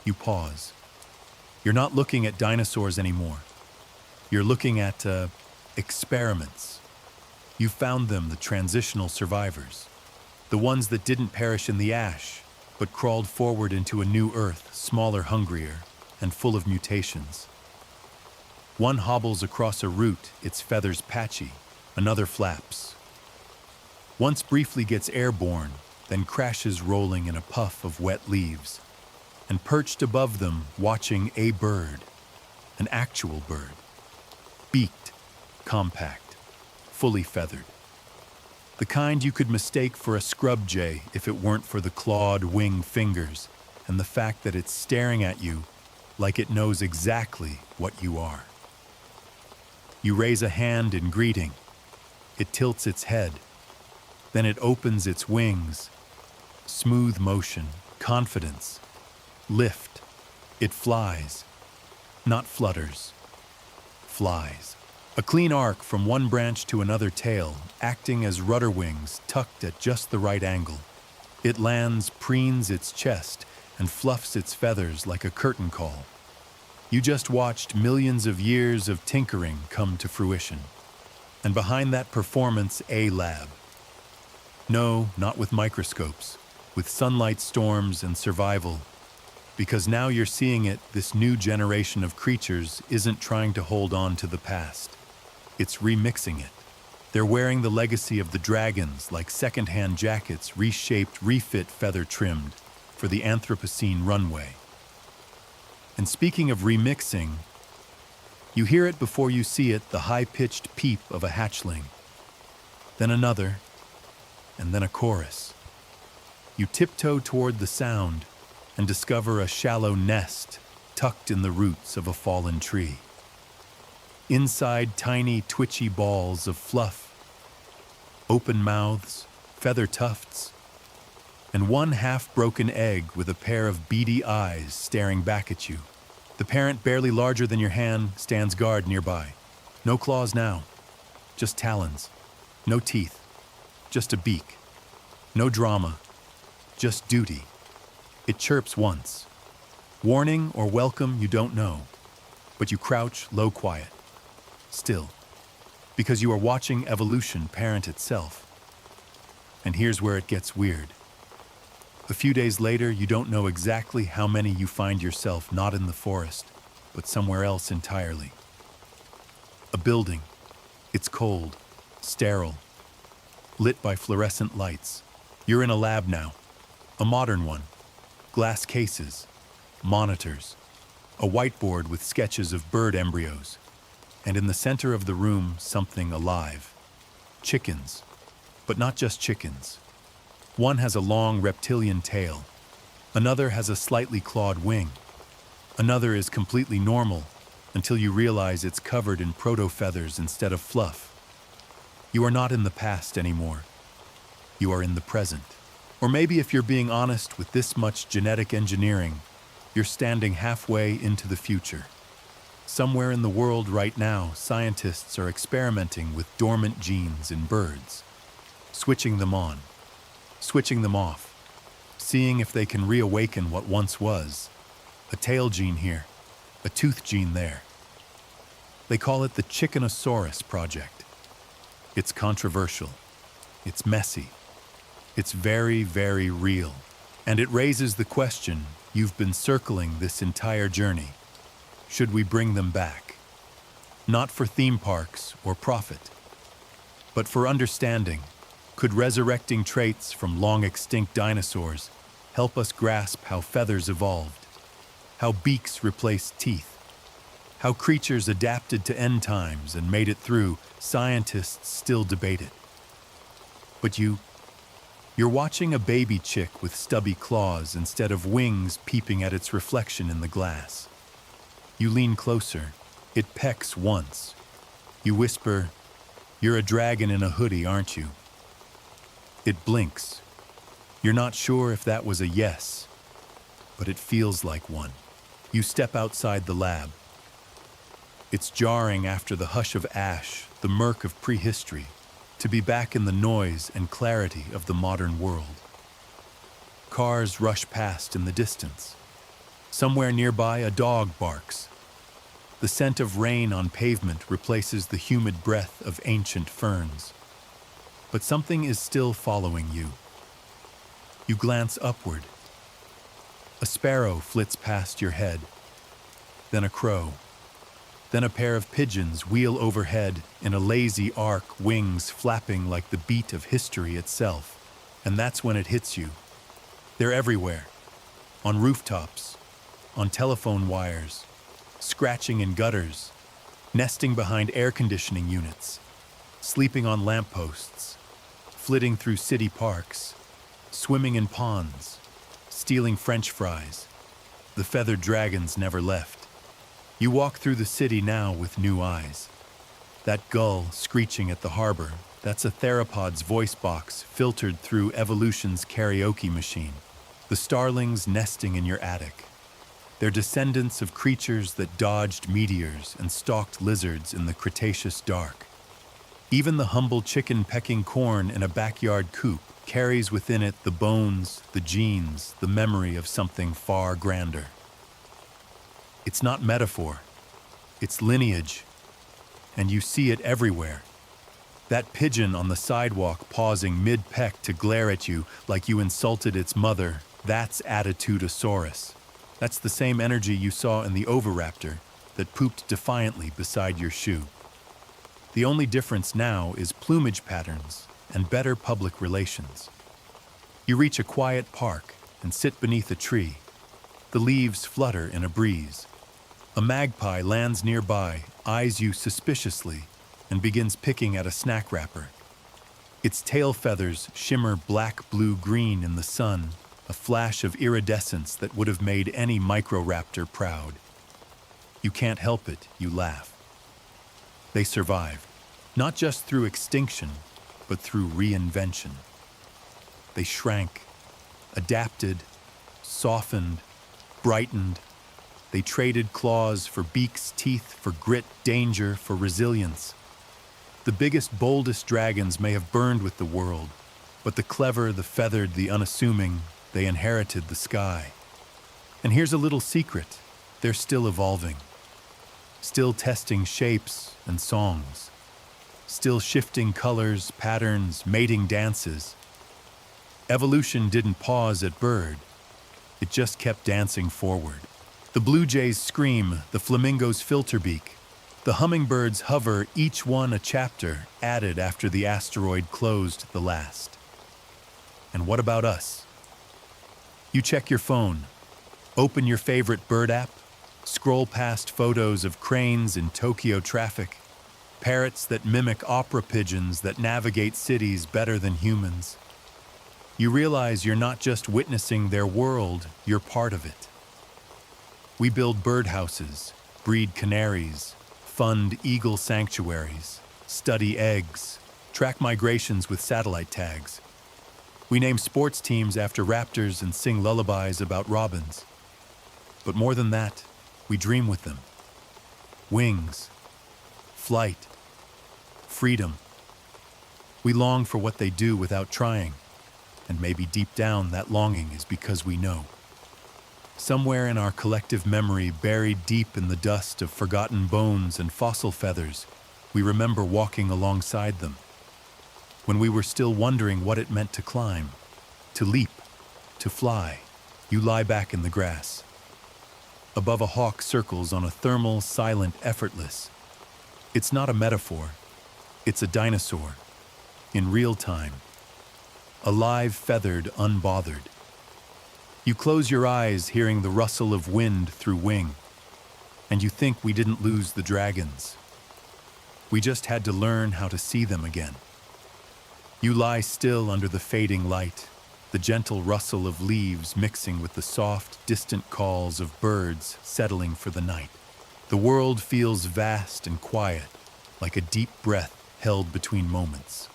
You pause. You're not looking at dinosaurs anymore. You're looking at experiments. You found them, the transitional survivors. The ones that didn't perish in the ash, but crawled forward into a new Earth, smaller, hungrier, and full of mutations. One hobbles across a root, its feathers patchy. Another flaps. Once briefly gets airborne, then crashes rolling in a puff of wet leaves. And perched above them, watching a bird. An actual bird. Beaked, compact, fully feathered. The kind you could mistake for a scrub jay if it weren't for the clawed wing fingers and the fact that it's staring at you like it knows exactly what you are. You raise a hand in greeting. It tilts its head. Then it opens its wings. Smooth motion, confidence, lift. It flies, not flutters. Flies. A clean arc from one branch to another tail, acting as rudder wings tucked at just the right angle. It lands, preens its chest, and fluffs its feathers like a curtain call. You just watched millions of years of tinkering come to fruition. And behind that performance, a lab. No, not with microscopes, with sunlight storms and survival. Because now you're seeing it, this new generation of creatures isn't trying to hold on to the past. It's remixing it. They're wearing the legacy of the dragons like second-hand jackets, reshaped, refit, feather-trimmed for the Anthropocene runway. And speaking of remixing, you hear it before you see it, the high-pitched peep of a hatchling. Then another, and then a chorus. You tiptoe toward the sound and discover a shallow nest tucked in the roots of a fallen tree. Inside, tiny, twitchy balls of fluff, open mouths, feather tufts, and one half-broken egg with a pair of beady eyes staring back at you. The parent, barely larger than your hand, stands guard nearby. No claws now, just talons. No teeth, just a beak. No drama, just duty. It chirps once. Warning or welcome, you don't know. But you crouch, low, quiet. Still. Because you are watching evolution parent itself. And here's where it gets weird. A few days later, you don't know exactly how many you find yourself not in the forest, but somewhere else entirely. A building. It's cold, sterile, lit by fluorescent lights. You're in a lab now. A modern one. Glass cases, monitors, a whiteboard with sketches of bird embryos, and in the center of the room, something alive. Chickens, but not just chickens. One has a long reptilian tail. Another has a slightly clawed wing. Another is completely normal until you realize it's covered in proto-feathers instead of fluff. You are not in the past anymore. You are in the present. Or maybe if you're being honest, with this much genetic engineering, you're standing halfway into the future. Somewhere in the world right now, scientists are experimenting with dormant genes in birds, switching them on, switching them off, seeing if they can reawaken what once was. A tail gene here, a tooth gene there. They call it the Chickenosaurus Project. It's controversial. It's messy. It's very, very real. And it raises the question you've been circling this entire journey. Should we bring them back? Not for theme parks or profit, but for understanding. Could resurrecting traits from long-extinct dinosaurs help us grasp how feathers evolved, how beaks replaced teeth, how creatures adapted to end times and made it through? Scientists still debate it. But you're watching a baby chick with stubby claws instead of wings peeping at its reflection in the glass. You lean closer. It pecks once. You whisper, "You're a dragon in a hoodie, aren't you?" It blinks. You're not sure if that was a yes, but it feels like one. You step outside the lab. It's jarring after the hush of ash, the murk of prehistory, to be back in the noise and clarity of the modern world. Cars rush past in the distance. Somewhere nearby, a dog barks. The scent of rain on pavement replaces the humid breath of ancient ferns. But something is still following you. You glance upward. A sparrow flits past your head, then a crow. Then a pair of pigeons wheel overhead in a lazy arc, wings flapping like the beat of history itself. And that's when it hits you. They're everywhere. On rooftops, on telephone wires, scratching in gutters, nesting behind air conditioning units, sleeping on lampposts, flitting through city parks, swimming in ponds, stealing French fries. The feathered dragons never left. You walk through the city now with new eyes. That gull screeching at the harbor, that's a theropod's voice box filtered through evolution's karaoke machine. The starlings nesting in your attic. They're descendants of creatures that dodged meteors and stalked lizards in the Cretaceous dark. Even the humble chicken pecking corn in a backyard coop carries within it the bones, the genes, the memory of something far grander. It's not metaphor, it's lineage, and you see it everywhere. That pigeon on the sidewalk pausing mid-peck to glare at you like you insulted its mother, that's Attitudosaurus. That's the same energy you saw in the oviraptor that pooped defiantly beside your shoe. The only difference now is plumage patterns and better public relations. You reach a quiet park and sit beneath a tree. The leaves flutter in a breeze. A magpie lands nearby, eyes you suspiciously, and begins picking at a snack wrapper. Its tail feathers shimmer black, blue, green in the sun, a flash of iridescence that would have made any Microraptor proud. You can't help it, you laugh. They survived, not just through extinction, but through reinvention. They shrank, adapted, softened, brightened. They traded claws for beaks, teeth for grit, danger for resilience. The biggest, boldest dragons may have burned with the world, but the clever, the feathered, the unassuming, they inherited the sky. And here's a little secret. They're still evolving. Still testing shapes and songs. Still shifting colors, patterns, mating dances. Evolution didn't pause at bird. It just kept dancing forward. The blue jays scream, the flamingos filter beak. The hummingbirds hover, each one a chapter added after the asteroid closed the last. And what about us? You check your phone, open your favorite bird app, scroll past photos of cranes in Tokyo traffic, parrots that mimic opera pigeons that navigate cities better than humans. You realize you're not just witnessing their world, you're part of it. We build birdhouses, breed canaries, fund eagle sanctuaries, study eggs, track migrations with satellite tags. We name sports teams after raptors and sing lullabies about robins. But more than that, we dream with them. Wings, flight, freedom. We long for what they do without trying, and maybe deep down that longing is because we know. Somewhere in our collective memory, buried deep in the dust of forgotten bones and fossil feathers, we remember walking alongside them. When we were still wondering what it meant to climb, to leap, to fly, you lie back in the grass. Above a hawk circles on a thermal, silent, effortless. It's not a metaphor, it's a dinosaur, in real time. Alive, feathered, unbothered. You close your eyes, hearing the rustle of wind through wing, and you think we didn't lose the dragons. We just had to learn how to see them again. You lie still under the fading light, the gentle rustle of leaves mixing with the soft, distant calls of birds settling for the night. The world feels vast and quiet, like a deep breath held between moments.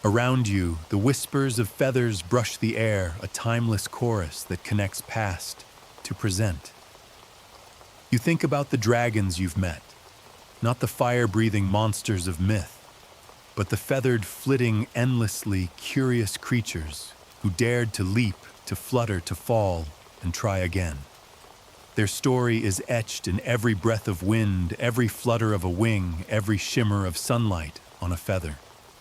Around you, the whispers of feathers brush the air, a timeless chorus that connects past to present. You think about the dragons you've met, Not the fire-breathing monsters of myth, but the feathered, flitting, endlessly curious creatures who dared to leap, to flutter, to fall, and try again. Their story is etched in every breath of wind, every flutter of a wing, every shimmer of sunlight on a feather.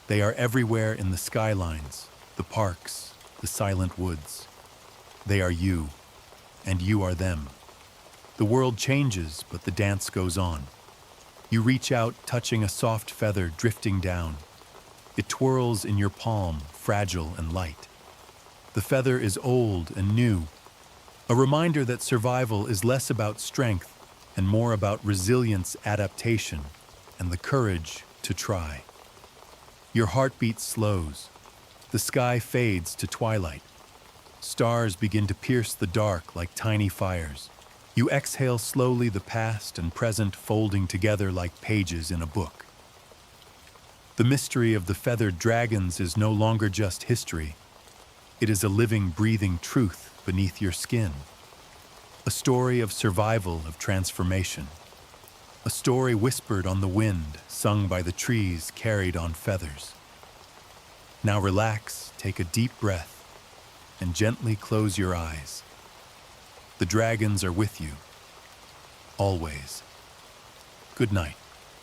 They are everywhere in the skylines, the parks, the silent woods. They are you, and you are them. The world changes, but the dance goes on. You reach out, touching a soft feather drifting down. It twirls in your palm, fragile and light. The feather is old and new, a reminder that survival is less about strength and more about resilience, adaptation, and the courage to try. Your heartbeat slows. The sky fades to twilight. Stars begin to pierce the dark like tiny fires. You exhale slowly, the past and present folding together like pages in a book. The mystery of the feathered dragons is no longer just history. It is a living, breathing truth beneath your skin. A story of survival, of transformation. A story whispered on the wind, sung by the trees, carried on feathers. Now relax, take a deep breath, and gently close your eyes. The dragons are with you, always. Good night.